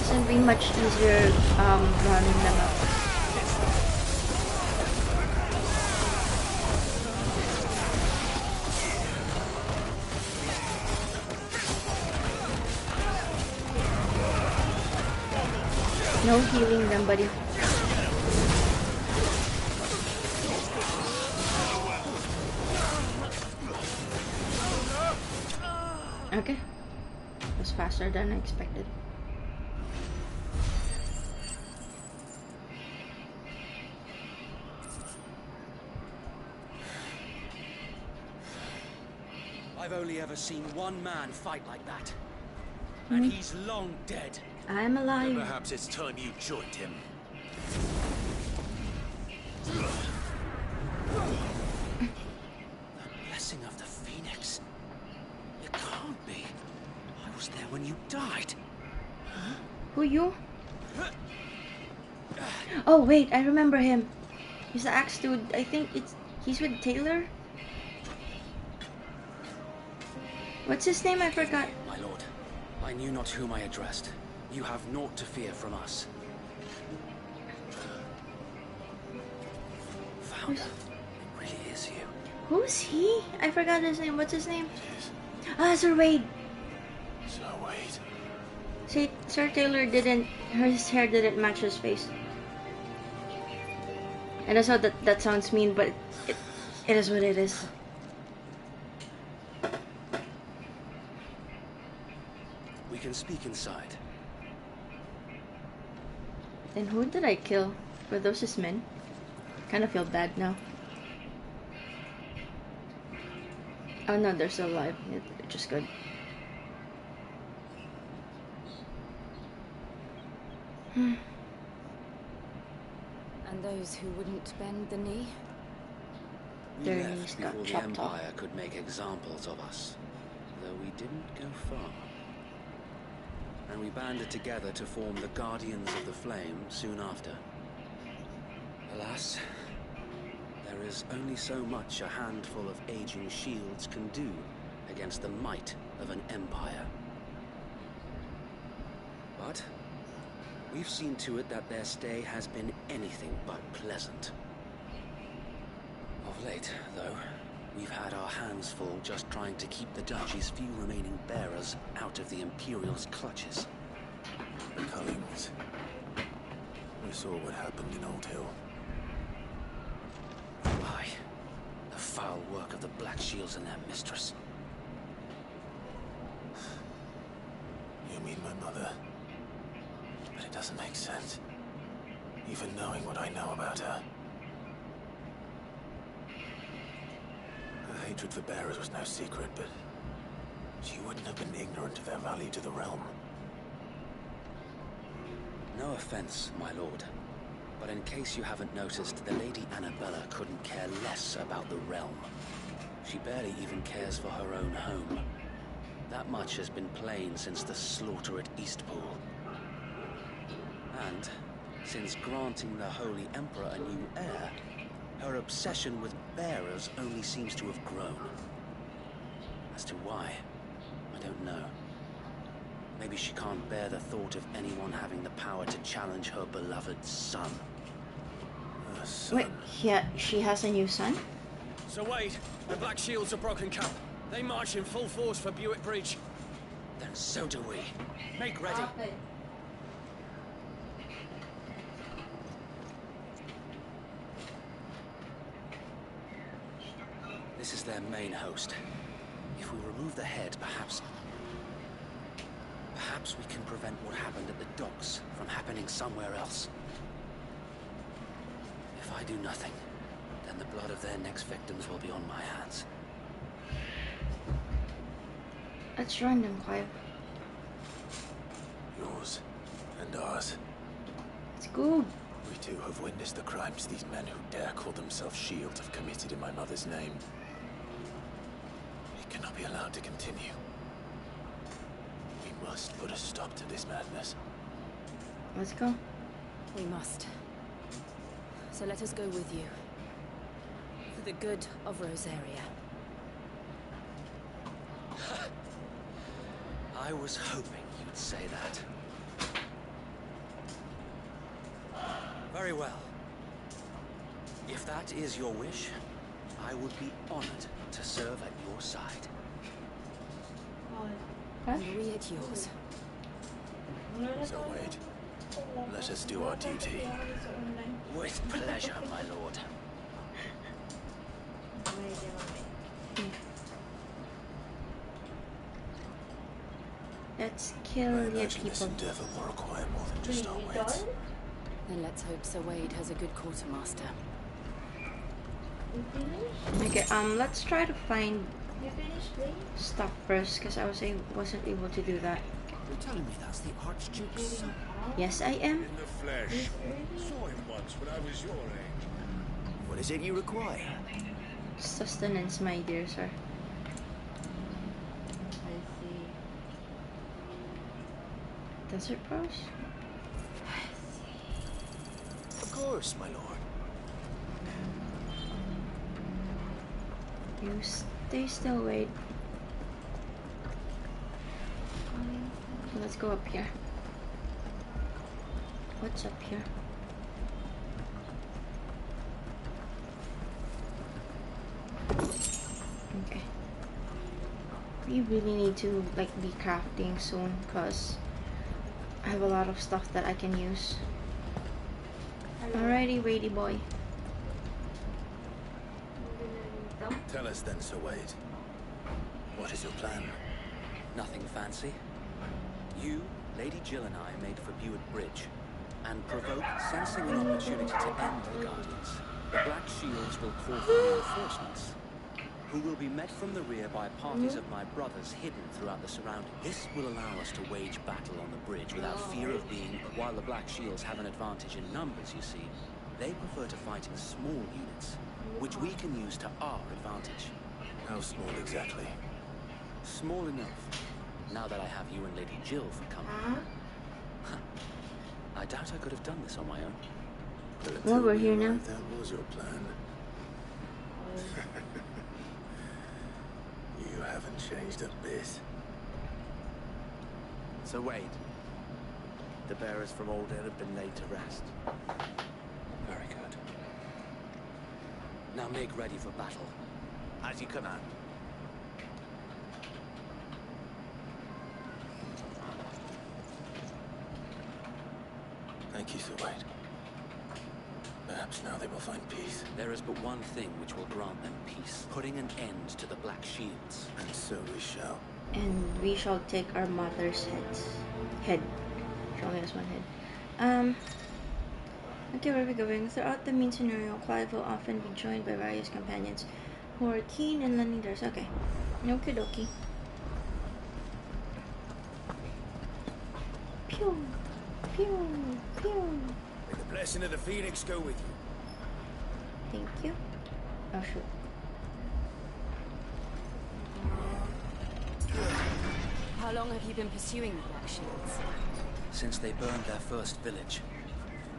Isn't be much easier rounding them up. No healing them, buddy. Okay. It was faster than I expected. I've only ever seen one man fight like that. And he's long dead. I'm alive. Perhaps it's time you joined him. The blessing of the Phoenix. It can't be. I was there when you died. Who you? Oh wait, I remember him. He's the axe dude. I think he's with Taylor. What's his name? I forgot. My lord, I knew not whom I addressed. You have naught to fear from us. Found her. It really is you. Who's he? I forgot his name. What's his name? Ah, Sir Wade. Sir Wade. See, Sir Taylor didn't. His hair didn't match his face. And I know that sounds mean, but it is what it is. We can speak inside. Then who did I kill? Were those his men? Kind of feel bad now. Oh no, they're still alive. Which is good. And those who wouldn't bend the knee? We Their left knees got before the chopped off. Empire could make examples of us, though we didn't go far. And we banded together to form the Guardians of the Flame soon after. Alas, there is only so much a handful of aging shields can do against the might of an empire. But we've seen to it that their stay has been anything but pleasant. Of late, though, we've had our hands full just trying to keep the Duchy's few remaining bearers out of the Imperial's clutches. The Cullings. We saw what happened in Old Hill. Aye. The foul work of the Black Shields and their mistress. You mean my mother? But it doesn't make sense. Even knowing what I know about her. Her hatred for bearers was no secret, but she wouldn't have been ignorant of their value to the realm. No offense, my lord, but in case you haven't noticed, the Lady Annabella couldn't care less about the realm. She barely even cares for her own home. That much has been plain since the slaughter at Eastpool. And since granting the Holy Emperor a new heir, her obsession with bearers only seems to have grown. As to why, I don't know. Maybe she can't bear the thought of anyone having the power to challenge her beloved son. Her son? Wait, she has a new son? So Wade, the Black Shields have broken camp. They march in full force for Buick Bridge. Then so do we. Make ready. This is their main host. If we remove the head, perhaps we can prevent what happened at the docks from happening somewhere else. If I do nothing, then the blood of their next victims will be on my hands. Let's join them, Clive. Yours and ours. It's good. We too have witnessed the crimes these men who dare call themselves shields have committed in my mother's name. It cannot be allowed to continue. We must put a stop to this madness. Let's go. We must. So let us go with you. For the good of Rosaria. I was hoping you'd say that. Very well. If that is your wish, I would be honored to serve at your side. And we at yours. So Wade, let us do our duty. With pleasure, my lord. Let's kill I the imagine this people. endeavor will require more than just our wits. Then let's hope Sir Wade has a good quartermaster. Okay, let's try to find stuff first, because wasn't able to do that. You're telling me that's the Archduke's son? Yes, I am. In the flesh. Saw him once when I was your age. What is it you require? Sustenance, my dear sir. I see. Desert Bros? Of course, my lord. You stay still, wait. Let's go up here. What's up here? Okay. We really need to like be crafting soon because I have a lot of stuff that I can use. Alrighty, Wady boy. Tell us then, Sir Wade. What is your plan? Nothing fancy. You, Lady Jill and I made for Buett Bridge, and provoked, sensing an opportunity to end the Guardians. The Black Shields will call for reinforcements, who will be met from the rear by parties of my brothers hidden throughout the surroundings. This will allow us to wage battle on the bridge without fear of being... While the Black Shields have an advantage in numbers, you see, they prefer to fight in small units, which we can use to our advantage. How small exactly? Small enough, now that I have you and Lady Jill for company. I doubt I could have done this on my own. Well, we're here now. That was your plan. You haven't changed a bit. So Wade, the bearers from Old Inn have been laid to rest. Very good. Now make ready for battle. As you command. Thank you, Sir Wade. Perhaps now they will find peace. There is but one thing which will grant them peace. Putting an end to the Black Shields. And so we shall. And we shall take our mother's head. She only has one head. Okay, where are we going? Throughout the main scenario, Clive will often be joined by various companions who are keen in lending theirs. Okay. Okie dokie. Pew! Pew! Pew! May the blessing of the Phoenix go with you. Thank you. Oh, shoot. How long have you been pursuing the Black Shields? Since they burned their first village,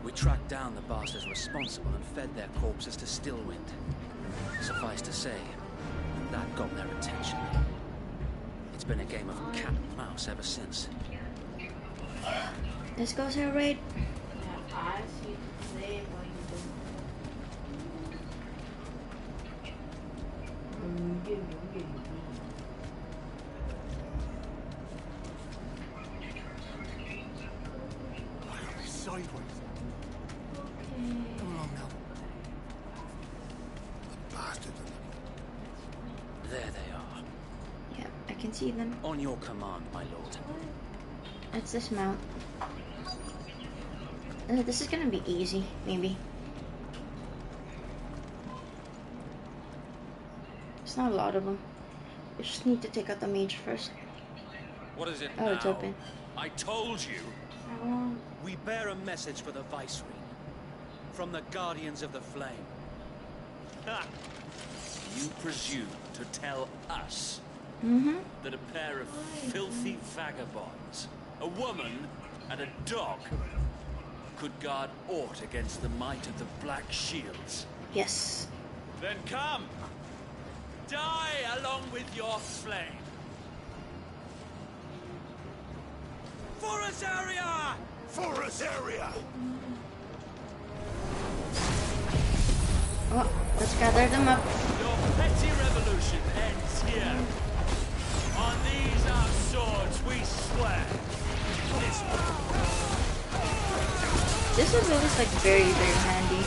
we tracked down the bastards responsible and fed their corpses to Stillwind. Suffice to say, that got their attention. It's been a game of cat and mouse ever since. Let's go, Sir Raid. I see play what you do. Sideways. Come along now. The bastards. There they are. Yeah, I can see them. On your command, my lord. Let's dismount. This is gonna be easy, maybe. It's not a lot of them. We just need to take out the mage first. What is it Oh, it's open. I told you. Oh. We bear a message for the Viceroy. From the Guardians of the Flame. Ha! You presume to tell us that a pair of filthy vagabonds, a woman and a dog, could guard aught against the might of the Black Shields? Yes. Then come! Die along with your flame! For us area! For us area! Oh, let's gather them up. Your petty revolution ends here. On these our swords we swear. This is always like very, very handy.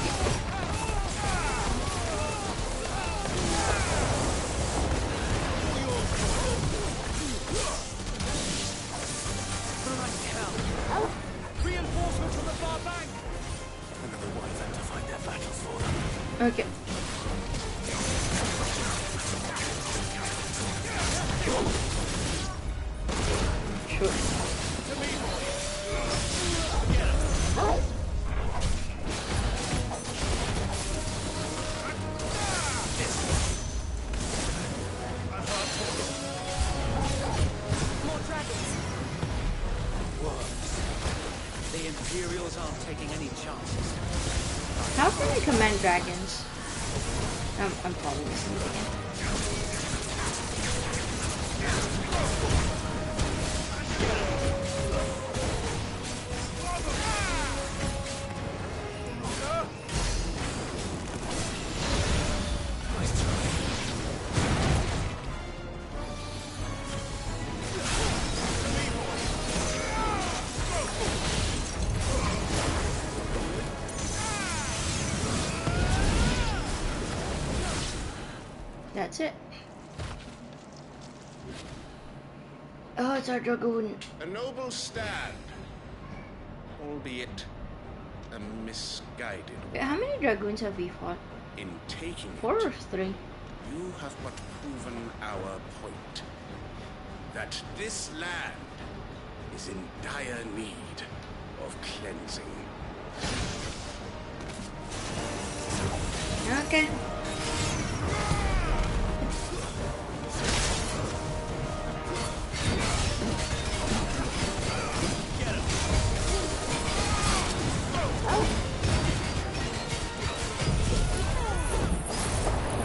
Reinforcements from the far bank! Another one of them to fight their battles for them. Okay. Sure. The Imperials aren't taking any chances. How can I command dragons? I'm probably missing it again. That's it. Oh, it's our dragoon. A noble stand, albeit a misguided Wait, how many dragoons have we fought? in taking 4 it. or 3? You have but proven our point. That this land is in dire need of cleansing. Okay.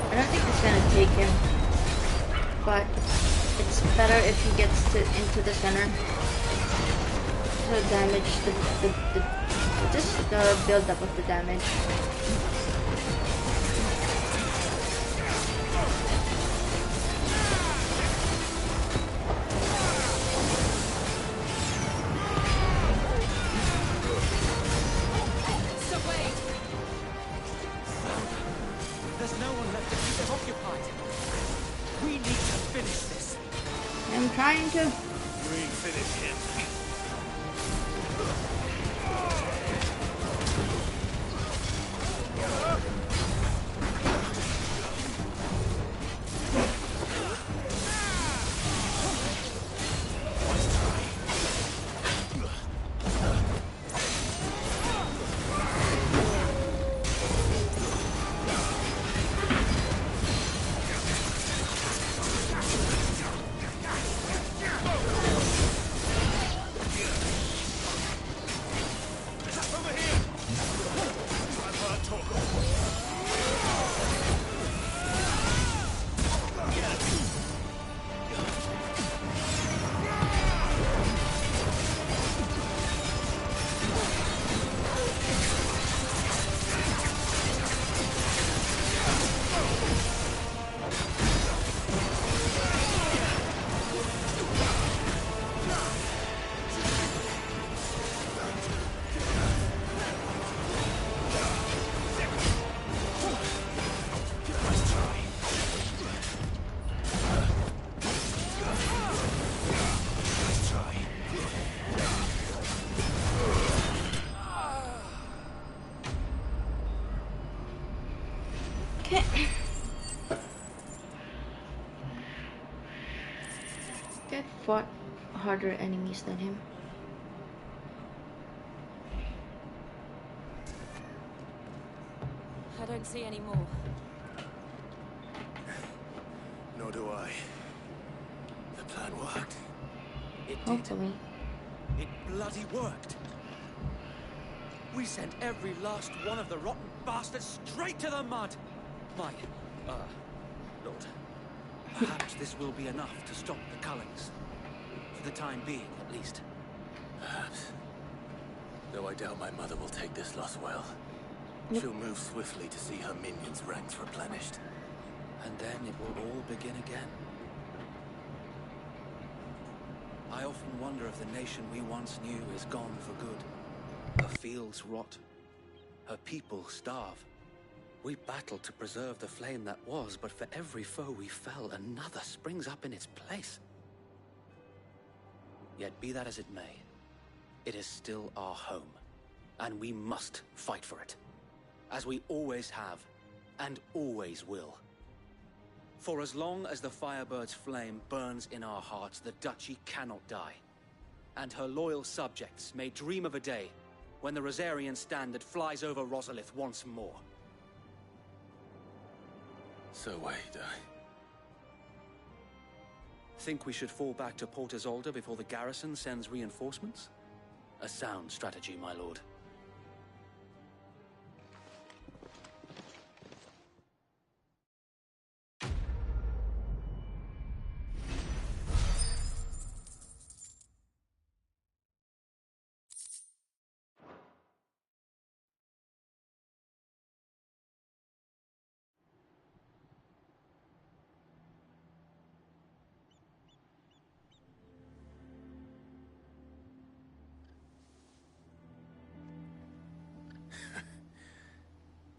I don't think it's gonna take him, but it's better if he gets into the center to damage the build up of the damage. So wait! There's no one left to keep them occupied. We need to finish this. I'm trying to. We finish him. I fought harder enemies than him. I don't see any more. Nor do I. The plan worked. It did. Hopefully. It bloody worked. We sent every last one of the rotten bastards straight to the mud. My, Lord. Perhaps this will be enough to stop the Cullings. For the time being, at least. Perhaps. Though I doubt my mother will take this loss well. She'll move swiftly to see her minions' ranks replenished. And then it will all begin again. I often wonder if the nation we once knew is gone for good. Her fields rot. Her people starve. We battled to preserve the flame that was, but for every foe we fell, another springs up in its place. Yet be that as it may, it is still our home, and we must fight for it, as we always have, and always will. For as long as the Firebird's flame burns in our hearts, the Duchy cannot die, and her loyal subjects may dream of a day when the Rosarian standard flies over Rosalith once more. So wait, Think we should fall back to Port Isolde before the garrison sends reinforcements? A sound strategy, my lord.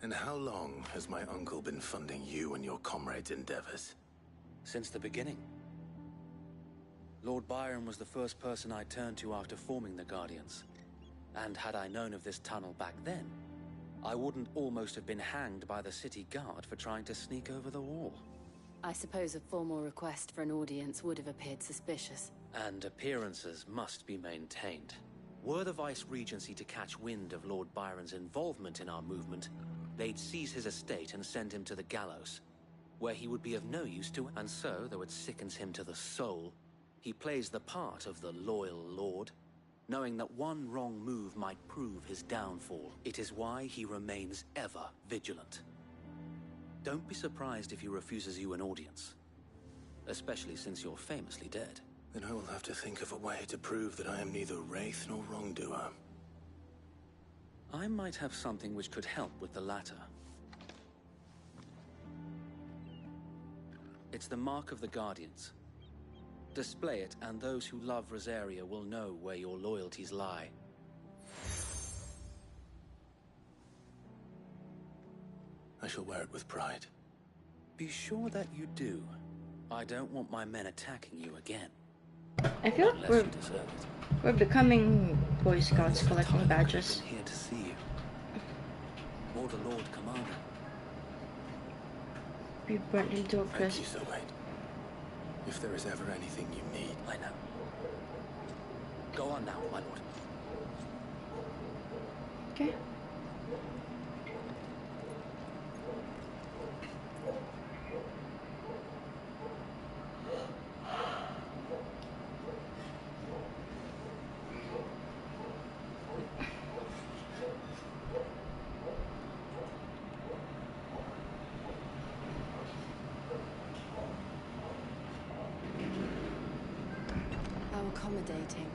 And how long has my uncle been funding you and your comrades' endeavors? Since the beginning. Lord Byron was the first person I turned to after forming the Guardians. And had I known of this tunnel back then, I wouldn't almost have been hanged by the city guard for trying to sneak over the wall. I suppose a formal request for an audience would have appeared suspicious. And appearances must be maintained. Were the Vice-Regency to catch wind of Lord Byron's involvement in our movement, they'd seize his estate and send him to the gallows, where he would be of no use to, and so, though it sickens him to the soul, he plays the part of the loyal lord, knowing that one wrong move might prove his downfall. It is why he remains ever vigilant. Don't be surprised if he refuses you an audience, especially since you're famously dead. Then I will have to think of a way to prove that I am neither wraith nor wrongdoer. I might have something which could help with the latter. It's the mark of the Guardians. Display it, and those who love Rosaria will know where your loyalties lie. I shall wear it with pride. Be sure that you do. I don't want my men attacking you again. I feel like we're becoming Boy Scouts collecting badges. I've been here to see you. Or the Lord Commander. Be burnt into a crisp. Thank you, Sir Wade. If there is ever anything you need... I know. Go on now, my lord. Okay. How accommodating.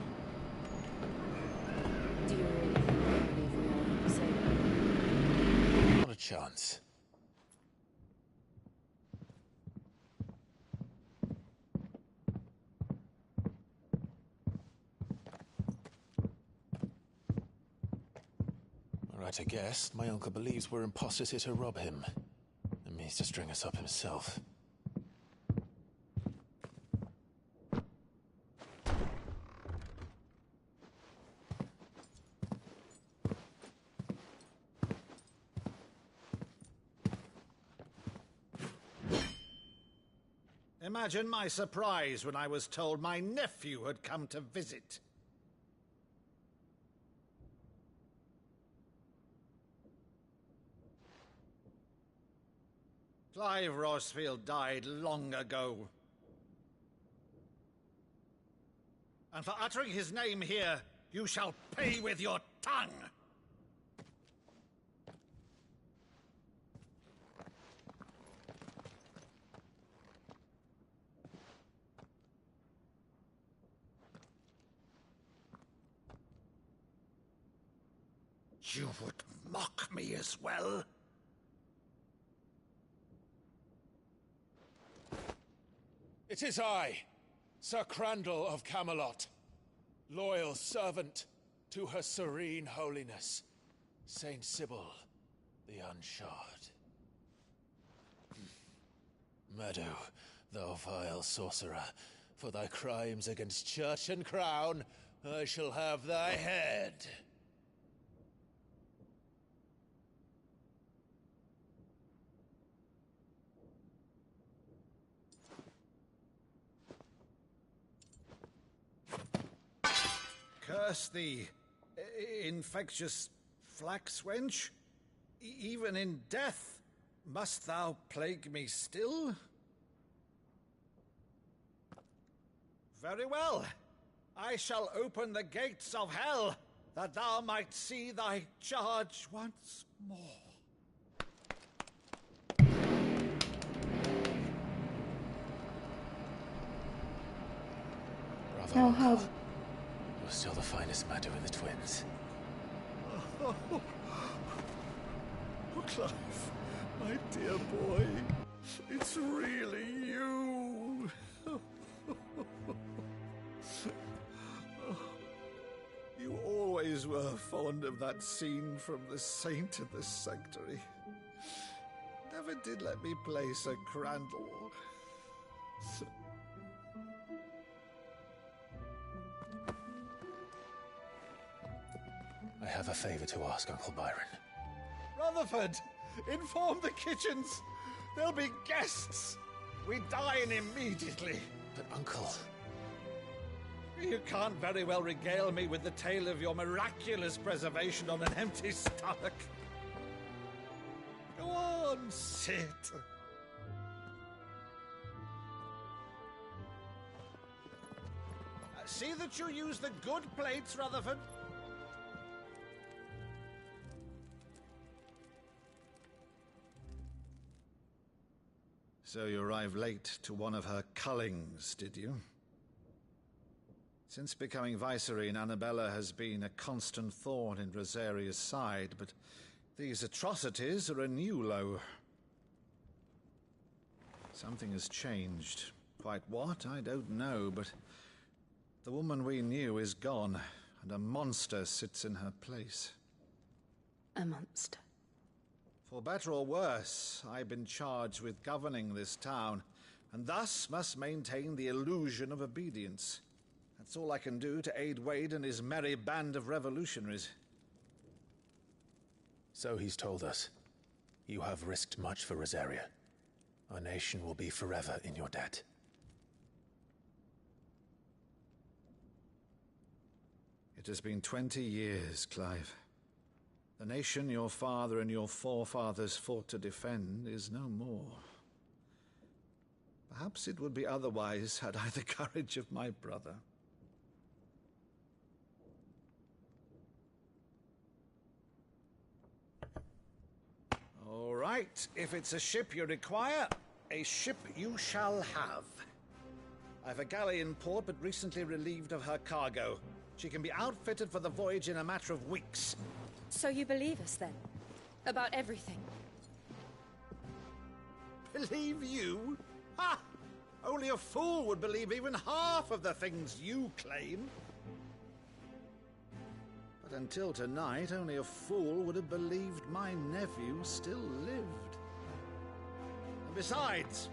Do you really think they'll leave me on safe? Not a chance. Right, I guess. My uncle believes we're imposters here to rob him. And means to string us up himself. Imagine my surprise when I was told my nephew had come to visit. Clive Rosfield died long ago. And for uttering his name here, you shall pay with your tongue! You would mock me as well? It is I, Sir Crandall of Camelot, loyal servant to Her Serene Holiness, Saint Sybil the Unshod. Meadow, thou vile sorcerer, for thy crimes against church and crown, I shall have thy head. Curse thee, infectious flax wench. Even in death, must thou plague me still? Very well. I shall open the gates of hell that thou might see thy charge once more. Bravo, Uncle. You're still the finest matter in the twins. Oh, Clive, my dear boy, it's really you. You always were fond of that scene from The Saint of the Sanctuary. Never did let me play Sir Crandall. I have a favor to ask, Uncle Byron. Rutherford, inform the kitchens. There'll be guests. We dine immediately. But, Uncle... You can't very well regale me with the tale of your miraculous preservation on an empty stomach. Go on, sit. See that you use the good plates, Rutherford. So you arrived late to one of her cullings, did you? Since becoming Vicereine, Annabella has been a constant thorn in Rosaria's side, but these atrocities are a new low. Something has changed. Quite what, I don't know, but the woman we knew is gone, and a monster sits in her place. A monster? For better or worse, I've been charged with governing this town, and thus must maintain the illusion of obedience. That's all I can do to aid Wade and his merry band of revolutionaries. So he's told us. You have risked much for Rosaria. Our nation will be forever in your debt. It has been 20 years, Clive. The nation your father and your forefathers fought to defend is no more. Perhaps it would be otherwise had I the courage of my brother. All right, if it's a ship you require, a ship you shall have. I've a galley in port, but recently relieved of her cargo. She can be outfitted for the voyage in a matter of weeks. So you believe us, then? About everything? Believe you? Ha! Only a fool would believe even half of the things you claim. But until tonight, only a fool would have believed my nephew still lived. And besides,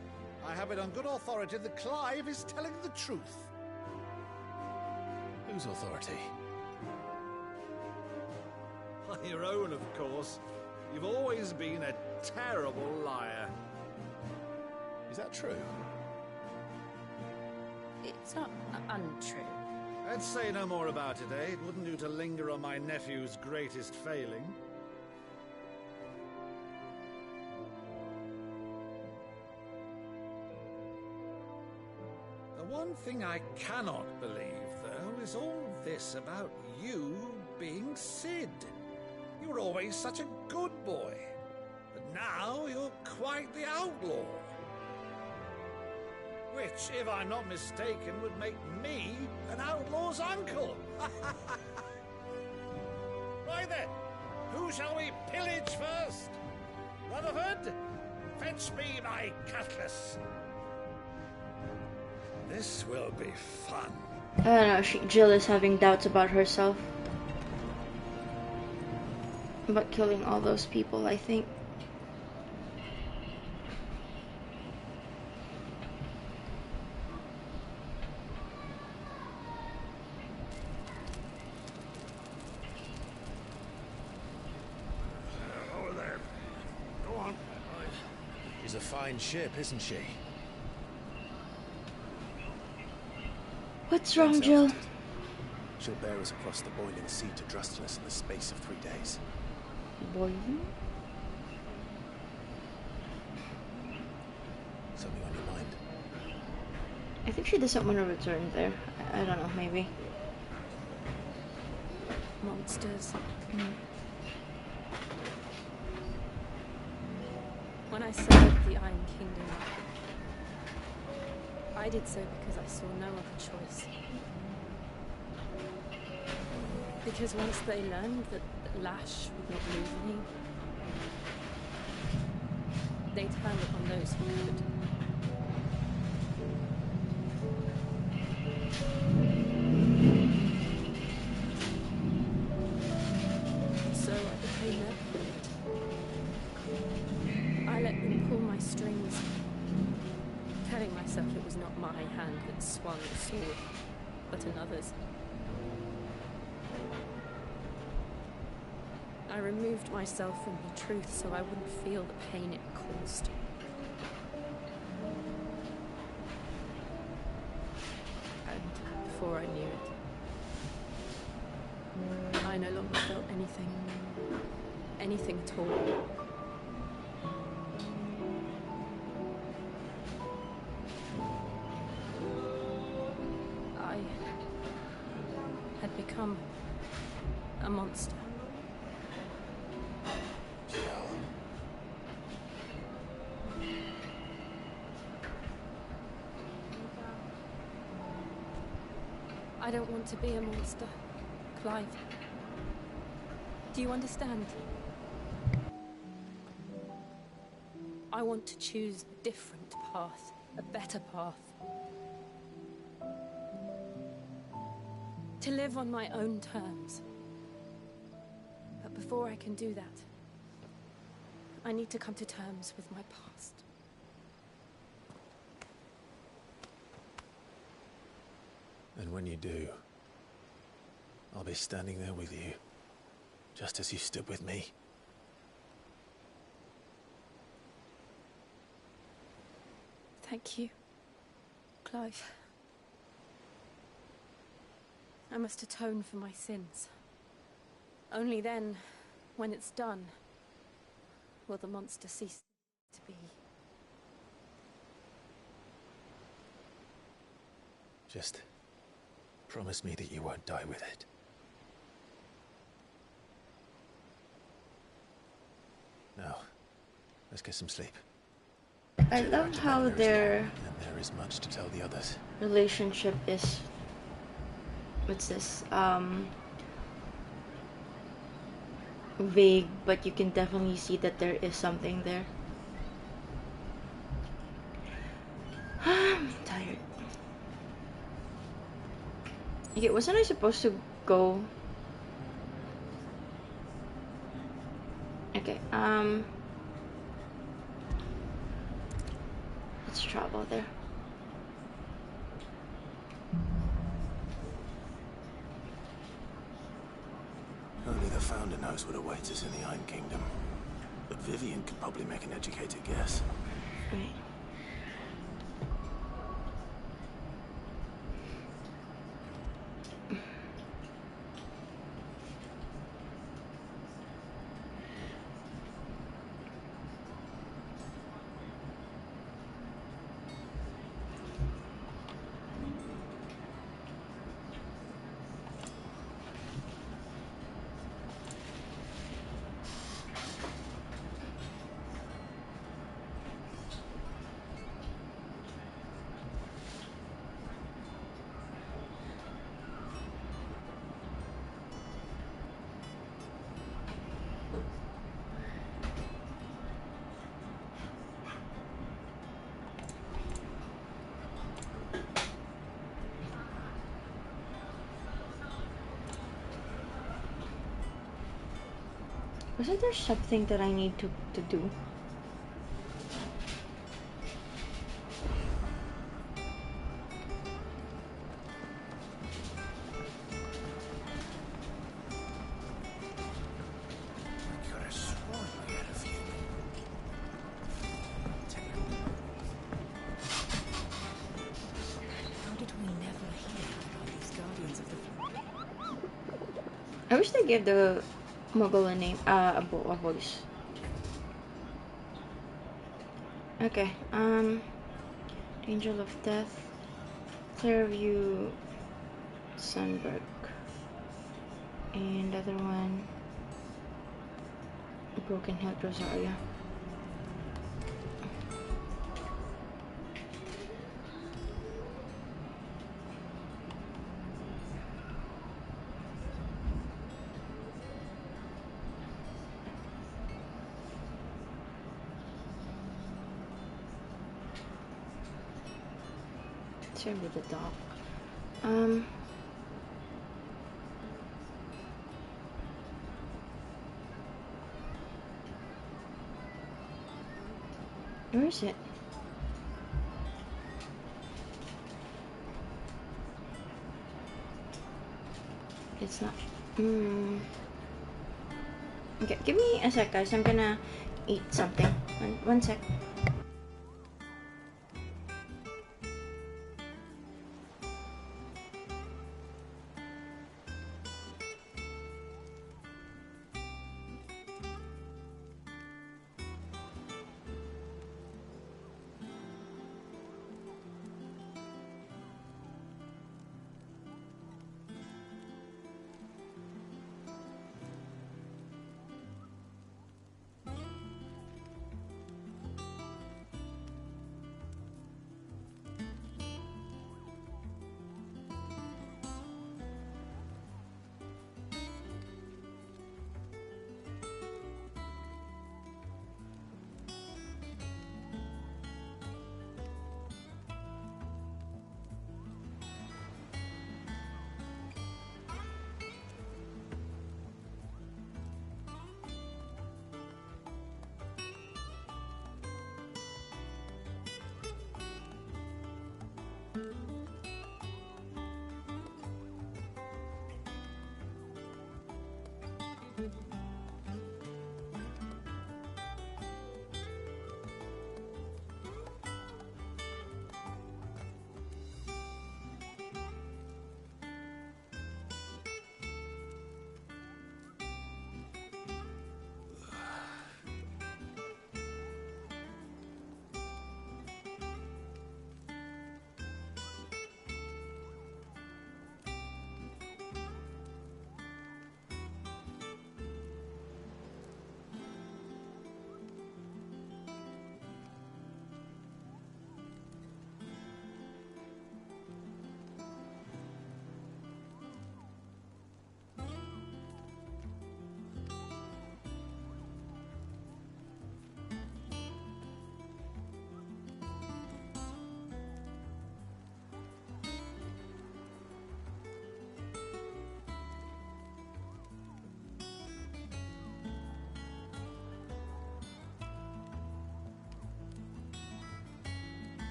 I have it on good authority that Clive is telling the truth. Whose authority? Your own, of course. You've always been a terrible liar. Is that true? It's not untrue. Let's say no more about it, eh? It wouldn't do to linger on my nephew's greatest failing. The one thing I cannot believe, though, is all this about you being Sid. You were always such a good boy, but now you're quite the outlaw. Which, if I'm not mistaken, would make me an outlaw's uncle. Right then, who shall we pillage first? Rutherford, fetch me my cutlass. This will be fun. I don't know, Jill is having doubts about herself. About killing all those people, I think. Over there. Go on. She's a fine ship, isn't she? What's wrong, Jill? She'll bear us across the boiling sea to Drustinus in the space of 3 days. Boiling? Something on your mind? I think she doesn't want to return there. I don't know, maybe. monsters. When I served the Iron Kingdom, I did so because I saw no other choice. Because once they learned that Lash would not move me, they turned upon those who could. So I became their puppet. I let them pull my strings, telling myself it was not my hand that swung the sword, but another's. I removed myself from the truth so I wouldn't feel the pain it caused. And before I knew it, I no longer felt anything. Anything at all. I had become a monster. I don't want to be a monster, Clive. Do you understand? I want to choose a different path, a better path. To live on my own terms. But before I can do that, I need to come to terms with my past. And when you do, I'll be standing there with you, just as you stood with me. Thank you, Clive. I must atone for my sins. Only then, when it's done, will the monster cease to be. Just promise me that you won't die with it. Now, let's get some sleep. I love how their And there is much to tell the others. relationship is, what's this, vague, but you can definitely see that there is something there. I'm tired. Okay, wasn't I supposed to go? Okay, let's travel there. Only the Founder knows what awaits us in the Iron Kingdom. But Vivian could probably make an educated guess. Right. Wasn't there something that I need to do? I wish they gave the Mogul a name, a voice. Okay, Angel of Death, Clearview, Sunbrook. And the other one, Broken Heart Rosario. Sorry with the dog. Where is it? It's not. Okay, give me a sec, guys. I'm gonna eat something. One sec.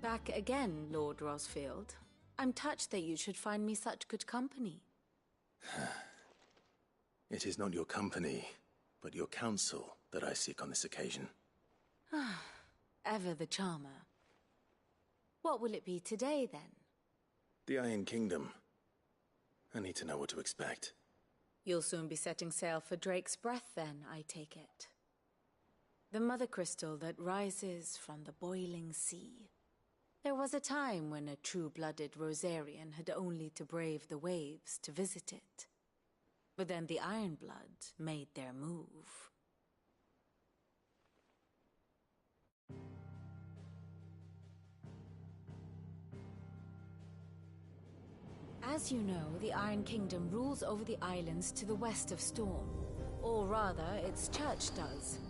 Back again, Lord Rosfield. I'm touched that you should find me such good company. It is not your company, but your counsel that I seek on this occasion. Ever the charmer. What will it be today, then? The Iron Kingdom. I need to know what to expect. You'll soon be setting sail for Drake's Breath, then, I take it. The mother crystal that rises from the boiling sea. There was a time when a true-blooded Rosarian had only to brave the waves to visit it. But then the Ironblood made their move. As you know, the Iron Kingdom rules over the islands to the west of Storm. Or rather, its church does.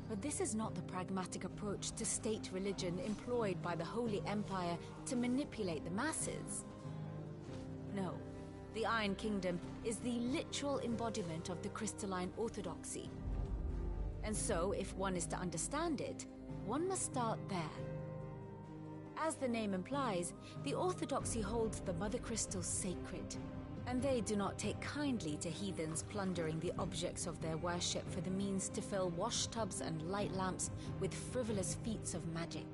But this is not the pragmatic approach to state religion employed by the Holy Empire to manipulate the masses. No, the Iron Kingdom is the literal embodiment of the crystalline orthodoxy. And so, if one is to understand it, one must start there. As the name implies, the orthodoxy holds the mother crystals sacred, and they do not take kindly to heathens plundering the objects of their worship for the means to fill washtubs and light lamps with frivolous feats of magic.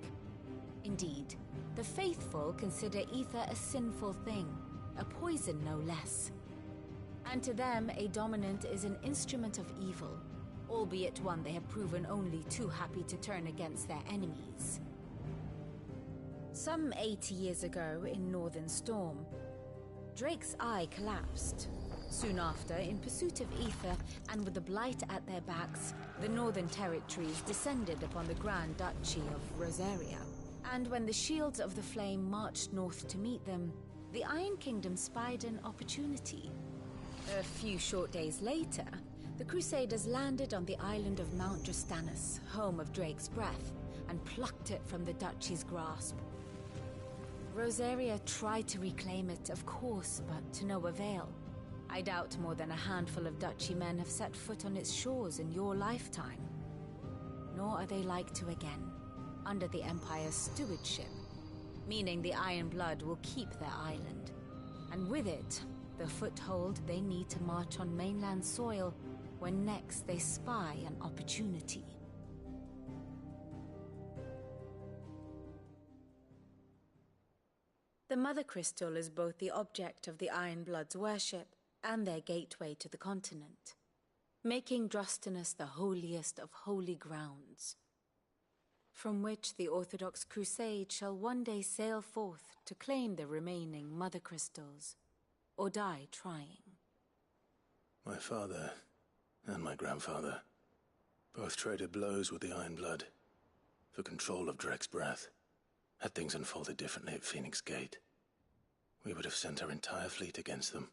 Indeed, the faithful consider ether a sinful thing, a poison no less. And to them, a dominant is an instrument of evil, albeit one they have proven only too happy to turn against their enemies. Some 80 years ago, in Northern Storm, Drake's eye collapsed. Soon after, in pursuit of ether, and with the Blight at their backs, the Northern Territories descended upon the Grand Duchy of Rosaria. And when the Shields of the Flame marched north to meet them, the Iron Kingdom spied an opportunity. A few short days later, the Crusaders landed on the island of Mount Justanus, home of Drake's Breath, and plucked it from the Duchy's grasp. Rosaria tried to reclaim it, of course, but to no avail. I doubt more than a handful of Duchy men have set foot on its shores in your lifetime. nor are they like to again, under the Empire's stewardship, meaning the Iron Blood will keep their island, and with it, the foothold they need to march on mainland soil when next they spy an opportunity. The Mother Crystal is both the object of the Iron Blood's worship and their gateway to the continent, making Drostanus the holiest of holy grounds, from which the Orthodox Crusade shall one day sail forth to claim the remaining Mother Crystals, or die trying. My father and my grandfather both traded blows with the Iron Blood for control of Drek's breath. Had things unfolded differently at Phoenix Gate, we would have sent our entire fleet against them.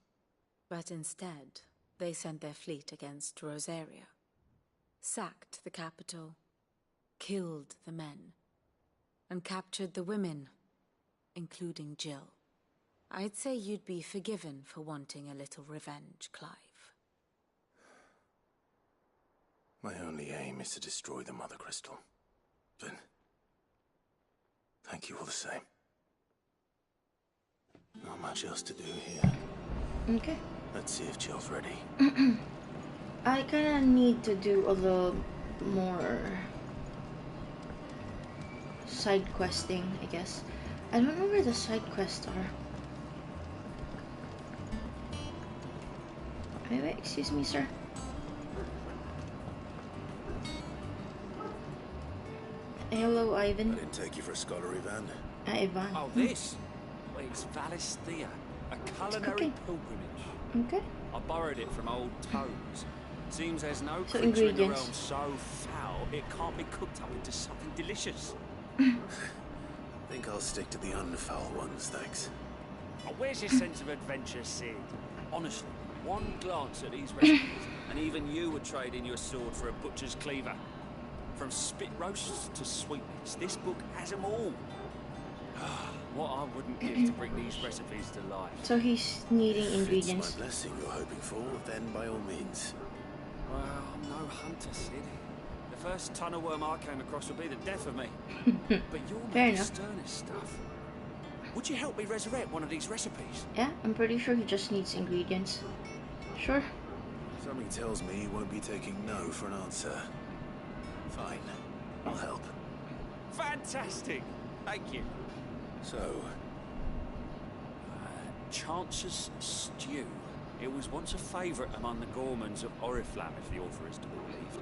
But instead, they sent their fleet against Rosaria, sacked the capital, killed the men, and captured the women, including Jill. I'd say you'd be forgiven for wanting a little revenge, Clive. My only aim is to destroy the Mother Crystal. But thank you all the same. Not much else to do here. Okay. Let's see if Jill's ready. I kinda need to do a little more side questing, I guess. I don't know where the side quests are. Wait, excuse me, sir. Hello, Ivan. I didn't take you for a scholar, Ivan. Ivan. Oh, this? Well, it's Valisthea, a culinary pilgrimage. Okay. I borrowed it from old tomes. Seems there's no So creature in the realm ingredients. so foul it can't be cooked up into something delicious. Think I'll stick to the unfoul ones, thanks. Oh, where's your sense of adventure, Sid? Honestly, one glance at these recipes, and even you would trade in your sword for a butcher's cleaver. From spit roasts to sweetmeats, this book has them all. What I wouldn't give to bring these recipes to life. So he's needing If ingredients. it's my blessing you're hoping for, then by all means. Well, I'm no hunter, Sid. The first ton of worm I came across would be the death of me. But you're Fair made of enough. sternest stuff. Would you help me resurrect one of these recipes? Yeah, I'm pretty sure he just needs ingredients. Sure. Something tells me you won't be taking no for an answer. Fine. I'll help. Fantastic! Thank you. So, Chance's Stew. It was once a favourite among the gourmands of Oriflamme, if the author is to be believed.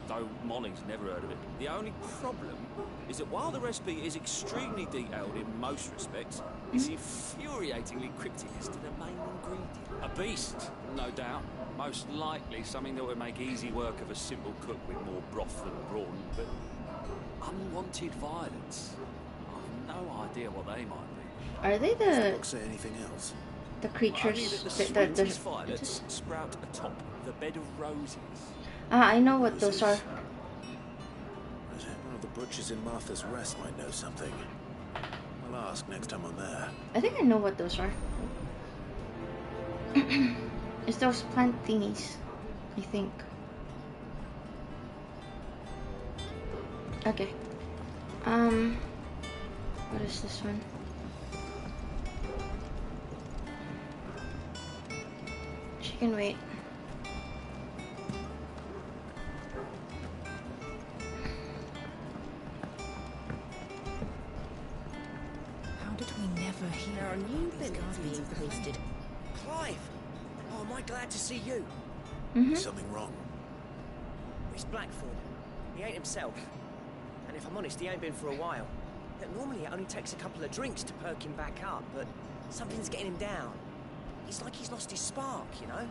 Though Molly's never heard of it. The only problem is that while the recipe is extremely detailed in most respects, it's infuriatingly cryptic as to the main ingredient. A beast, no doubt. Most likely something that would make easy work of a simple cook with more broth than brawn, but unwanted violence. I've no idea what they might be. Are they does the the book say anything else? the Only creatures? that the sweetest violets sprout atop the bed of roses. Ah, I know what those are. One of the butchers in Martha's Rest might know something. I'll ask next time I'm there. I think I know what those are. It's those plant thingies, I think. Okay. What is this one? Chicken wait. How did we never hear There are about new these buildings guardians being of the posted. Clive! Oh, am I glad to see you? Something wrong? It's Blackford. He ain't himself. And if I'm honest, he ain't been for a while. That normally it only takes a couple of drinks to perk him back up, but something's getting him down. It's like he's lost his spark, you know?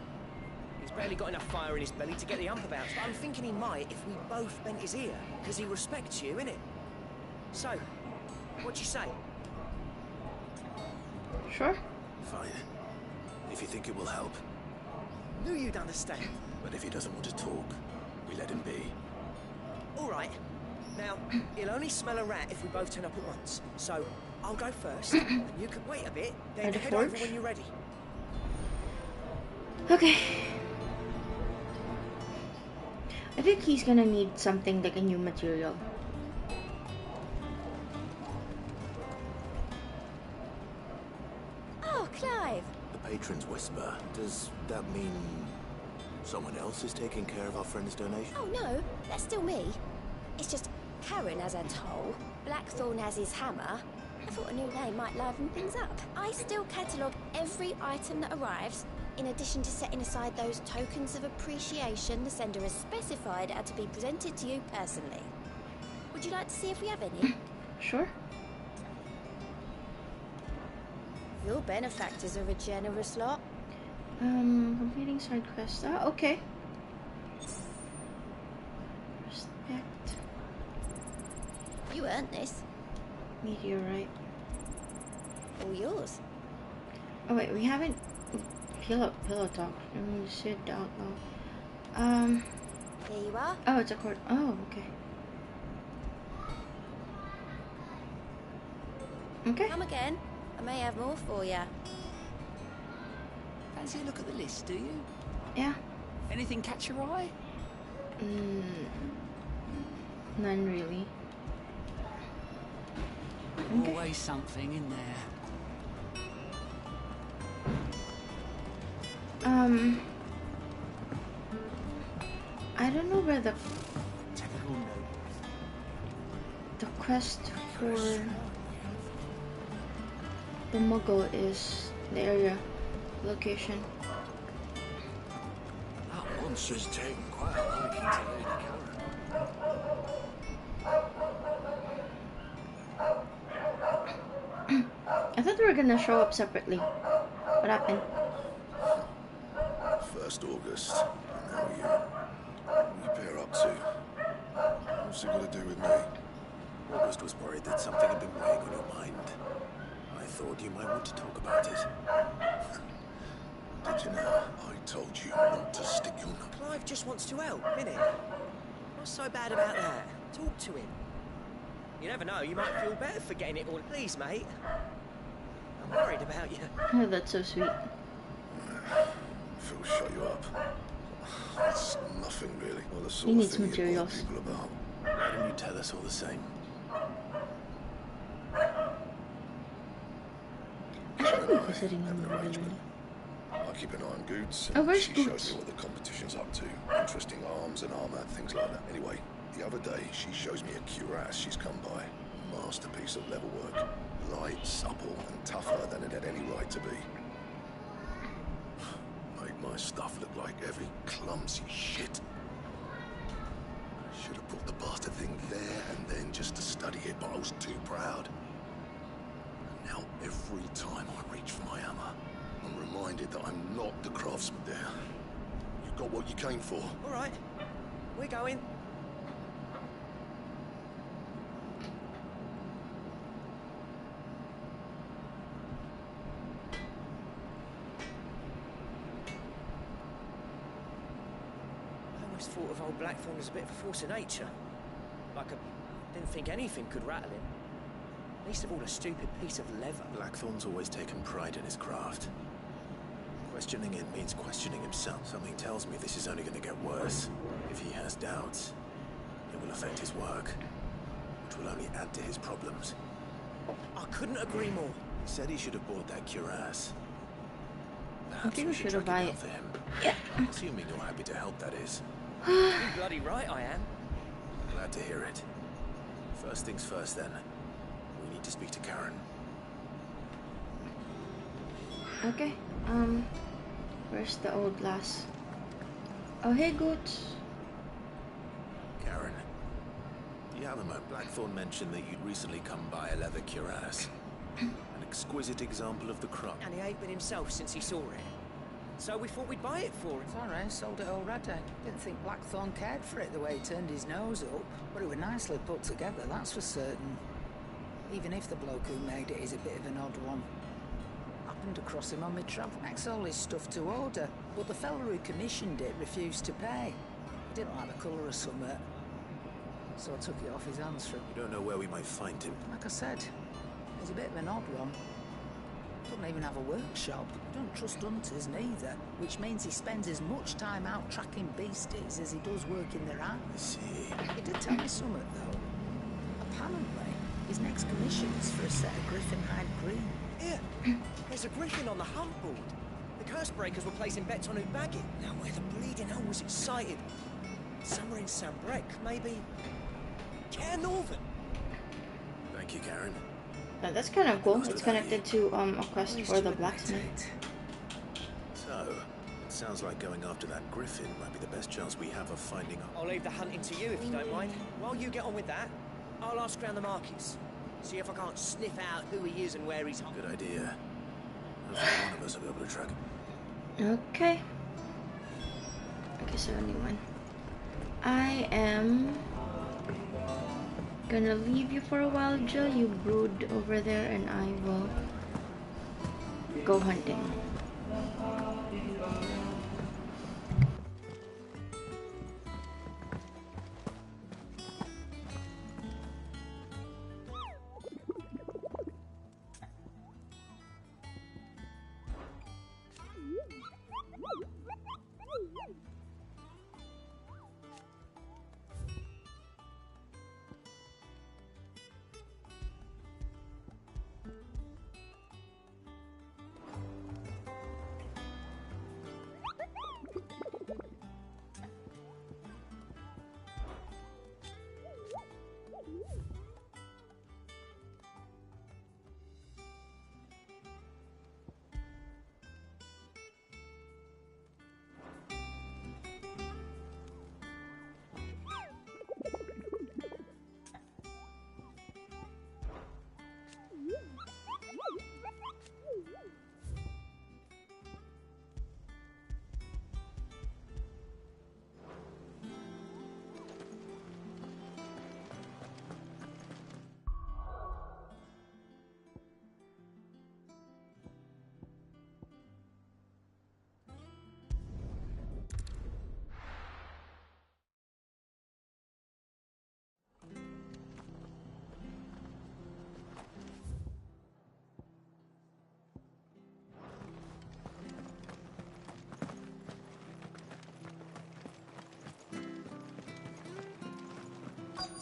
He's barely got enough fire in his belly to get the ump about, but I'm thinking he might if we both bent his ear, because he respects you, innit? So, what you say? Sure. Fine. If you think it will help. Knew you'd understand. But if he doesn't want to talk, we let him be. All right. Now, he'll only smell a rat if we both turn up at once. So, I'll go first, and you can wait a bit, then At the head over forge? when you're ready. Okay. I think he's gonna need something like a new material. Oh, Clive! The patron's whisper. Does that mean someone else is taking care of our friend's donation? Oh no, that's still me. It's just Karen has her toll, Blackthorn has his hammer. I thought a new name might liven things up. I still catalogue every item that arrives, in addition to setting aside those tokens of appreciation the sender has specified are to be presented to you personally. Would you like to see if we have any? Sure. Your benefactors are a generous lot. Completing side quest. Ah, okay. Respect. You earned this. Meteorite. All yours. Oh wait, we haven't pillow talk. I mean, sit out loud. Here you are. Oh, it's a cord. Oh, okay. Okay. Come again. I may have more for you. Fancy a look at the list, do you? Yeah. Anything catch your eye? None really. Okay. Always something in there. I don't know where the quest for the Muggle is. The area, location. That monster's taken quite a liking to Lady Karen. I thought they were gonna show up separately. What happened? 1st August. And now you. What you pair up to? What's it got to do with me? August was worried that something had been weighing on your mind. I thought you might want to talk about it. Did you know? I told you not to stick your nose. Clive just wants to help, innit? What's so bad about that? Talk to him. You never know, you might feel better for getting it all. Please, mate. I'm worried about you. Oh, that's so sweet. Phil, shut you up. It's nothing really. Well, the sort He of needs thing you materials. people about. Why don't you tell us all the same? I should be visiting Have him an really. arrangement. I keep an eye on Goots. Oh, where's she Goots? shows me what the competition's up to. Interesting arms and armor, things like that. Anyway, the other day she shows me a cuirass she's come by. Masterpiece of level work. Light, supple, and tougher than it had any right to be. Made my stuff look like every clumsy shit. Should have put the bastard thing there and then just to study it, but I was too proud. Now, every time I reach for my hammer, I'm reminded that I'm not the craftsman there. You got what you came for. All right, we're going. I always thought of old Blackthorn as a bit of a force of nature. Like I didn't think anything could rattle him. Least of all a stupid piece of leather. Blackthorn's always taken pride in his craft. Questioning it means questioning himself. Something tells me this is only going to get worse. If he has doubts, it will affect his work, which will only add to his problems. I couldn't agree more. He said he should have bought that cuirass. I think we should have try buy to it. for him. Yeah. Assuming you're happy to help, that is. You're bloody right I am. Glad to hear it. First things first, then. We need to speak to Karen. Okay. Where's the old lass? Oh, hey, Goots. Karen, do you have a moment? Blackthorn mentioned that you'd recently come by a leather cuirass. An exquisite example of the craft. And he ain't been himself since he saw it. So we thought we'd buy it for him. Sorry, sold it already. Didn't think Blackthorn cared for it the way he turned his nose up, but it was nicely put together, that's for certain. Even if the bloke who made it is a bit of an odd one. Happened across him on my travel. That's all his stuff to order, but the fella who commissioned it refused to pay. He didn't like the colour of something, so I took it off his hands for him. You don't know where we might find him. Like I said, he's a bit of an odd one. Doesn't even have a workshop. Don't trust hunters neither, which means he spends as much time out tracking beasties as he does working their eyes. I see. He did tell me something, though. Apparently, his next commission is for a set of griffin hide green. Here, there's a griffin on the hunt board. The curse breakers were placing bets on who'd bag it. Now where the bleeding hell was it sighted? Somewhere in Sambrec, maybe... Care Northern. Thank you, Karen. That's kind of cool. It's connected to a quest for the blacksmith. So, it sounds like going after that griffin might be the best chance we have of finding out. I'll leave the hunting to you if you don't mind. While you get on with that, I'll ask around the markets. See if I can't sniff out who he is and where he's hiding. Good idea. Hopefully one of us will be able to track him. Okay. Okay, 71. I am gonna leave you for a while, Jill. You brood over there, and I will go hunting.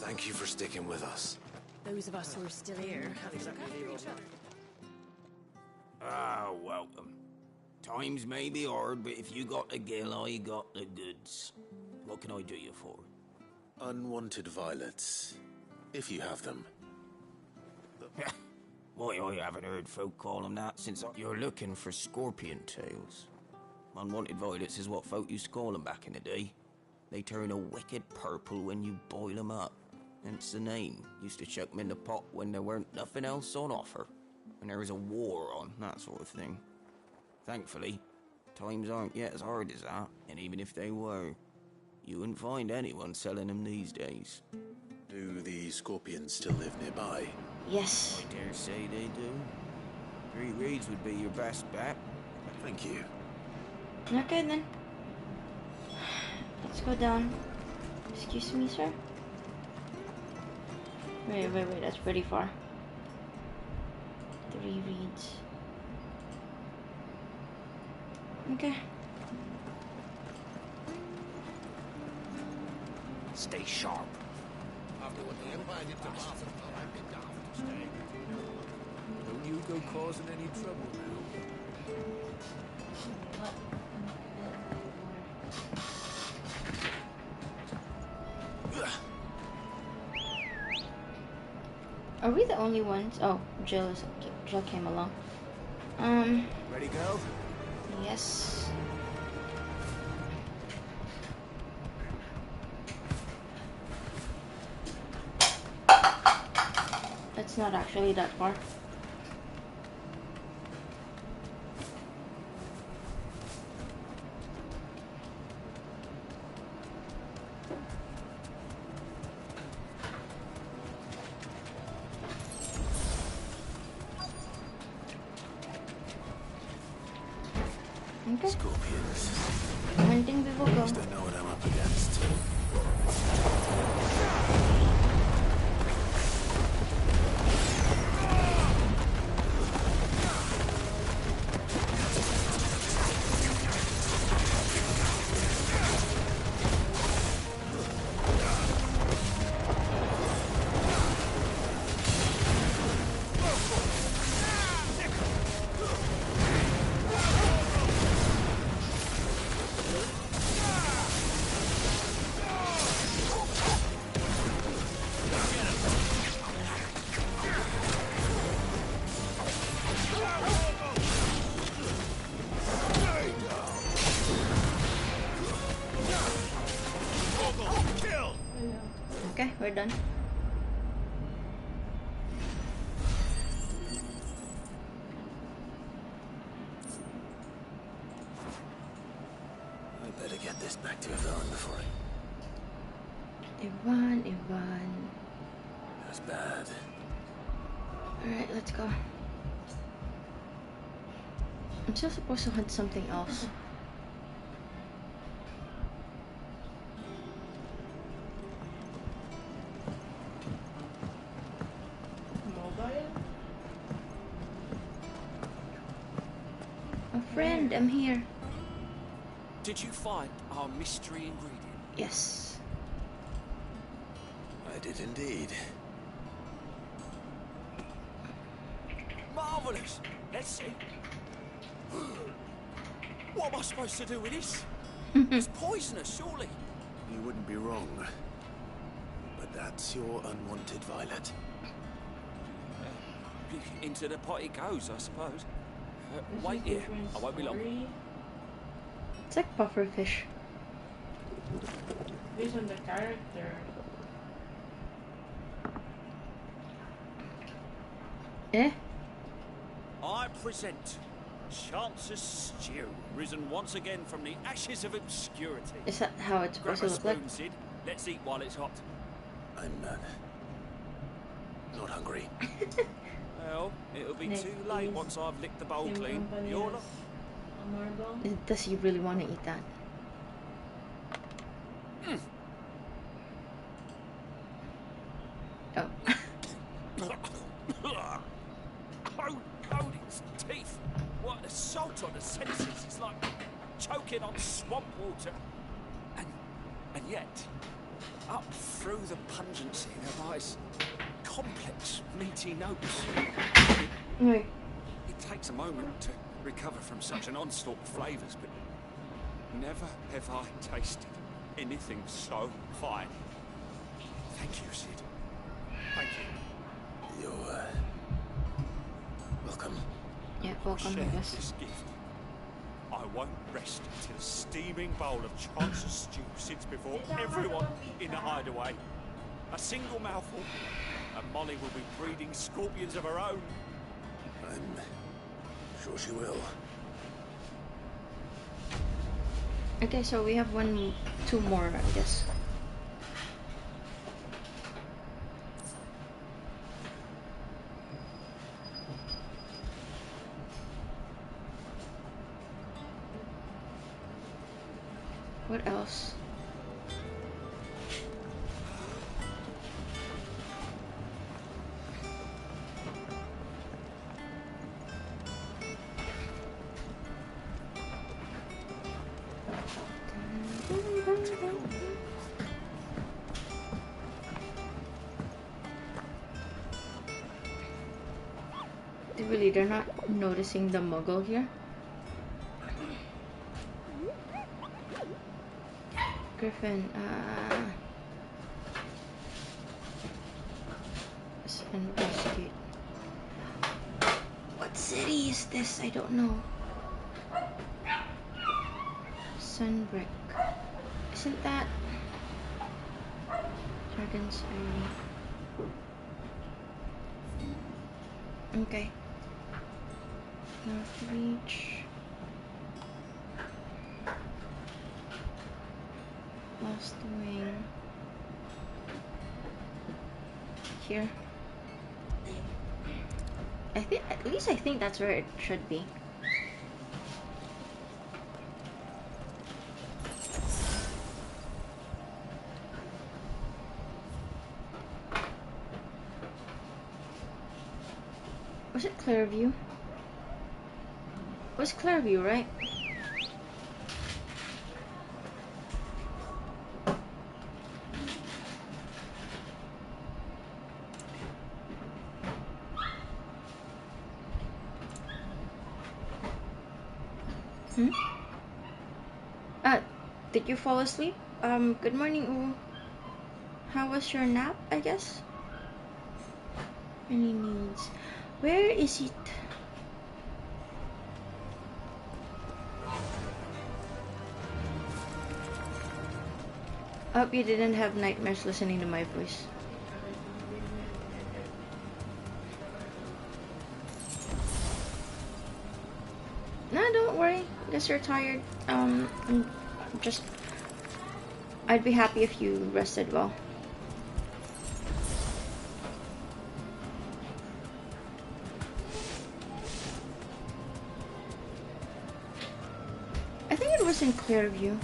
Thank you for sticking with us. Those of us who are still here have to look after each other. Ah, welcome. Times may be hard, but if you got the gill, I got the goods. What can I do you for? Unwanted violets, if you have them. Why, I haven't heard folk call them that since you're looking for scorpion tails. Unwanted violets is what folk used to call them back in the day. They turn a wicked purple when you boil them up. Hence the name. Used to chuck them in the pot when there weren't nothing else on offer. When there was a war on, that sort of thing. Thankfully, times aren't yet as hard as that, and even if they were, you wouldn't find anyone selling them these days. Do the scorpions still live nearby? Yes. I dare say they do. 3 reeds would be your best bet. Thank you. Okay then. Let's go down. Excuse me, sir? Wait, that's pretty far. 3 reeds. Okay. Stay sharp. After what the Empire did to Martha, I'd be daft to stay. Don't you go causing any trouble now. Are we the only ones? Oh, Jill came along. Ready, girl? Yes. It's not actually that far. Okay. Scorpions. Hunting we will At go. least I know what I'm up against. Okay, we're done. I better get this back to Yvonne before Yvonne. That's bad. Alright, let's go. I'm still supposed to hunt something else. Mobile? A friend, I'm here. Did you find our mystery ingredient? Yes. I did indeed. Marvellous! Let's see. What am I supposed to do with this? It's poisonous, surely. You wouldn't be wrong. But that's your unwanted violet. Into the pot it goes, I suppose. Wait here. I won't be long. It's like pufferfish. Based on the character. Eh? I present Chance's Stew, risen once again from the ashes of obscurity. Is that how it's supposed Grab to a look like? spoon, Sid. Let's eat while it's hot. I'm not hungry. Well, it'll be too late once I've licked the bowl clean. You're not. Does he really want to eat that? Oh. Hold its teeth. What assault on the senses. It's like choking on swamp water. And yet, up through the pungency there rise complex, meaty notes. It takes a moment to recover from such an onslaught of flavours, but never have I tasted anything so fine. Thank you, Sid. Thank you. You're welcome. Yeah, welcome, I guess. This gift. I won't rest until a steaming bowl of Chance's stew sits before everyone in the hideaway. A single mouthful, and Molly will be breeding scorpions of her own. I'm sure she will. Okay, so we have two more, I guess. What else? Really, they're not noticing the muggle here. Griffin, let's investigate. What city is this? I don't know. Sunbrick. Isn't that Dragon's Eye? Okay. North Reach. Lost Wing. Here. At least I think that's where it should be. Was it Clearview? It was Clearview, right? Did you fall asleep? Good morning, Ooh. How was your nap, I guess? Any needs? Where is it? I hope you didn't have nightmares listening to my voice. No, don't worry. Guess you're tired. I'd be happy if you rested well. I think it was in Clearview.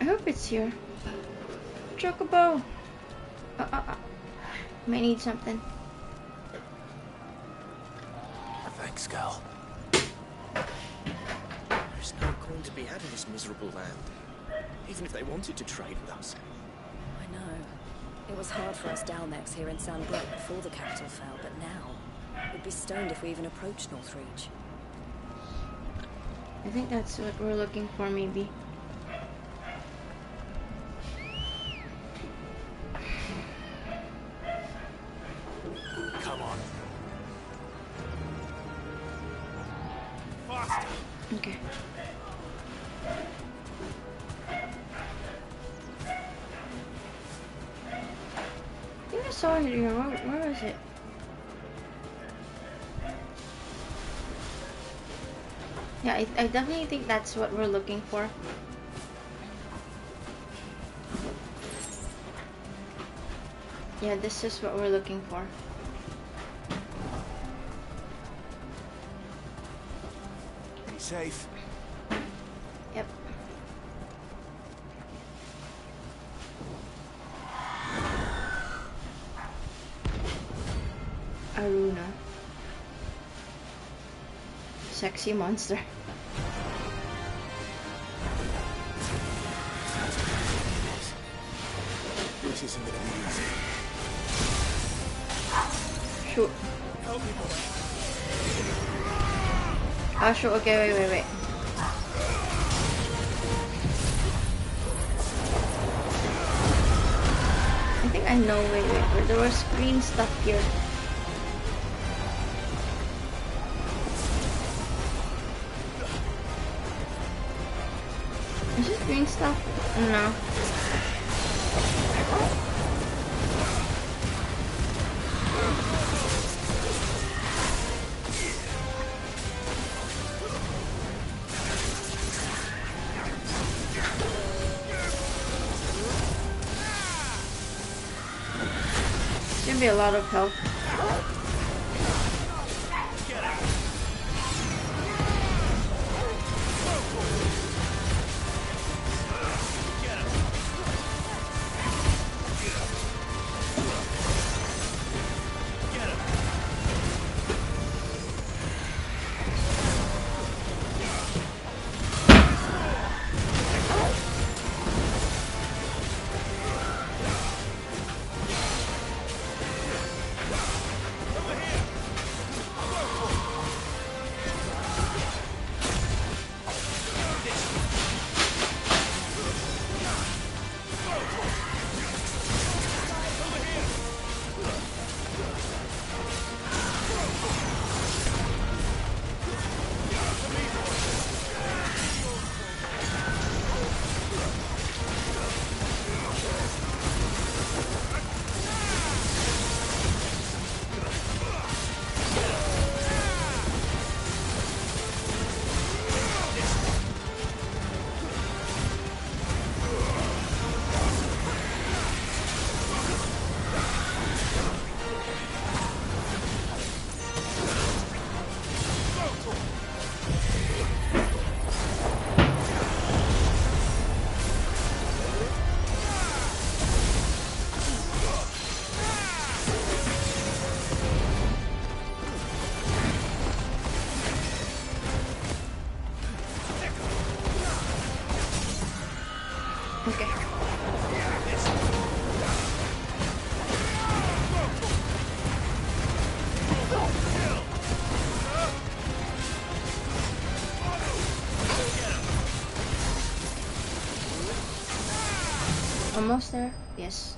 I hope it's here. Chocobo! Might need something. Thanks, girl. There's no coin to be had in this miserable land. Even if they wanted to trade with us. I know. It was hard for us Dalnex here in Sandbrook before the capital fell, but now we'd be stoned if we even approached Northreach. I think that's what we're looking for, maybe. Come on. Okay. I think I saw it here. Where is it? Yeah, I definitely think that's what we're looking for. Yeah, this is what we're looking for. Be safe. Yep. Aruna. Sexy monster. This isn't gonna be easy. Shoot. Help me, boy. Oh shoot, okay, wait. I think I know, wait. There was green stuff here. Is this green stuff? No. It's gonna be a lot of health. Okay. Almost there. Yes.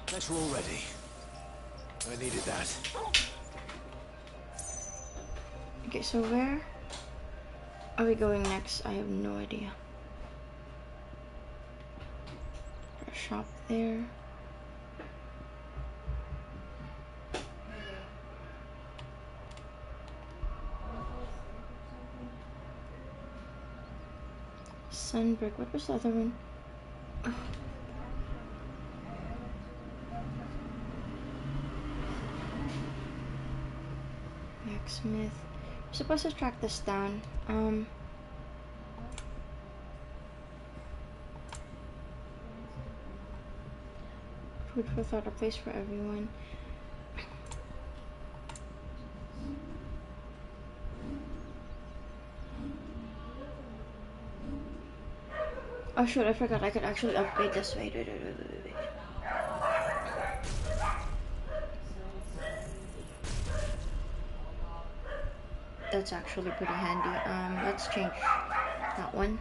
Thanks for all ready. I needed that. Okay, so where are we going next? I have no idea. A shop there. Sunbrick. What was the other one? Blacksmith. I'm supposed to track this down. Food for thought, a place for everyone. Oh shoot, I forgot I could actually upgrade this. Wait. That's actually pretty handy. Let's change that one.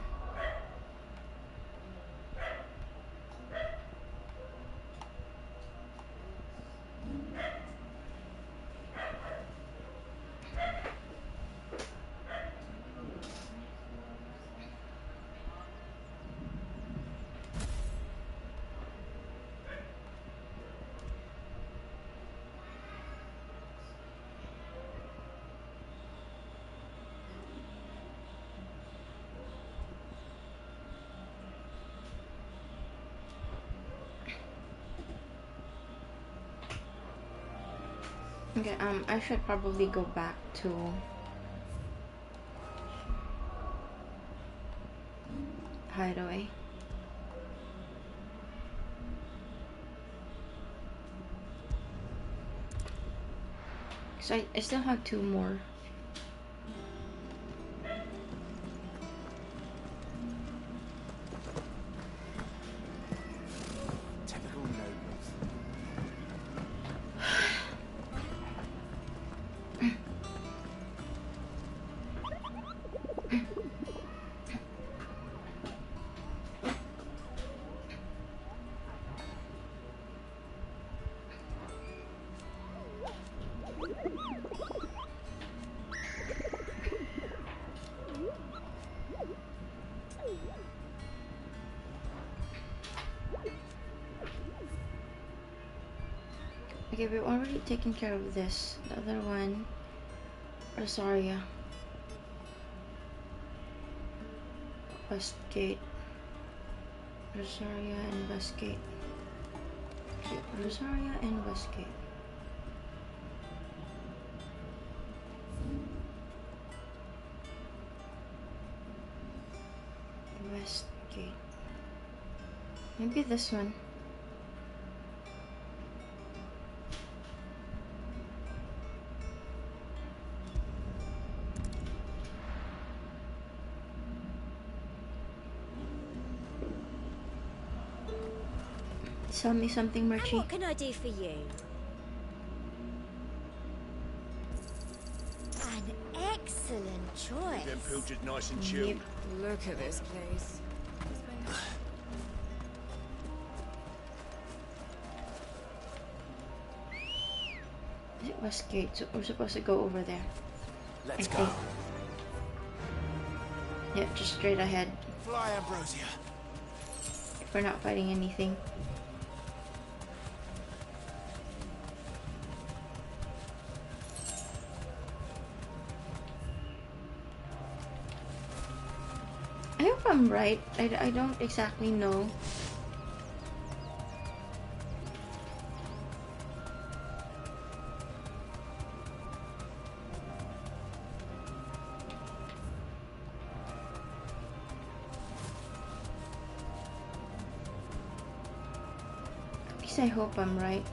Okay, I should probably go back to Hideaway. So I still have 2 more. Okay, we've already taken care of this. The other one, Rosaria. Westgate. Rosaria and Westgate. Okay, Rosaria and Westgate. Westgate. Maybe this one. Tell me something, Marchie. What can I do for you? An excellent choice. Them pilchers nice and chilled. Look at this place. Is it Westgate? So we're supposed to go over there. Let's go. Yeah, just straight ahead. Fly, Ambrosia. If we're not fighting anything. I hope I'm right. I don't exactly know. least I hope I'm right.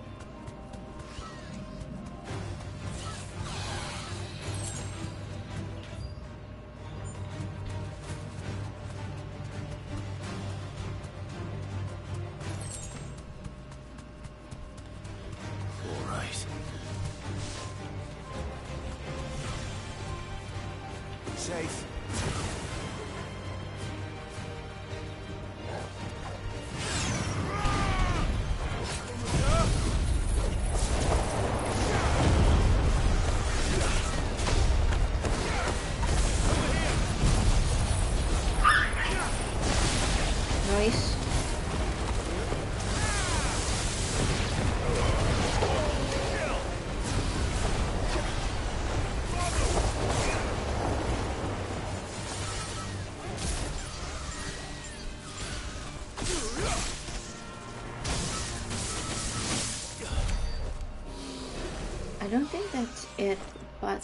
All right. Safe. Nice. I don't think that's it, but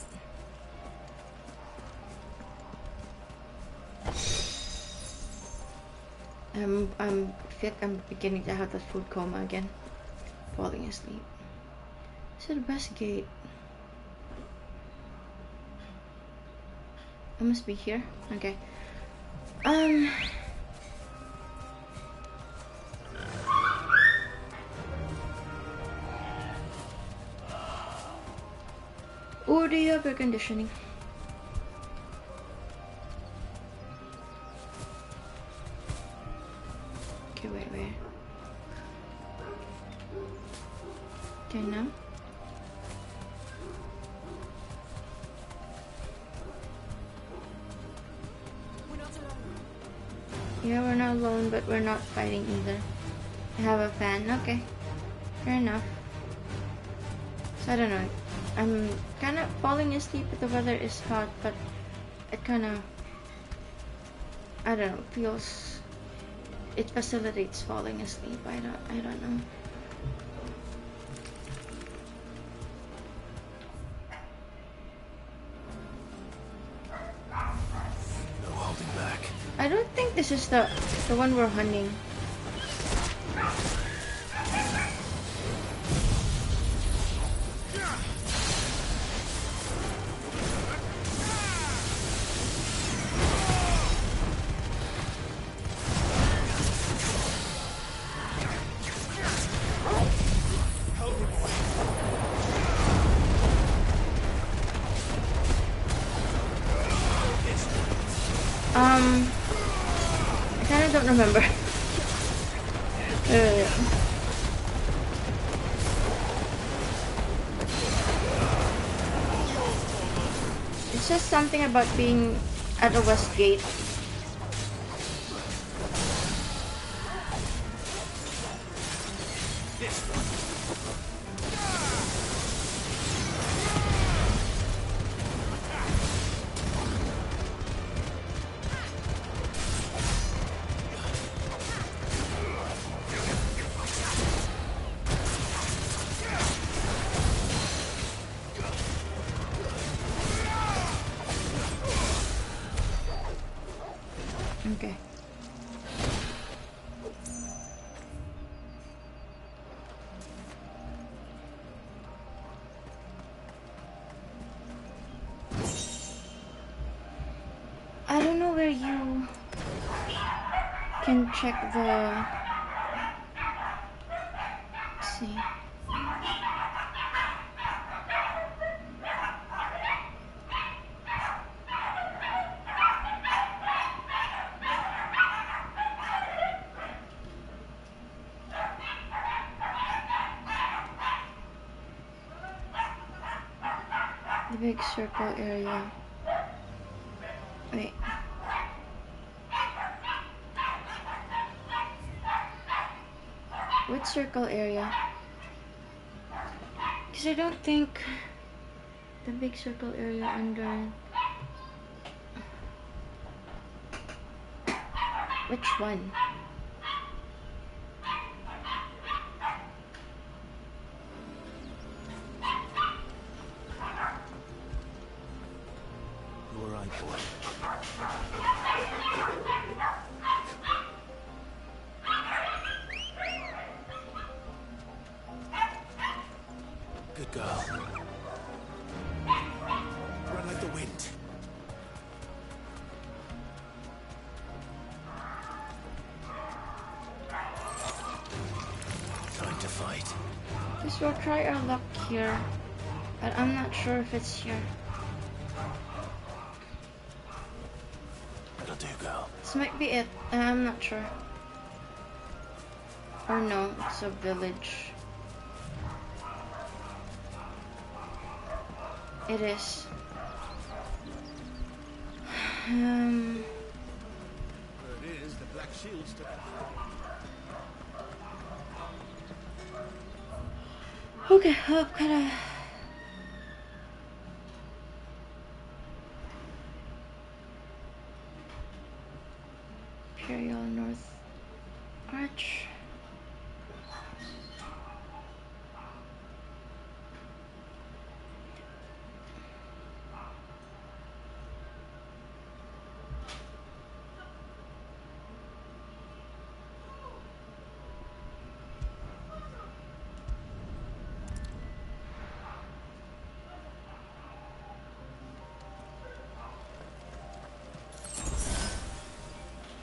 I'm beginning to have that food coma again. Falling asleep. Is it the best gate? I must be here. Okay. Or do you have air conditioning? Okay, wait. Okay, now. Yeah, we're not alone, but we're not fighting either. I have a fan. Okay, fair enough. So I don't know. I'm kind of falling asleep, but the weather is hot. But it kind of, I don't know, feels. It facilitates falling asleep. I don't know. No holding back. I don't think this is the one we're hunting. I kind of don't remember. It's just something about being at the west gate. Okay. I don't know where you can check the. Let's see. The big circle area. Wait. Which circle area? Because I don't think the big circle area under. Which one? You all right, boy? Good girl. Run like the wind. Time to fight. Guess we'll try our luck here, but I'm not sure if it's here. That'll do, girl. This might be it. I'm not sure. Or no, it's a village. It is. There it is, the Black Shield's to... Okay, I've gotta... Imperial North Arch.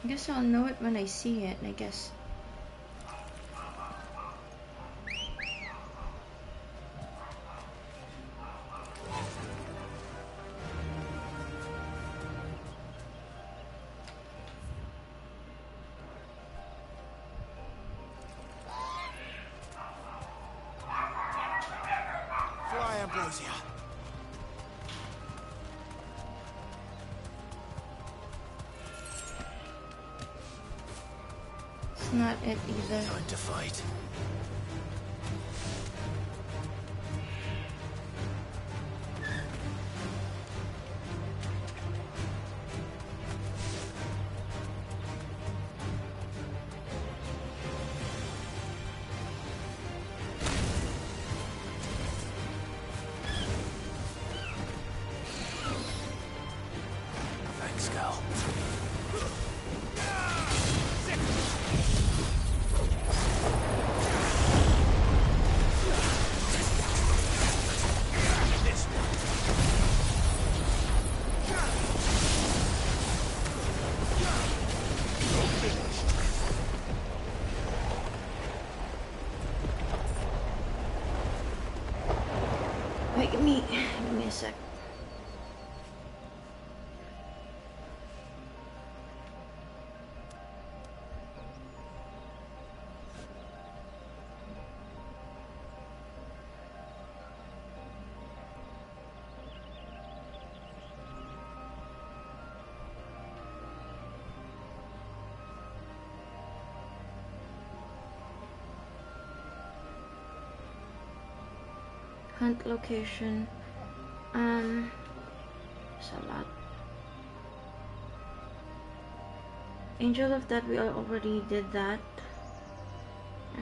I guess I'll know it when I see it, I guess. Fly, Ambrosia. It's not it either. Time to fight. Thanks, girl. Wait, give me a sec. Hunt location. There's a lot. Angel of Death, we already did that.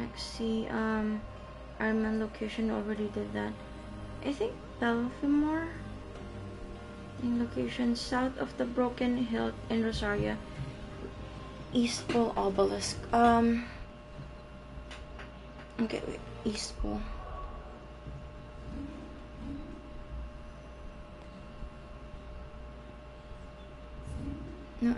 Actually, Iron Man location already did that. I think Belfimore in location south of the Broken Hill in Rosaria. East Pole Obelisk. Okay, wait. East Pole. No.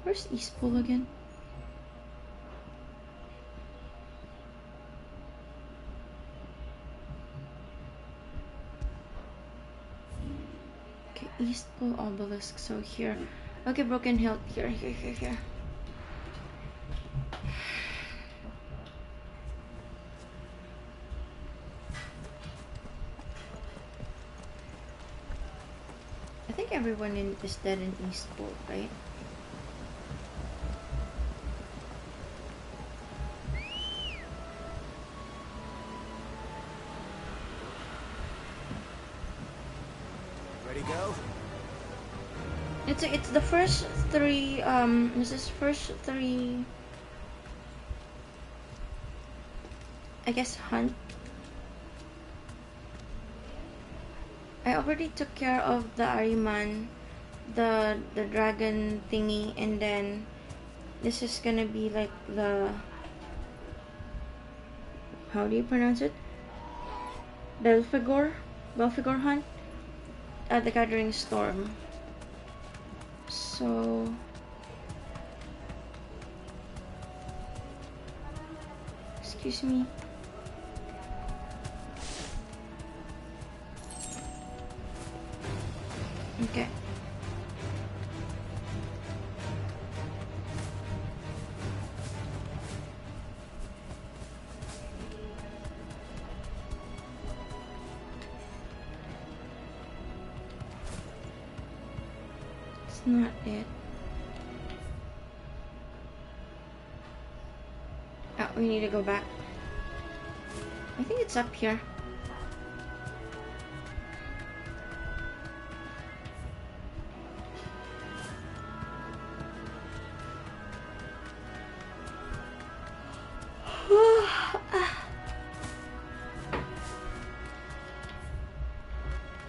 Where's East Pole again? Okay, East Pole Obelisk, so here. Okay, Broken Hill, here. I think everyone is dead in East Pole, right? Ready, go? It's the first three. This is first three. I guess hunt. I already took care of the Ariman the dragon thingy, and then this is gonna be like the, how do you pronounce it? Belphegor hunt at the Gathering Storm. So excuse me. Okay. It's not it. Oh, we need to go back. I think it's up here.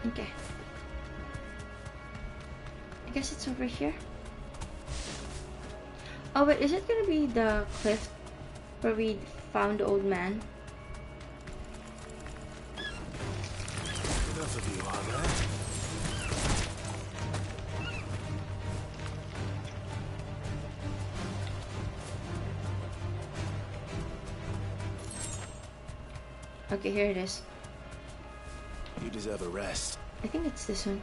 Okay. I guess it's over here. Oh wait, is it gonna be the cliff where we found the old man? Enough of you, are there? Okay, here it is. You deserve a rest. I think it's this one.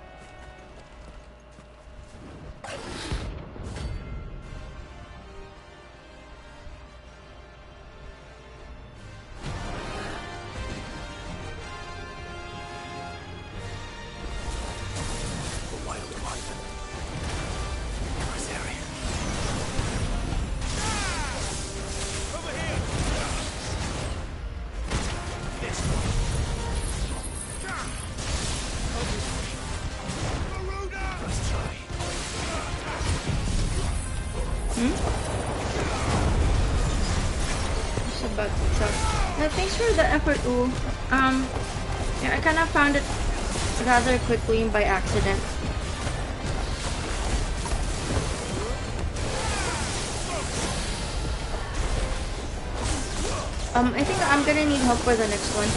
Thanks for the effort, Ooh. Yeah, I kind of found it rather quickly by accident. I think I'm gonna need help for the next one.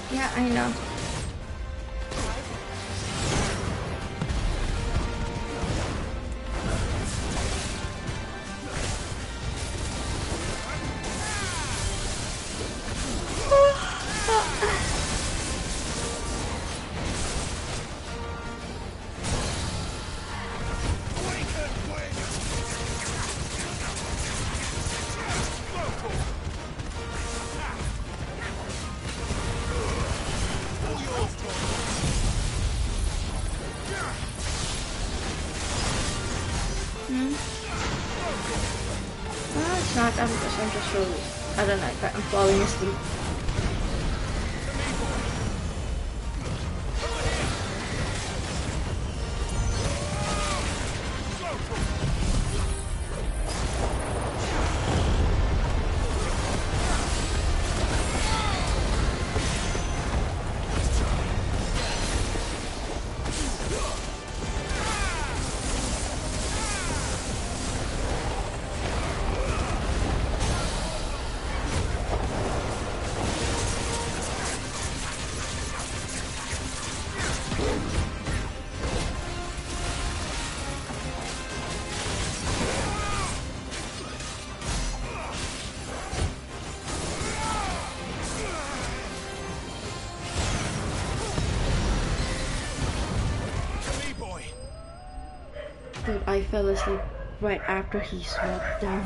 Yeah, I know. I'm just really, I don't know, I'm falling asleep. Dude, I fell asleep right after he swapped down.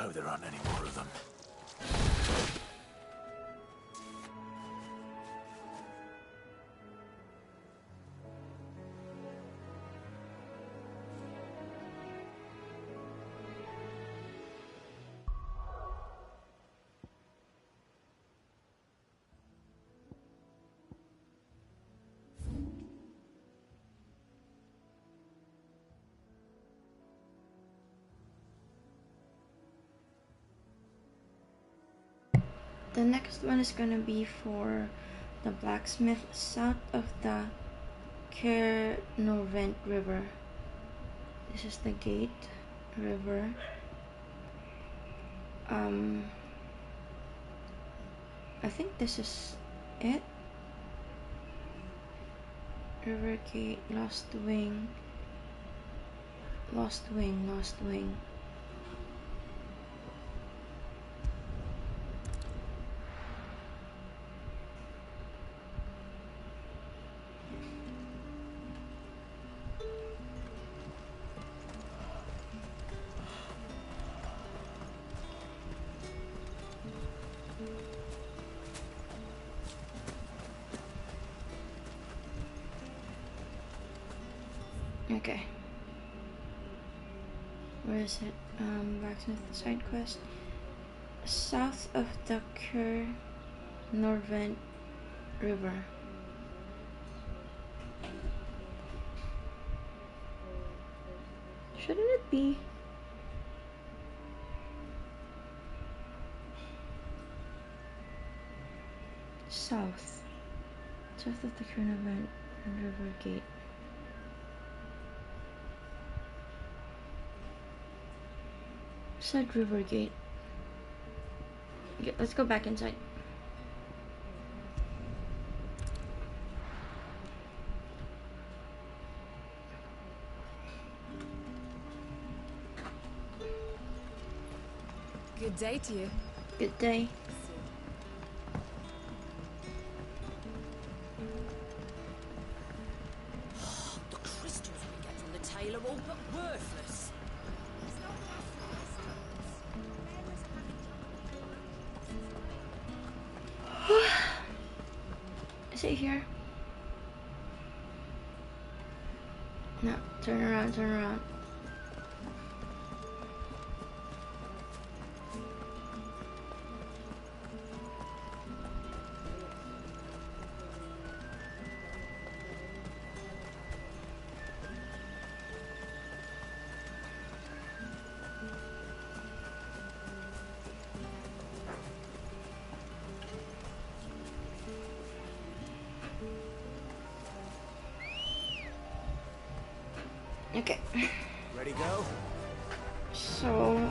Hope there aren't any more of them. The next one is gonna be for the blacksmith south of the Caernarvon River. This is the gate river. I think this is it. River gate, lost wing, lost wing, lost wing. Okay. Where is it? Blacksmith side quest. South of the Caernarvon River. Shouldn't it be? South. South of the Caernarvon River gate. Said river gate. Okay, let's go back inside. Good day to you. Good day. The crystals we get from the tailor are all but worthless. Is it here? No, turn around, turn around. Okay. Ready, go? So,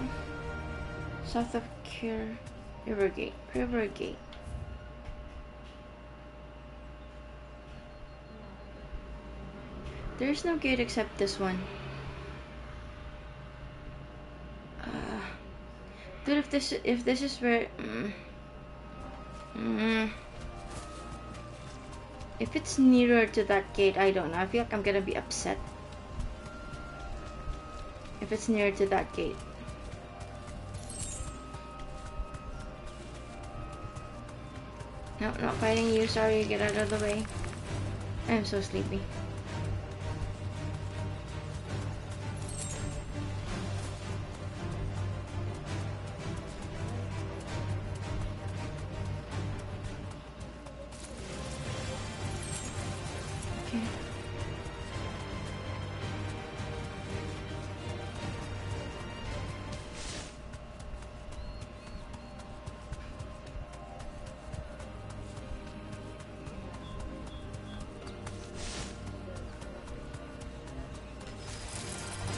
south of River Gate. River Gate. There's no gate except this one. Dude, if this is where, if it's nearer to that gate, I don't know. I feel like I'm gonna be upset if it's nearer to that gate. No, not fighting you. Sorry, get out of the way. I'm so sleepy. Okay.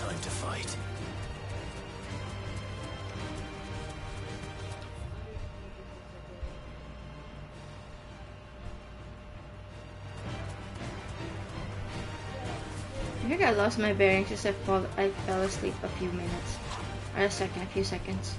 Time to fight. I think I lost my bearings just I fell asleep a few minutes. Or a few seconds.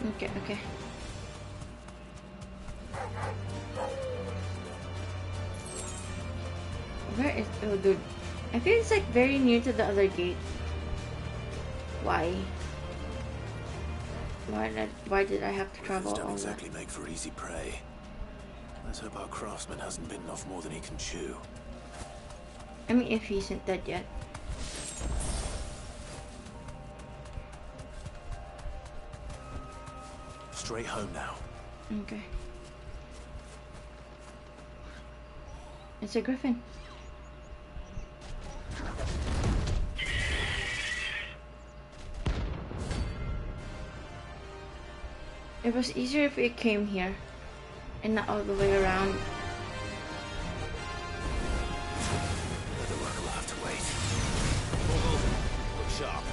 Okay, okay. Where is... Oh, dude. I feel it's like very near to the other gate. Why? Why did I have to travel don't all exactly that? make for easy prey. Let's hope our craftsman hasn't bitten off more than he can chew. I mean, if he isn't dead yet. Straight home now. Okay. It's a griffin. It was easier if it came here and not all the way around. The work will have to wait. Look sharp.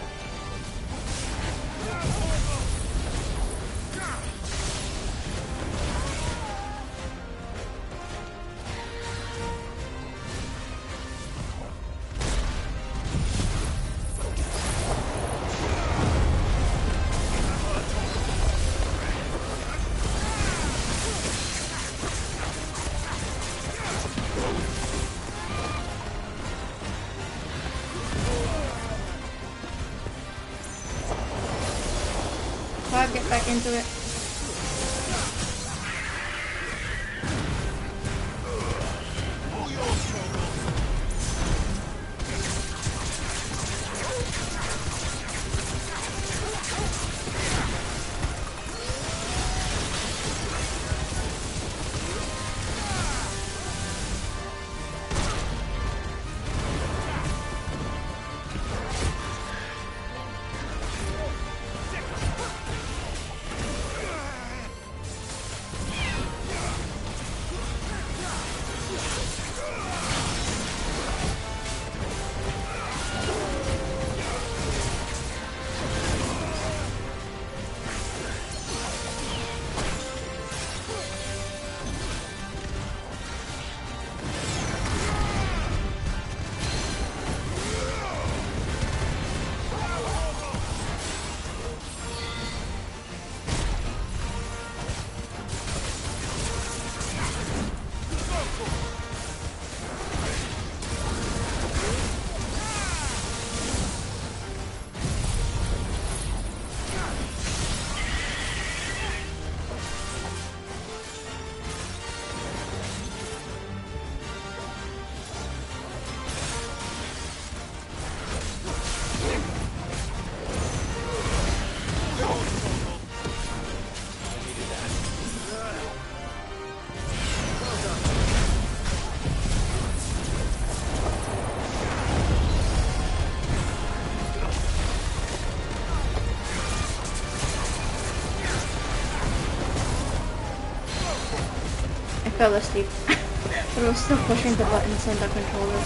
I'll get back into it. I fell asleep. But I was still pushing the buttons on the controller.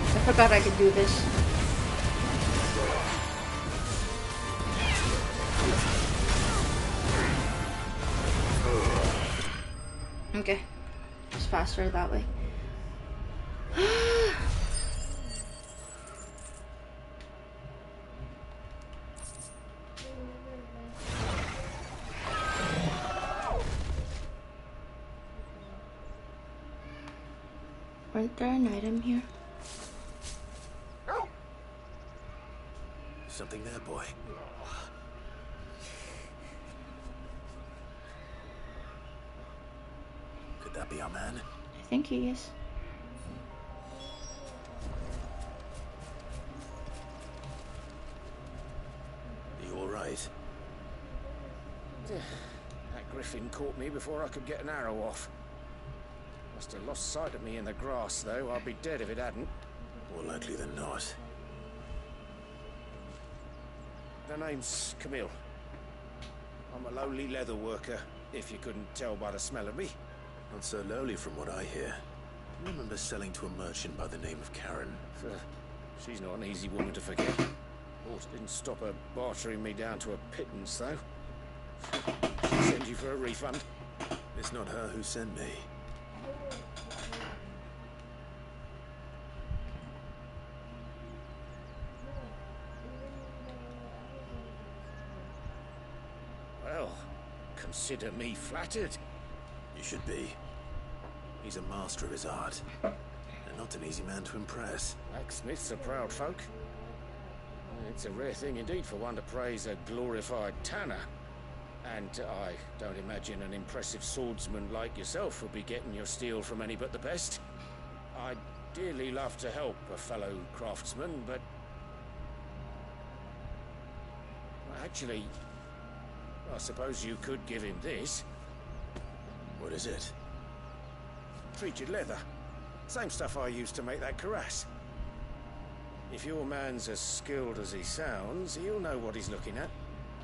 I forgot I could do this. Okay. It's faster that way. Aren't there an item here? Something there, boy. Could that be our man? I think he is. You all right? That griffin caught me before I could get an arrow off. Must have lost sight of me in the grass, though. I'd be dead if it hadn't. More likely than not. The name's Camille. I'm a lowly leather worker, if you couldn't tell by the smell of me. Not so lowly from what I hear. I remember selling to a merchant by the name of Karen. She's not an easy woman to forget. Horse didn't stop her bartering me down to a pittance, though. She'll send you for a refund. It's not her who sent me. Well, consider me flattered. You should be. He's a master of his art, and not an easy man to impress. Blacksmiths are proud folk. It's a rare thing indeed for one to praise a glorified tanner. And I don't imagine an impressive swordsman like yourself will be getting your steel from any but the best. I'd dearly love to help a fellow craftsman, but... well, actually, I suppose you could give him this. What is it? Treated leather. Same stuff I used to make that cuirass. If your man's as skilled as he sounds, he'll know what he's looking at.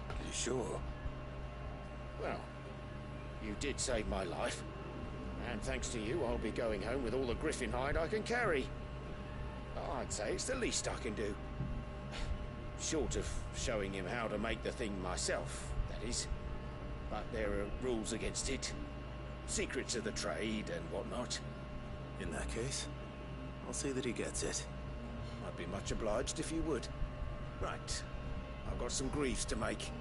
Are you sure? Well, you did save my life. And thanks to you, I'll be going home with all the griffin hide I can carry. I'd say it's the least I can do. Short of showing him how to make the thing myself, that is. But there are rules against it. Secrets of the trade and whatnot. In that case, I'll see that he gets it. I'd be much obliged if you would. Right. I've got some greaves to make.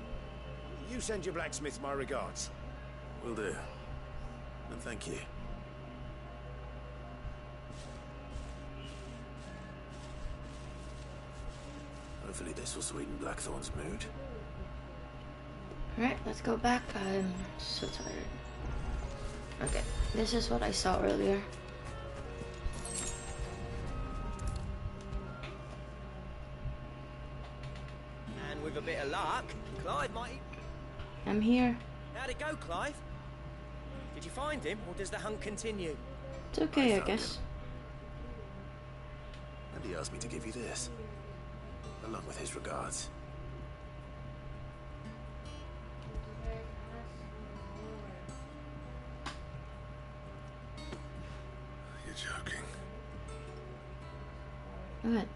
You send your blacksmith my regards. Will do. And thank you. Hopefully this will sweeten Blackthorn's mood. Alright, let's go back. I'm so tired. Okay, this is what I saw earlier. And with a bit of luck, Clive might... I'm here. How'd it go, Clive? Did you find him, or does the hunt continue? It's okay, I guess. And he asked me to give you this, along with his regards. You're joking. What?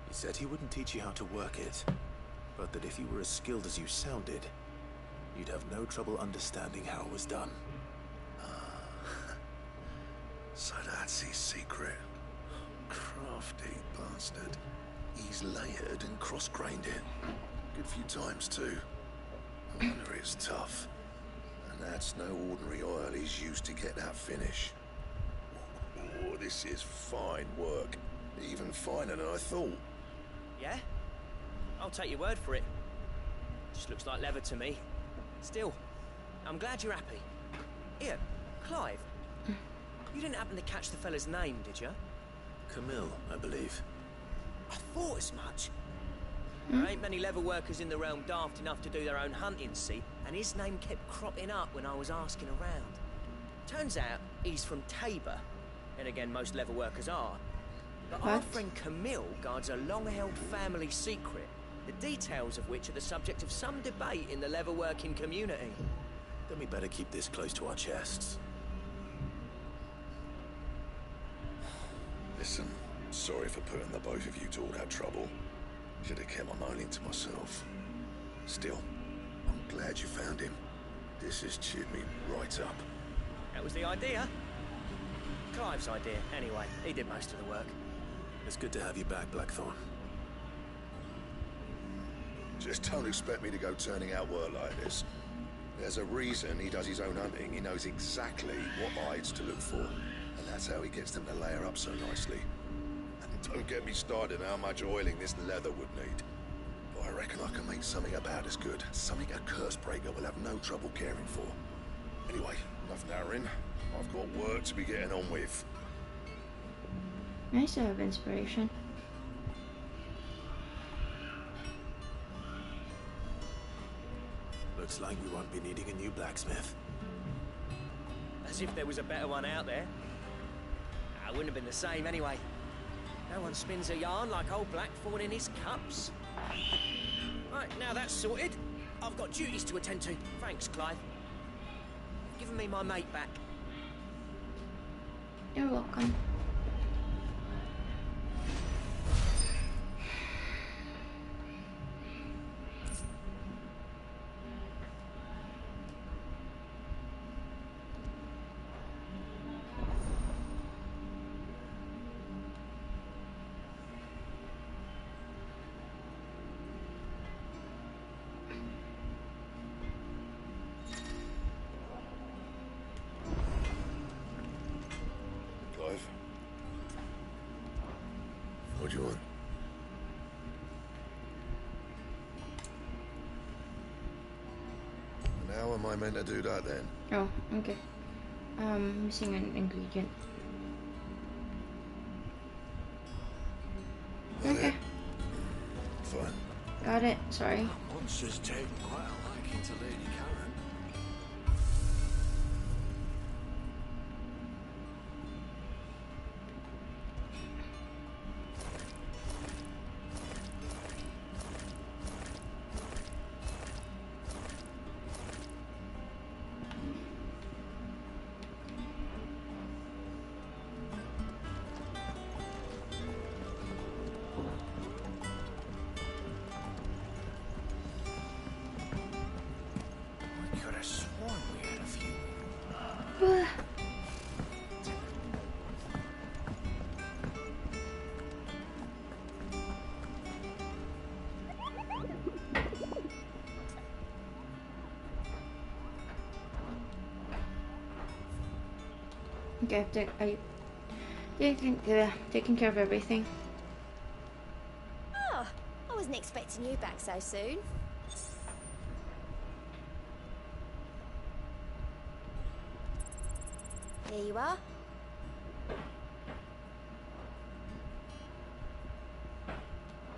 He said he wouldn't teach you how to work it, but that if you were as skilled as you sounded, you'd have no trouble understanding how it was done. So that's his secret. Crafty bastard. He's layered and cross-grained it. Good few times too. No wonder it's tough. And that's no ordinary oil he's used to get that finish. Oh, this is fine work. Even finer than I thought. Yeah? I'll take your word for it. Just looks like leather to me. Still, I'm glad you're happy. Here, Clive. You didn't happen to catch the fella's name, did you? Camille, I believe. I thought as much. There ain't many leather workers in the realm daft enough to do their own hunting, see? And his name kept cropping up when I was asking around. Turns out he's from Tabor. And again, most leather workers are. But our friend Camille guards a long-held family secret, the details of which are the subject of some debate in the leather-working community. Then we better keep this close to our chests. Listen, sorry for putting the both of you to all that trouble. Should have kept my moaning to myself. Still, I'm glad you found him. This has cheered me right up. That was the idea. Clive's idea, anyway. He did most of the work. It's good to have you back, Blackthorn. Just don't expect me to go turning out work like this. There's a reason he does his own hunting. He knows exactly what hides to look for. And that's how he gets them to layer up so nicely. And don't get me started on how much oiling this leather would need. But I reckon I can make something about as good. Something a Cursebreaker will have no trouble caring for. Anyway, enough narrowing. I've got work to be getting on with. Nice to have inspiration. Looks like we won't be needing a new blacksmith. As if there was a better one out there. I wouldn't have been the same anyway. No one spins a yarn like old Blackthorn in his cups. Right, now that's sorted. I've got duties to attend to. Thanks, Clive. You've given me my mate back. You're welcome. Clive? What do you want? And how am I meant to do that then? Oh, okay. Missing an ingredient. Okay. Fine. Got it. Sorry. Monster's taken quite a liking to Lady Karen. I could have sworn we had a few. Okay, taking care of everything. Oh, I wasn't expecting you back so soon. Here you are.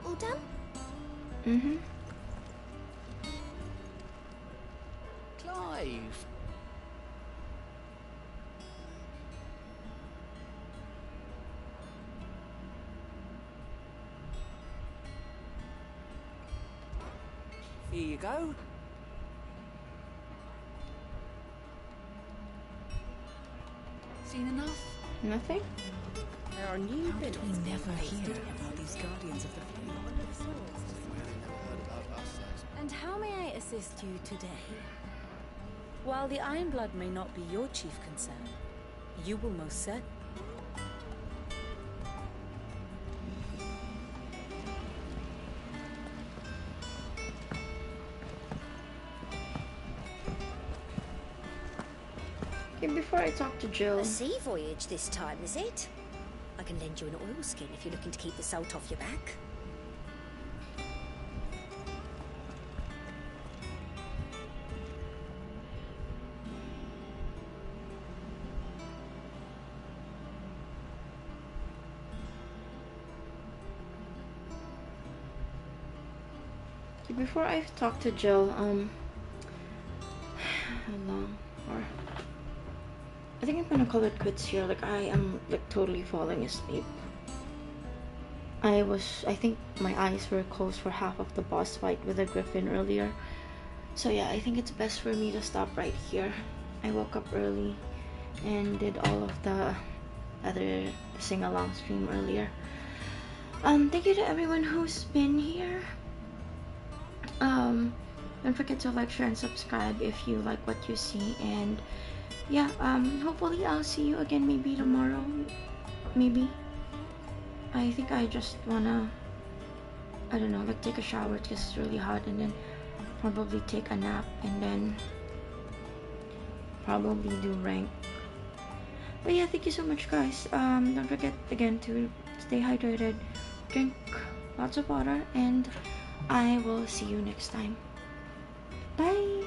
All done? Mm-hmm. Clive! Here you go. Seen enough? Nothing? There are new bits we never hear about these guardians of the flame. And how may I assist you today? While the Ironblood may not be your chief concern, you will most certainly. Okay, before I talk to Jill. A sea voyage this time, is it? I can lend you an oilskin if you're looking to keep the salt off your back. Okay, before I talk to Jill, how long? Or I think I'm gonna call it quits here. Like, I am like totally falling asleep. I think my eyes were closed for half of the boss fight with the griffin earlier. So yeah, I think it's best for me to stop right here. I woke up early and did all of the other sing-along stream earlier. Thank you to everyone who's been here. Don't forget to like, share, and subscribe if you like what you see. And yeah, hopefully I'll see you again maybe tomorrow. Maybe. I think I just wanna, I don't know, like take a shower because it's really hot, and then probably take a nap, and then probably do rank. But yeah, thank you so much, guys. Don't forget again to stay hydrated, drink lots of water, and I will see you next time. Bye.